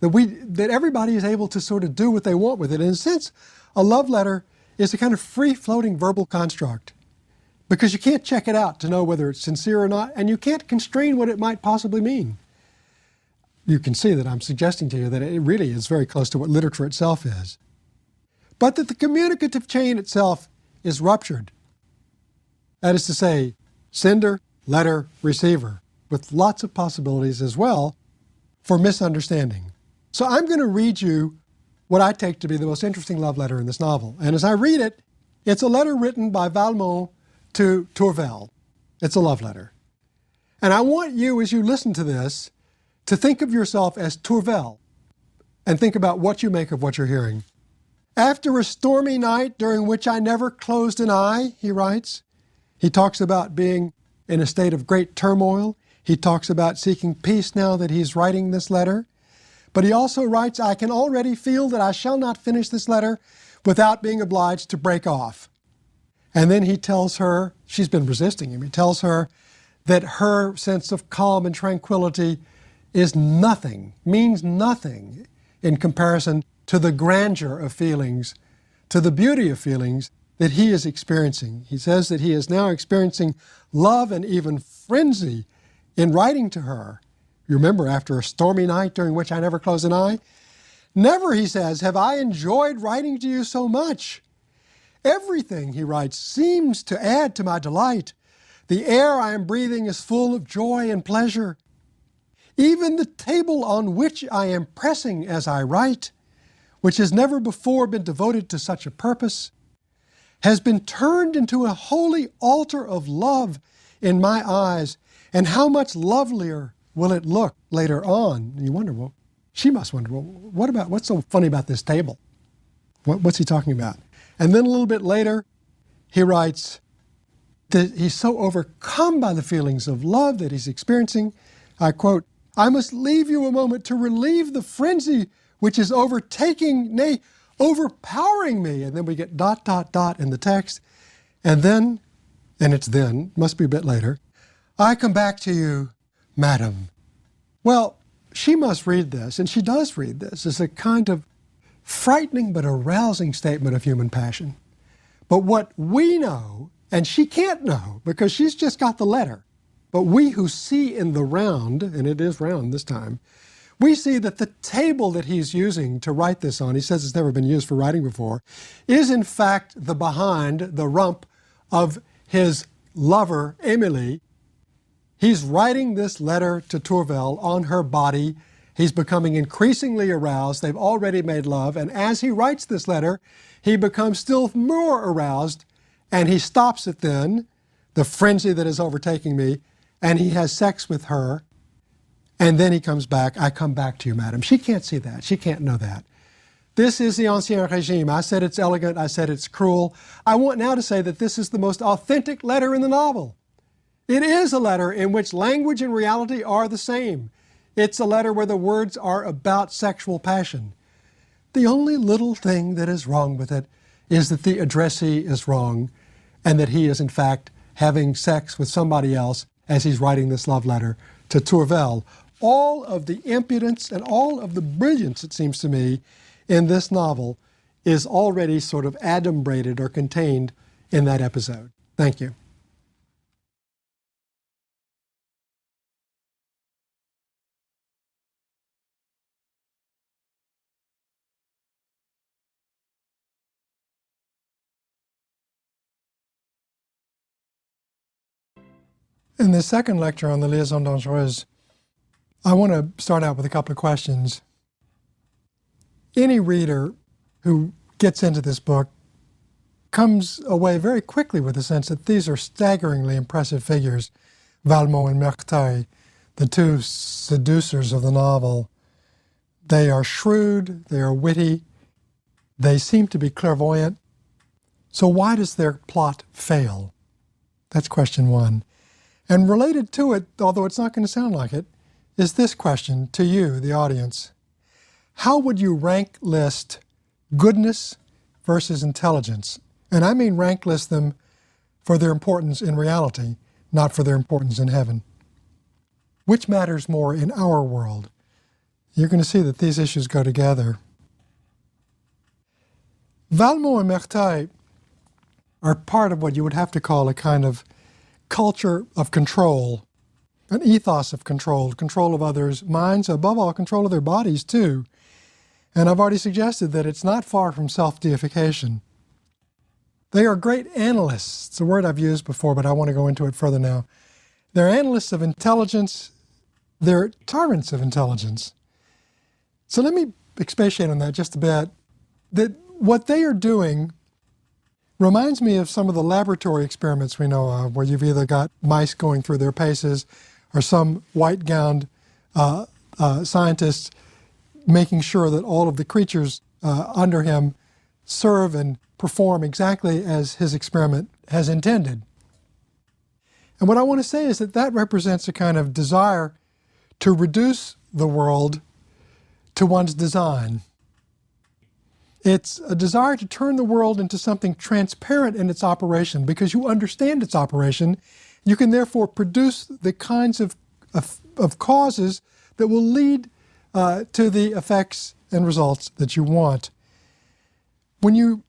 That everybody is able to sort of do what they want with it. In a sense, a love letter is a kind of free-floating verbal construct, because you can't check it out to know whether it's sincere or not, and you can't constrain what it might possibly mean. You can see that I'm suggesting to you that it really is very close to what literature itself is. But that the communicative chain itself is ruptured. That is to say, sender, letter, receiver, with lots of possibilities as well for misunderstanding. So I'm going to read you what I take to be the most interesting love letter in this novel. And as I read it, it's a letter written by Valmont to Tourvel. It's a love letter. And I want you, as you listen to this, to think of yourself as Tourvel and think about what you make of what you're hearing. "After a stormy night during which I never closed an eye," he writes. He talks about being in a state of great turmoil. He talks about seeking peace now that he's writing this letter. But he also writes, "I can already feel that I shall not finish this letter without being obliged to break off." And then he tells her, she's been resisting him, he tells her that her sense of calm and tranquility is nothing, means nothing in comparison to the grandeur of feelings, to the beauty of feelings that he is experiencing. He says that he is now experiencing love and even frenzy in writing to her. You remember, after a stormy night during which I never closed an eye? "Never," he says, "have I enjoyed writing to you so much. Everything," he writes, "seems to add to my delight. The air I am breathing is full of joy and pleasure. Even the table on which I am pressing as I write, which has never before been devoted to such a purpose, has been turned into a holy altar of love in my eyes, and how much lovelier will it look later on?" And you wonder, well, she must wonder, well, what's so funny about this table? What's he talking about? And then a little bit later, he writes that he's so overcome by the feelings of love that he's experiencing, I quote, "I must leave you a moment to relieve the frenzy which is overtaking, nay, overpowering me." And then we get ... in the text. And then, and it's then, must be a bit later, "I come back to you, madam." Well, she must read this, and she does read this, as a kind of frightening but arousing statement of human passion. But what we know, and she can't know because she's just got the letter, but we who see in the round, and it is round this time, we see that the table that he's using to write this on, he says it's never been used for writing before, is in fact the behind, the rump of his lover, Emily. He's writing this letter to Tourvel on her body. He's becoming increasingly aroused. They've already made love. And as he writes this letter, he becomes still more aroused. And he stops it then, the frenzy that is overtaking me, and he has sex with her. And then he comes back, I come back to you, madam. She can't see that. She can't know that. This is the Ancien Regime. I said it's elegant. I said it's cruel. I want now to say that this is the most authentic letter in the novel. It is a letter in which language and reality are the same. It's a letter where the words are about sexual passion. The only little thing that is wrong with it is that the addressee is wrong and that he is, in fact, having sex with somebody else as he's writing this love letter to Tourvel. All of the impudence and all of the brilliance, it seems to me, in this novel is already sort of adumbrated or contained in that episode. Thank you. In this second lecture on the Liaisons Dangereuses, I want to start out with a couple of questions. Any reader who gets into this book comes away very quickly with the sense that these are staggeringly impressive figures, Valmont and Merteuil, the two seducers of the novel. They are shrewd, they are witty, they seem to be clairvoyant. So why does their plot fail? That's question one. And related to it, although it's not going to sound like it, is this question to you, the audience. How would you rank list goodness versus intelligence? And I mean rank list them for their importance in reality, not for their importance in heaven. Which matters more in our world? You're going to see that these issues go together. Valmont and Merteuil are part of what you would have to call a kind of culture of control, an ethos of control of others' minds, above all, control of their bodies too. And I've already suggested that it's not far from self-deification. They are great analysts. It's a word I've used before, but I want to go into it further now. They're analysts of intelligence. They're tyrants of intelligence. So let me expatiate on that just a bit. That what they are doing reminds me of some of the laboratory experiments we know of, where you've either got mice going through their paces or some white-gowned scientists making sure that all of the creatures under him serve and perform exactly as his experiment has intended. And what I want to say is that that represents a kind of desire to reduce the world to one's design. It's a desire to turn the world into something transparent in its operation. Because you understand its operation, you can therefore produce the kinds of causes that will lead to the effects and results that you want. When you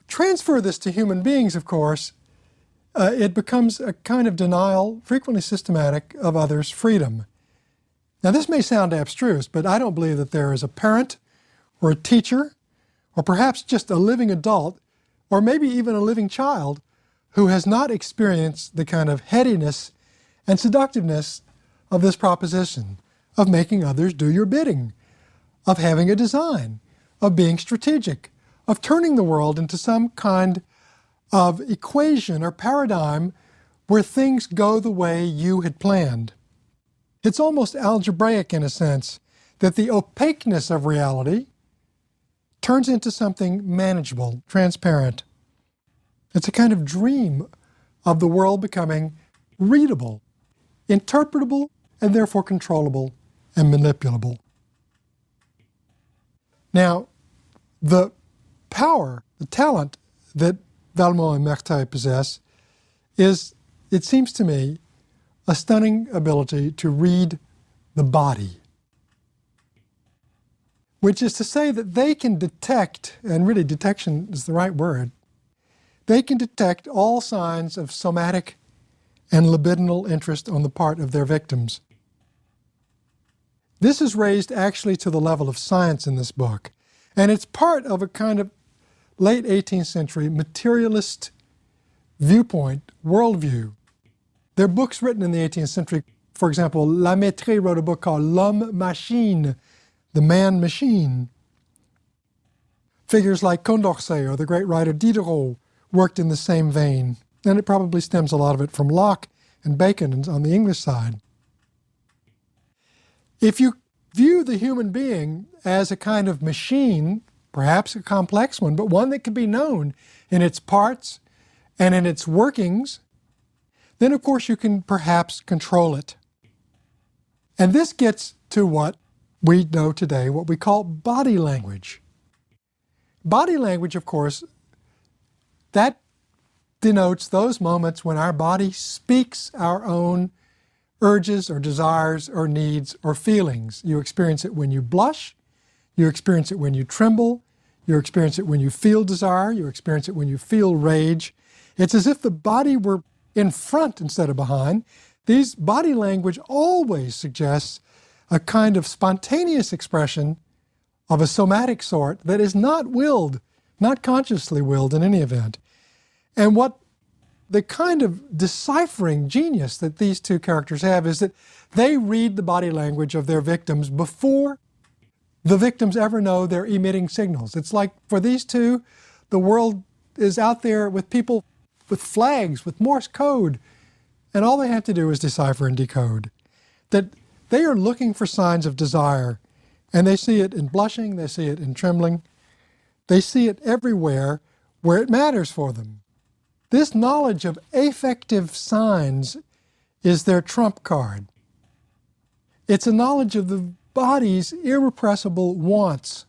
transfer this to human beings, of course, it becomes a kind of denial, frequently systematic, of others' freedom. Now, this may sound abstruse, but I don't believe that there is a parent or a teacher or perhaps just a living adult, or maybe even a living child, who has not experienced the kind of headiness and seductiveness of this proposition, of making others do your bidding, of having a design, of being strategic, of turning the world into some kind of equation or paradigm where things go the way you had planned. It's almost algebraic in a sense, that the opaqueness of reality turns into something manageable, transparent. It's a kind of dream of the world becoming readable, interpretable, and therefore controllable and manipulable. Now, the power, the talent that Valmont and Merteuil possess is, it seems to me, a stunning ability to read the body. Which is to say that they can detect, and really detection is the right word, they can detect all signs of somatic and libidinal interest on the part of their victims. This is raised actually to the level of science in this book, and it's part of a kind of late 18th century materialist viewpoint, worldview. There are books written in the 18th century. For example, La Métrie wrote a book called L'Homme Machine, the man-machine. Figures like Condorcet or the great writer Diderot worked in the same vein, and it probably stems a lot of it from Locke and Bacon on the English side. If you view the human being as a kind of machine, perhaps a complex one, but one that can be known in its parts and in its workings, then of course you can perhaps control it. And this gets to what we know today, what we call body language. Body language, of course, that denotes those moments when our body speaks our own urges or desires or needs or feelings. You experience it when you blush, you experience it when you tremble, you experience it when you feel desire, you experience it when you feel rage. It's as if the body were in front instead of behind. These body language always suggests a kind of spontaneous expression of a somatic sort that is not willed, not consciously willed in any event. And what the kind of deciphering genius that these two characters have is that they read the body language of their victims before the victims ever know they're emitting signals. It's like for these two, the world is out there with people with flags, with Morse code, and all they have to do is decipher and decode. That they are looking for signs of desire, and they see it in blushing, they see it in trembling, they see it everywhere where it matters for them. This knowledge of affective signs is their trump card. It's a knowledge of the body's irrepressible wants.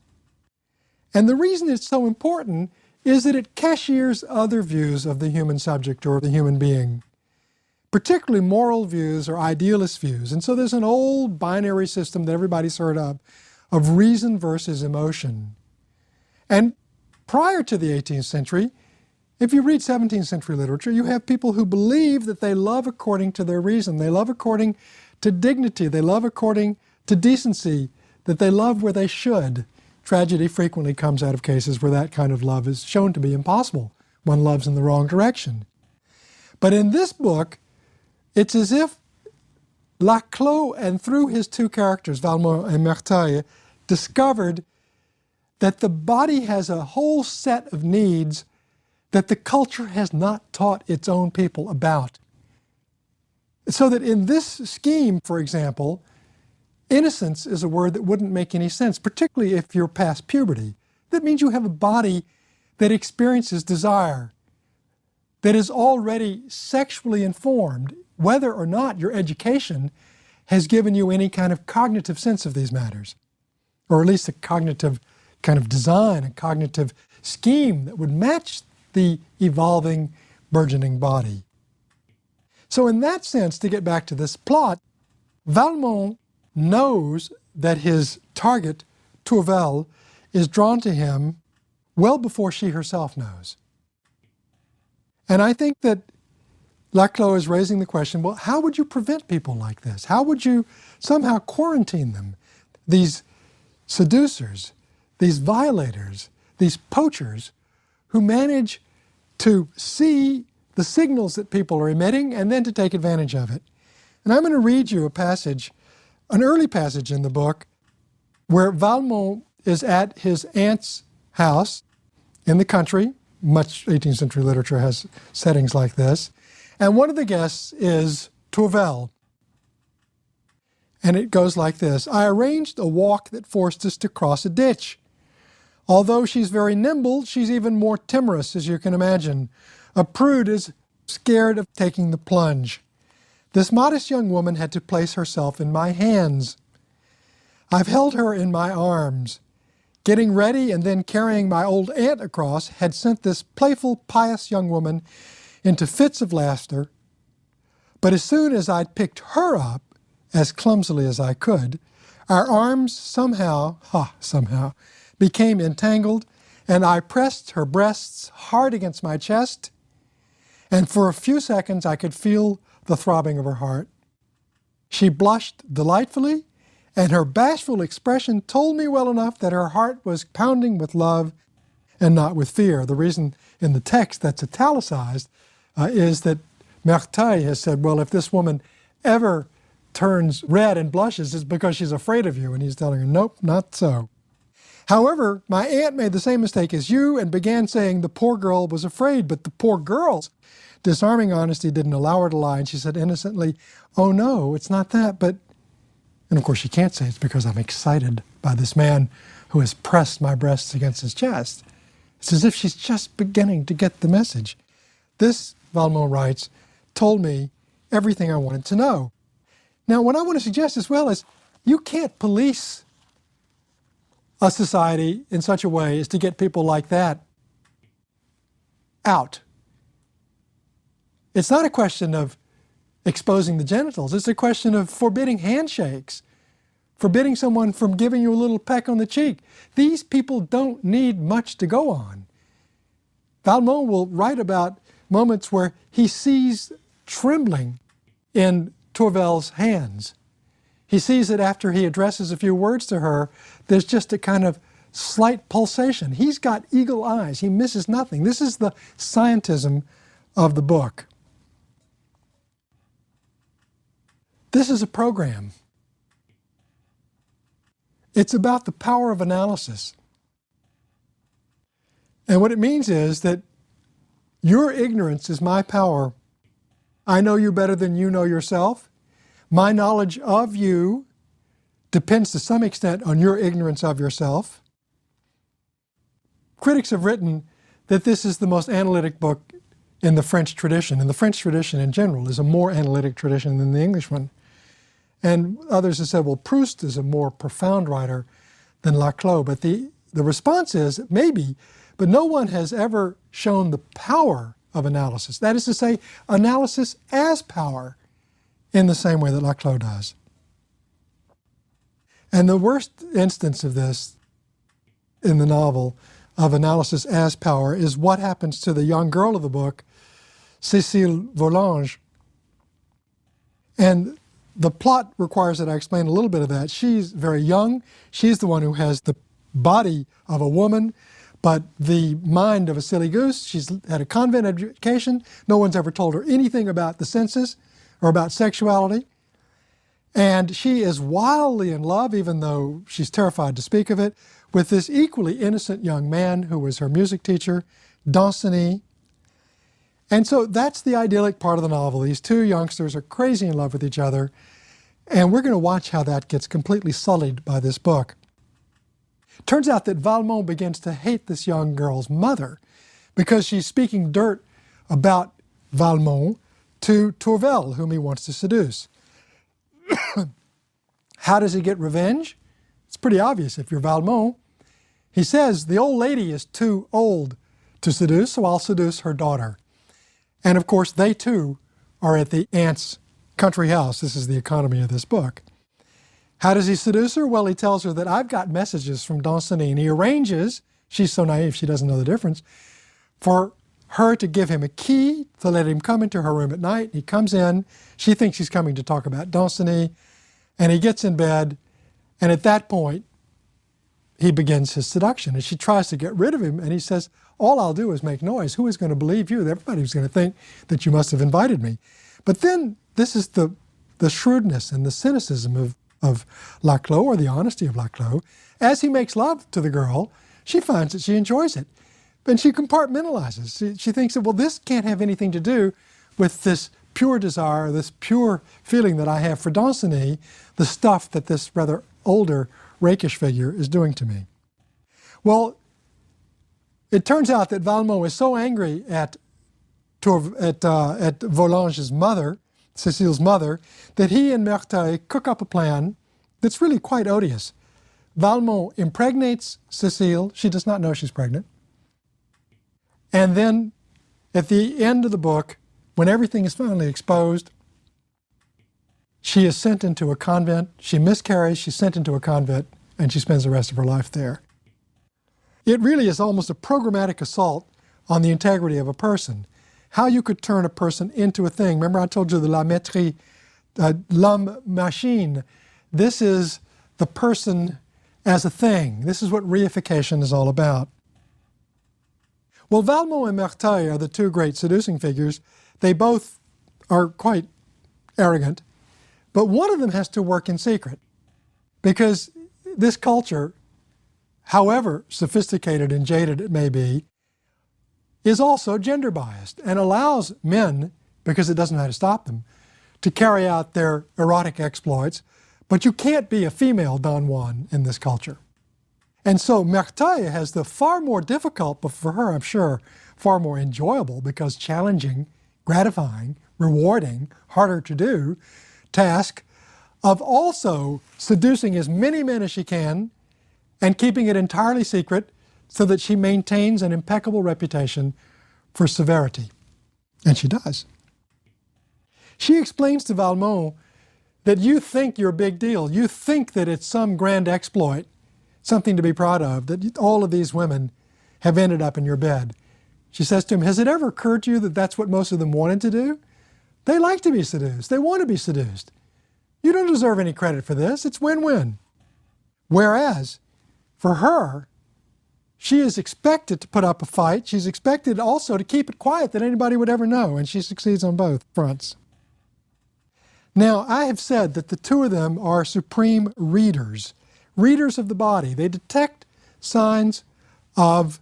And the reason it's so important is that it cashiers other views of the human subject or the human being, particularly moral views or idealist views. And so there's an old binary system that everybody's heard of reason versus emotion. And prior to the 18th century, if you read 17th century literature, you have people who believe that they love according to their reason. They love according to dignity. They love according to decency, that they love where they should. Tragedy frequently comes out of cases where that kind of love is shown to be impossible. One loves in the wrong direction. But in this book, it's as if Laclos, and through his two characters, Valmont and Merteuil, discovered that the body has a whole set of needs that the culture has not taught its own people about. So that in this scheme, for example, innocence is a word that wouldn't make any sense, particularly if you're past puberty. That means you have a body that experiences desire, that is already sexually informed, whether or not your education has given you any kind of cognitive sense of these matters, or at least a cognitive kind of design, a cognitive scheme that would match the evolving, burgeoning body. So in that sense, to get back to this plot, Valmont knows that his target, Tourvel, is drawn to him well before she herself knows. And I think that Laclos is raising the question, well, how would you prevent people like this? How would you somehow quarantine them? These seducers, these violators, these poachers who manage to see the signals that people are emitting and then to take advantage of it. And I'm going to read you a passage, an early passage in the book, where Valmont is at his aunt's house in the country. Much 18th century literature has settings like this. And one of the guests is Tourvel. And it goes like this: I arranged a walk that forced us to cross a ditch. Although she's very nimble, she's even more timorous, as you can imagine. A prude is scared of taking the plunge. This modest young woman had to place herself in my hands. I've held her in my arms. Getting ready and then carrying my old aunt across had sent this playful, pious young woman into fits of laughter. But as soon as I'd picked her up, as clumsily as I could, our arms somehow became entangled, and I pressed her breasts hard against my chest, and for a few seconds I could feel the throbbing of her heart. She blushed delightfully, and her bashful expression told me well enough that her heart was pounding with love and not with fear. The reason in the text that's italicized is that Merteuil has said, well, if this woman ever turns red and blushes, it's because she's afraid of you. And he's telling her, nope, not so. However, my aunt made the same mistake as you and began saying the poor girl was afraid, but the poor girl's disarming honesty didn't allow her to lie. And she said innocently, oh no, it's not that, but... And of course, you can't say it's because I'm excited by this man who has pressed my breasts against his chest. It's as if she's just beginning to get the message. This, Valmont writes, told me everything I wanted to know. Now, what I want to suggest as well is you can't police a society in such a way as to get people like that out. It's not a question of exposing the genitals. It's a question of forbidding handshakes, forbidding someone from giving you a little peck on the cheek. These people don't need much to go on. Valmont will write about moments where he sees trembling in Tourvel's hands. He sees that after he addresses a few words to her, there's just a kind of slight pulsation. He's got eagle eyes. He misses nothing. This is the scientism of the book. This is a program. It's about the power of analysis. And what it means is that your ignorance is my power. I know you better than you know yourself. My knowledge of you depends to some extent on your ignorance of yourself. Critics have written that this is the most analytic book in the French tradition, and the French tradition in general is a more analytic tradition than the English one. And others have said, well, Proust is a more profound writer than Laclos. But the response is, maybe, but no one has ever shown the power of analysis. That is to say, analysis as power in the same way that Laclos does. And the worst instance of this in the novel, of analysis as power, is what happens to the young girl of the book, Cécile Volanges. And the plot requires that I explain a little bit of that. She's very young. She's the one who has the body of a woman, but the mind of a silly goose. She's had a convent education. No one's ever told her anything about the senses or about sexuality. And she is wildly in love, even though she's terrified to speak of it, with this equally innocent young man who was her music teacher, Danceny. And so that's the idyllic part of the novel. These two youngsters are crazy in love with each other, and we're going to watch how that gets completely sullied by this book. Turns out that Valmont begins to hate this young girl's mother because she's speaking dirt about Valmont to Tourvel, whom he wants to seduce. How does he get revenge? It's pretty obvious if you're Valmont. He says, the old lady is too old to seduce, so I'll seduce her daughter. And of course, they too are at the aunt's country house. This is the economy of this book. How does he seduce her? Well, he tells her that I've got messages from Danceny, and he arranges, she's so naive she doesn't know the difference, for her to give him a key to let him come into her room at night. He comes in, she thinks he's coming to talk about Danceny, and he gets in bed, and at that point, he begins his seduction. And she tries to get rid of him, and he says, all I'll do is make noise. Who is going to believe you? Everybody's going to think that you must have invited me. But then, this is the shrewdness and the cynicism of Laclos, or the honesty of Laclos. As he makes love to the girl, she finds that she enjoys it. And she compartmentalizes. She thinks that, well, this can't have anything to do with this pure desire, this pure feeling that I have for Danceny, the stuff that this rather older, rakish figure is doing to me. Well, it turns out that Valmont is so angry at Volanges' mother, Cécile's mother, that he and Merteuil cook up a plan that's really quite odious. Valmont impregnates Cécile. She does not know she's pregnant. And then, at the end of the book, when everything is finally exposed, she is sent into a convent. She miscarries, she's sent into a convent, and she spends the rest of her life there. It really is almost a programmatic assault on the integrity of a person. How you could turn a person into a thing. Remember I told you the la maîtrise, l'homme machine. This is the person as a thing. This is what reification is all about. Well, Valmont and Merteuil are the two great seducing figures. They both are quite arrogant, but one of them has to work in secret because this culture, however sophisticated and jaded it may be, is also gender biased and allows men, because it doesn't know how to stop them, to carry out their erotic exploits But you can't be a female Don Juan in this culture. And so Merteuil has the far more difficult, but for her, I'm sure, far more enjoyable, because challenging, gratifying, rewarding, harder to do task of also seducing as many men as she can and keeping it entirely secret so that she maintains an impeccable reputation for severity. And she does. She explains to Valmont that you think you're a big deal. You think that it's some grand exploit, something to be proud of, that all of these women have ended up in your bed. She says to him, has it ever occurred to you that that's what most of them wanted to do? They like to be seduced. They want to be seduced. You don't deserve any credit for this. It's win-win. Whereas, for her, she is expected to put up a fight. She's expected also to keep it quiet that anybody would ever know, and she succeeds on both fronts. Now, I have said that the two of them are supreme readers of the body. They detect signs of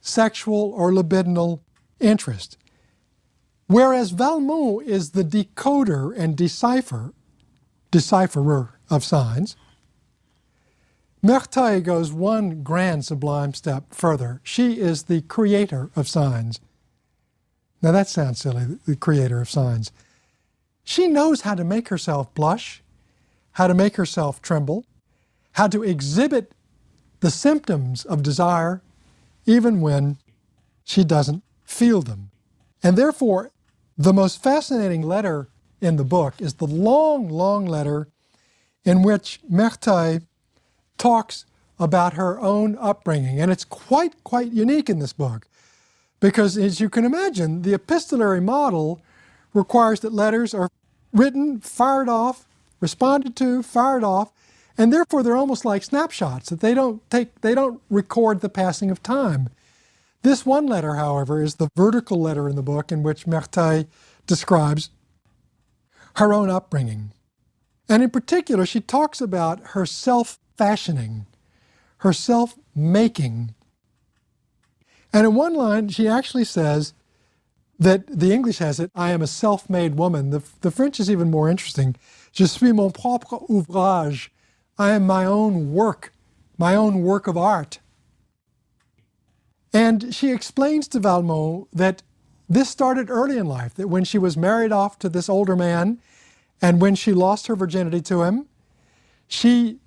sexual or libidinal interest. Whereas Valmont is the decoder and decipherer of signs, Merteuil goes one grand sublime step further. She is the creator of signs. Now that sounds silly, the creator of signs. She knows how to make herself blush, how to make herself tremble, how to exhibit the symptoms of desire even when she doesn't feel them. And therefore, the most fascinating letter in the book is the long, long letter in which Merteuil talks about her own upbringing. And it's quite unique in this book because, as you can imagine, the epistolary model requires that letters are written, fired off, responded to, fired off, and therefore they're almost like snapshots, that they don't record the passing of time. This one letter, however, is the vertical letter in the book in which Merteuil describes her own upbringing. And in particular, she talks about her self-fashioning, her self-making. And in one line, she actually says that the English has it, I am a self-made woman. The French is even more interesting. Je suis mon propre ouvrage. I am my own work of art. And she explains to Valmont that this started early in life, that when she was married off to this older man and when she lost her virginity to him, she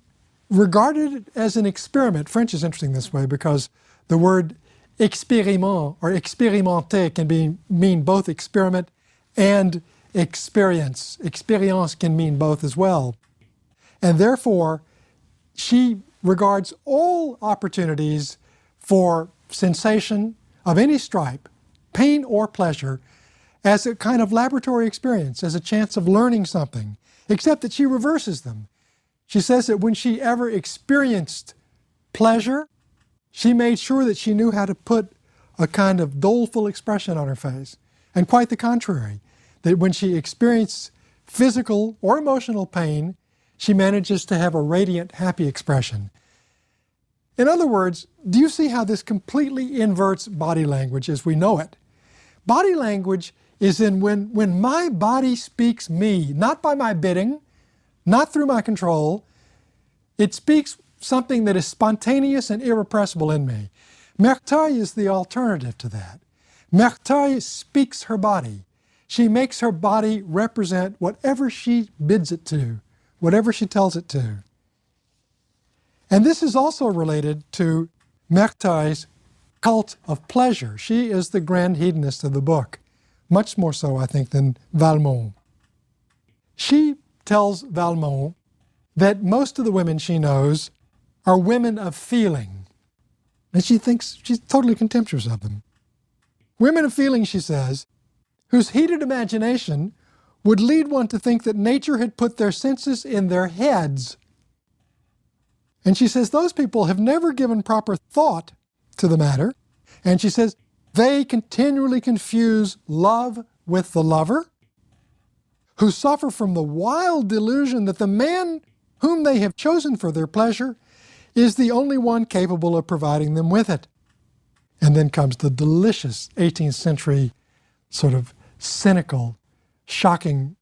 regarded it as an experiment. French is interesting this way because the word expériment or expérimenter can mean both experiment and experience. Experience can mean both as well. And therefore, she regards all opportunities for sensation of any stripe, pain or pleasure, as a kind of laboratory experience, as a chance of learning something, except that she reverses them. She says that when she ever experienced pleasure, she made sure that she knew how to put a kind of doleful expression on her face. And quite the contrary, that when she experienced physical or emotional pain, she manages to have a radiant, happy expression. In other words, do you see how this completely inverts body language as we know it? Body language is when my body speaks me, not by my bidding, not through my control. It speaks something that is spontaneous and irrepressible in me. Merteuil is the alternative to that. Merteuil speaks her body. She makes her body represent whatever she bids it to, whatever she tells it to. And this is also related to Merteuil's cult of pleasure. She is the grand hedonist of the book, much more so, I think, than Valmont. She tells Valmont that most of the women she knows are women of feeling, and she thinks she's totally contemptuous of them. Women of feeling, she says, whose heated imagination would lead one to think that nature had put their senses in their heads. And she says those people have never given proper thought to the matter. And she says they continually confuse love with the lover, who suffer from the wild delusion that the man whom they have chosen for their pleasure is the only one capable of providing them with it. And then comes the delicious 18th century sort of cynical, shocking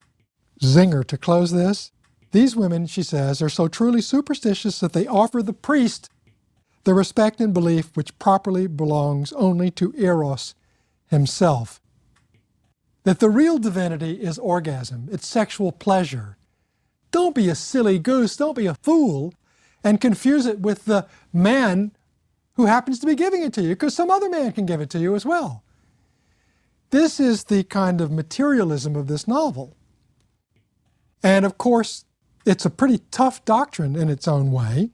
zinger to close this. These women, she says, are so truly superstitious that they offer the priest the respect and belief which properly belongs only to Eros himself. That the real divinity is orgasm, it's sexual pleasure. Don't be a silly goose, don't be a fool, and confuse it with the man who happens to be giving it to you, because some other man can give it to you as well. This is the kind of materialism of this novel. And of course, it's a pretty tough doctrine in its own way.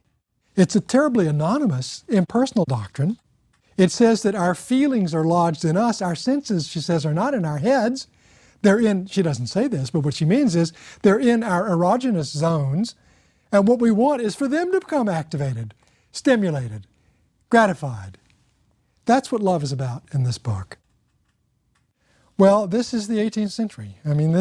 It's a terribly anonymous, impersonal doctrine. It says that our feelings are lodged in us. Our senses, she says, are not in our heads. They're in, she doesn't say this, but what she means is they're in our erogenous zones. And what we want is for them to become activated, stimulated, gratified. That's what love is about in this book. Well, this is the 18th century. I mean,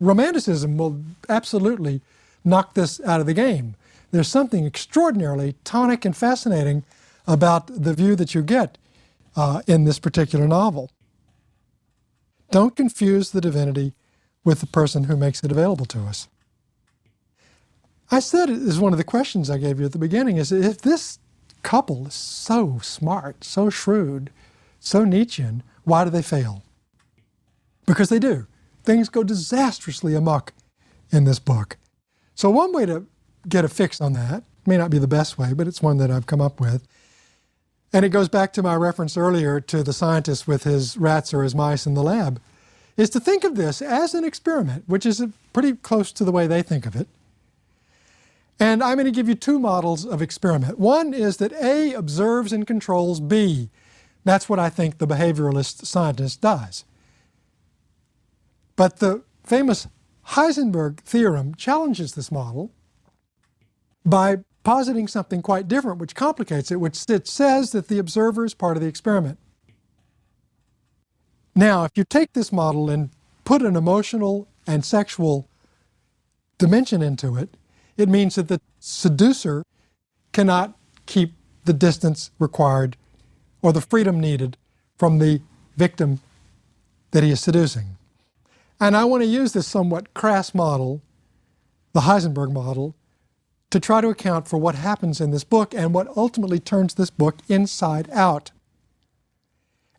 Romanticism will absolutely knock this out of the game. There's something extraordinarily tonic and fascinating about the view that you get in this particular novel. Don't confuse the divinity with the person who makes it available to us. I said it is one of the questions I gave you at the beginning, is if this couple is so smart, so shrewd, so Nietzschean, why do they fail? Because they do. Things go disastrously amok in this book. So one way to get a fix on that, may not be the best way, but it's one that I've come up with, and it goes back to my reference earlier to the scientist with his rats or his mice in the lab, is to think of this as an experiment, which is pretty close to the way they think of it. And I'm going to give you two models of experiment. One is that A observes and controls B. That's what I think the behavioralist scientist does. But the famous Heisenberg theorem challenges this model by positing something quite different, which complicates it, which it says that the observer is part of the experiment. Now, if you take this model and put an emotional and sexual dimension into it, it means that the seducer cannot keep the distance required or the freedom needed from the victim that he is seducing. And I want to use this somewhat crass model, the Heisenberg model, to try to account for what happens in this book and what ultimately turns this book inside out.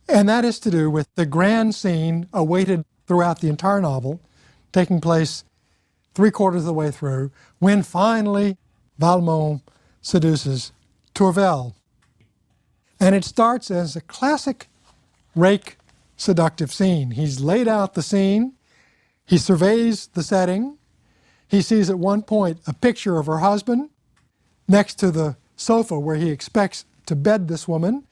And that is to do with the grand scene awaited throughout the entire novel, taking place 3/4 of the way through, when finally Valmont seduces Tourvel. And it starts as a classic rake seductive scene. He's laid out the scene, he surveys the setting, he sees at one point a picture of her husband next to the sofa where he expects to bed this woman.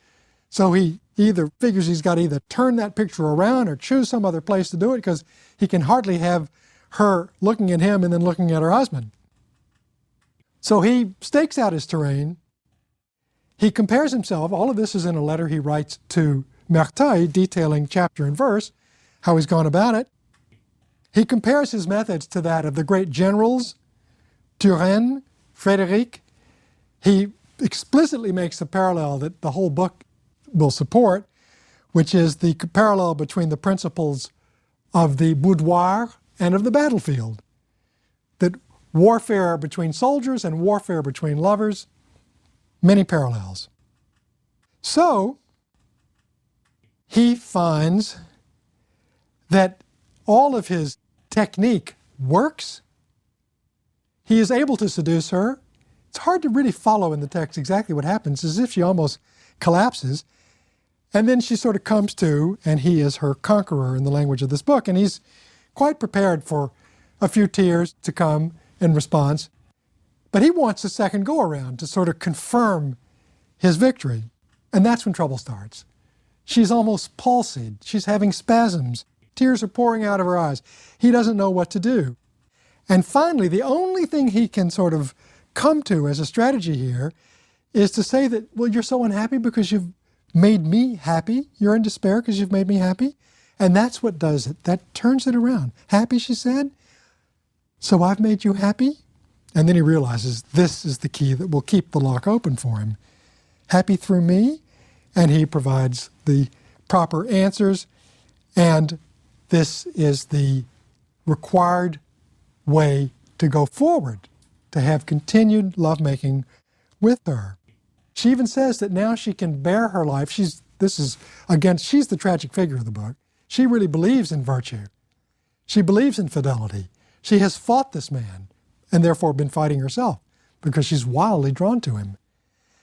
So he either figures he's got to either turn that picture around or choose some other place to do it, because he can hardly have her looking at him and then looking at her husband. So he stakes out his terrain. He compares himself, all of this is in a letter he writes to Merteuil, detailing chapter and verse, how he's gone about it. He compares his methods to that of the great generals, Turenne, Frédéric. He explicitly makes a parallel that the whole book will support, which is the parallel between the principles of the boudoir and of the battlefield. That warfare between soldiers and warfare between lovers, many parallels. So, he finds that all of his technique works. He is able to seduce her. It's hard to really follow in the text exactly what happens, as if she almost collapses. And then she sort of comes to, and he is her conqueror in the language of this book. And he's quite prepared for a few tears to come in response. But he wants a second go-around to sort of confirm his victory. And that's when trouble starts. She's almost palsied. She's having spasms. Tears are pouring out of her eyes. He doesn't know what to do. And finally, the only thing he can sort of come to as a strategy here is to say that, well, you're so unhappy because you've made me happy. You're in despair because you've made me happy. And that's what does it. That turns it around. Happy, she said? So I've made you happy? And then he realizes this is the key that will keep the lock open for him. Happy through me? And he provides the proper answers. And this is the required way to go forward, to have continued lovemaking with her. She even says that now she can bear her life. She's the tragic figure of the book. She really believes in virtue. She believes in fidelity. She has fought this man and therefore been fighting herself because she's wildly drawn to him.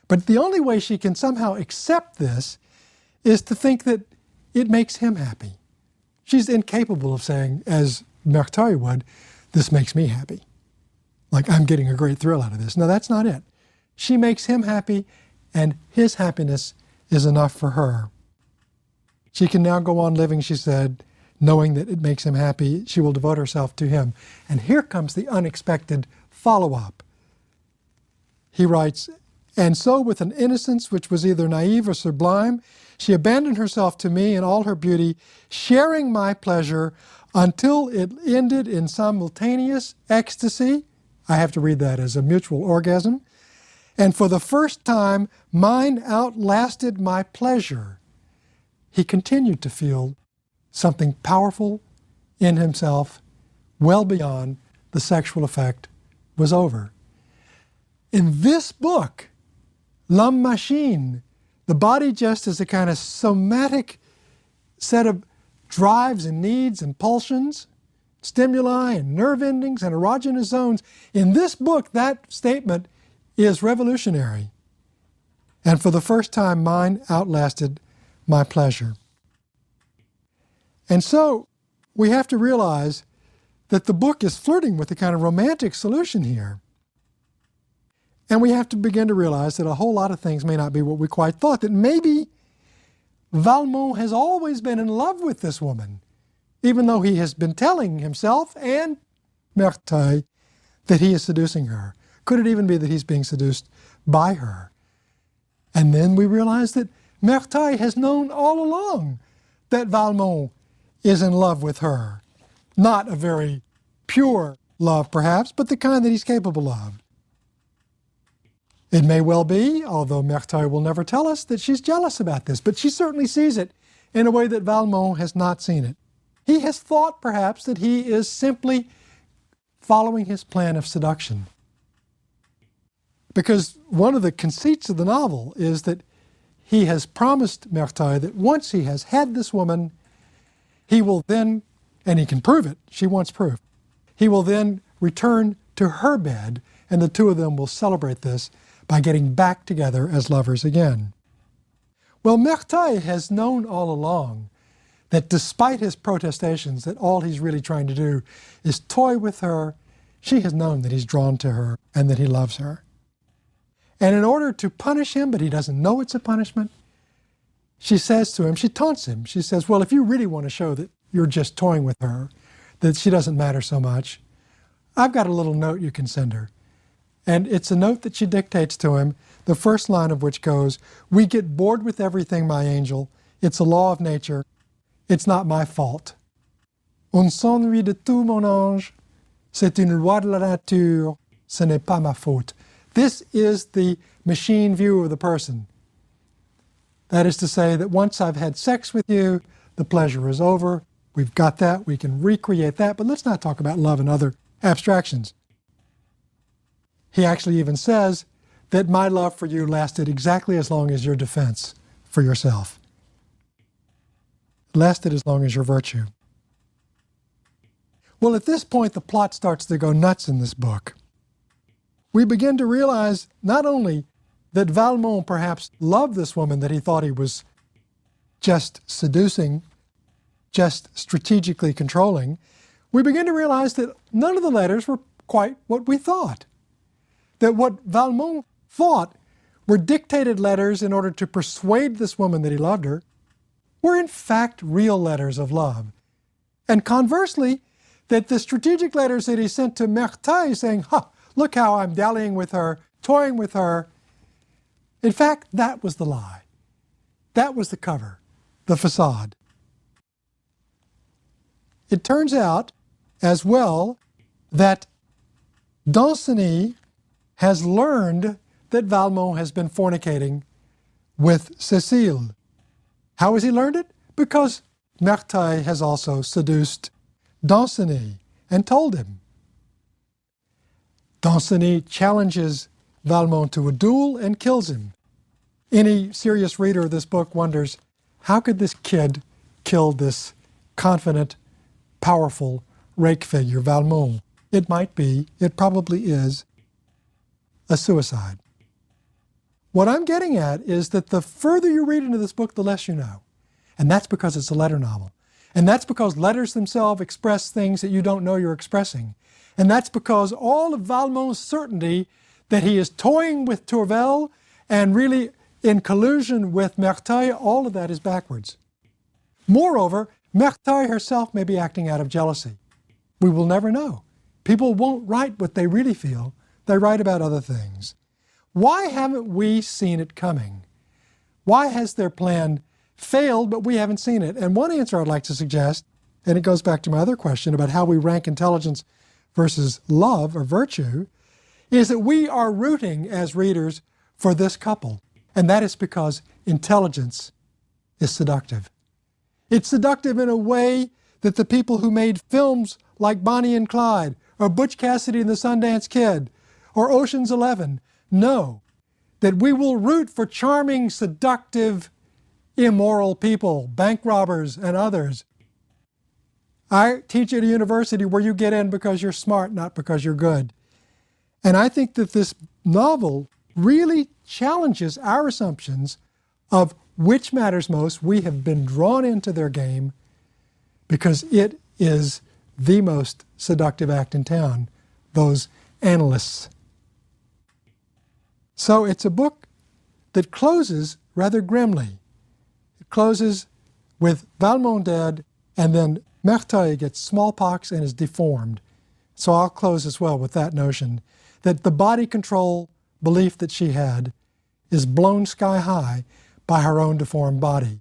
But the only way she can somehow accept this is to think that it makes him happy. She's incapable of saying, as Merteuil would, this makes me happy. Like, I'm getting a great thrill out of this. No, that's not it. She makes him happy, and his happiness is enough for her. She can now go on living, she said, knowing that it makes him happy. She will devote herself to him. And here comes the unexpected follow-up. He writes, and so with an innocence which was either naive or sublime, she abandoned herself to me in all her beauty, sharing my pleasure until it ended in simultaneous ecstasy. I have to read that as a mutual orgasm. And for the first time, mine outlasted my pleasure. He continued to feel something powerful in himself, well beyond the sexual effect was over. In this book, L'Homme Machine, the body just as a kind of somatic set of drives and needs and pulsions, stimuli and nerve endings and erogenous zones. In this book, that statement is revolutionary. And for the first time, mine outlasted my pleasure. And so we have to realize that the book is flirting with a kind of romantic solution here. And we have to begin to realize that a whole lot of things may not be what we quite thought, that maybe Valmont has always been in love with this woman, even though he has been telling himself and Merteuil that he is seducing her. Could it even be that he's being seduced by her? And then we realize that Merteuil has known all along that Valmont is in love with her. Not a very pure love, perhaps, but the kind that he's capable of. It may well be, although Merteuil will never tell us, that she's jealous about this, but she certainly sees it in a way that Valmont has not seen it. He has thought, perhaps, that he is simply following his plan of seduction. Because one of the conceits of the novel is that he has promised Merteuil that once he has had this woman, he will then, and he can prove it, she wants proof, he will then return to her bed, and the two of them will celebrate this by getting back together as lovers again. Well, Merteuil has known all along that despite his protestations that all he's really trying to do is toy with her, she has known that he's drawn to her and that he loves her. And in order to punish him, but he doesn't know it's a punishment, she says to him, she taunts him. She says, well, if you really want to show that you're just toying with her, that she doesn't matter so much, I've got a little note you can send her. And it's a note that she dictates to him, the first line of which goes, we get bored with everything, my angel. It's a law of nature. It's not my fault. On s'ennuie de tout, mon ange. C'est une loi de la nature. Ce n'est pas ma faute. This is the machine view of the person. That is to say that once I've had sex with you, the pleasure is over. We've got that. We can recreate that. But let's not talk about love and other abstractions. He actually even says that my love for you lasted exactly as long as your defense for yourself. It lasted as long as your virtue. Well, at this point, the plot starts to go nuts in this book. We begin to realize not only that Valmont perhaps loved this woman that he thought he was just seducing, just strategically controlling, we begin to realize that none of the letters were quite what we thought. That what Valmont thought were dictated letters in order to persuade this woman that he loved her were in fact real letters of love. And conversely, that the strategic letters that he sent to Merteuil saying, look how I'm dallying with her, toying with her, in fact, that was the lie. That was the cover, the facade. It turns out, as well, that Danceny has learned that Valmont has been fornicating with Cécile. How has he learned it? Because Merteuil has also seduced Danceny and told him. Danceny challenges Valmont to a duel and kills him. Any serious reader of this book wonders, how could this kid kill this confident, powerful rake figure, Valmont? It might be, it probably is, a suicide. What I'm getting at is that the further you read into this book, the less you know. And that's because it's a letter novel. And that's because letters themselves express things that you don't know you're expressing. And that's because all of Valmont's certainty that he is toying with Tourvel and really in collusion with Merteuil, all of that is backwards. Moreover, Merteuil herself may be acting out of jealousy. We will never know. People won't write what they really feel. They write about other things. Why haven't we seen it coming? Why has their plan failed, but we haven't seen it? And one answer I'd like to suggest, and it goes back to my other question about how we rank intelligence versus love or virtue, is that we are rooting as readers for this couple. And that is because intelligence is seductive. It's seductive in a way that the people who made films like Bonnie and Clyde, or Butch Cassidy and the Sundance Kid, or Ocean's 11 know that we will root for charming, seductive, immoral people, bank robbers and others. I teach at a university where you get in because you're smart, not because you're good. And I think that this novel really challenges our assumptions of which matters most. We have been drawn into their game because it is the most seductive act in town, those analysts. So it's a book that closes rather grimly. It closes with Valmont dead, and then Merteuil gets smallpox and is deformed. So I'll close as well with that notion that the body control belief that she had is blown sky high by her own deformed body.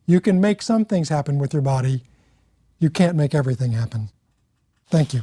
You can make some things happen with your body. You can't make everything happen. Thank you.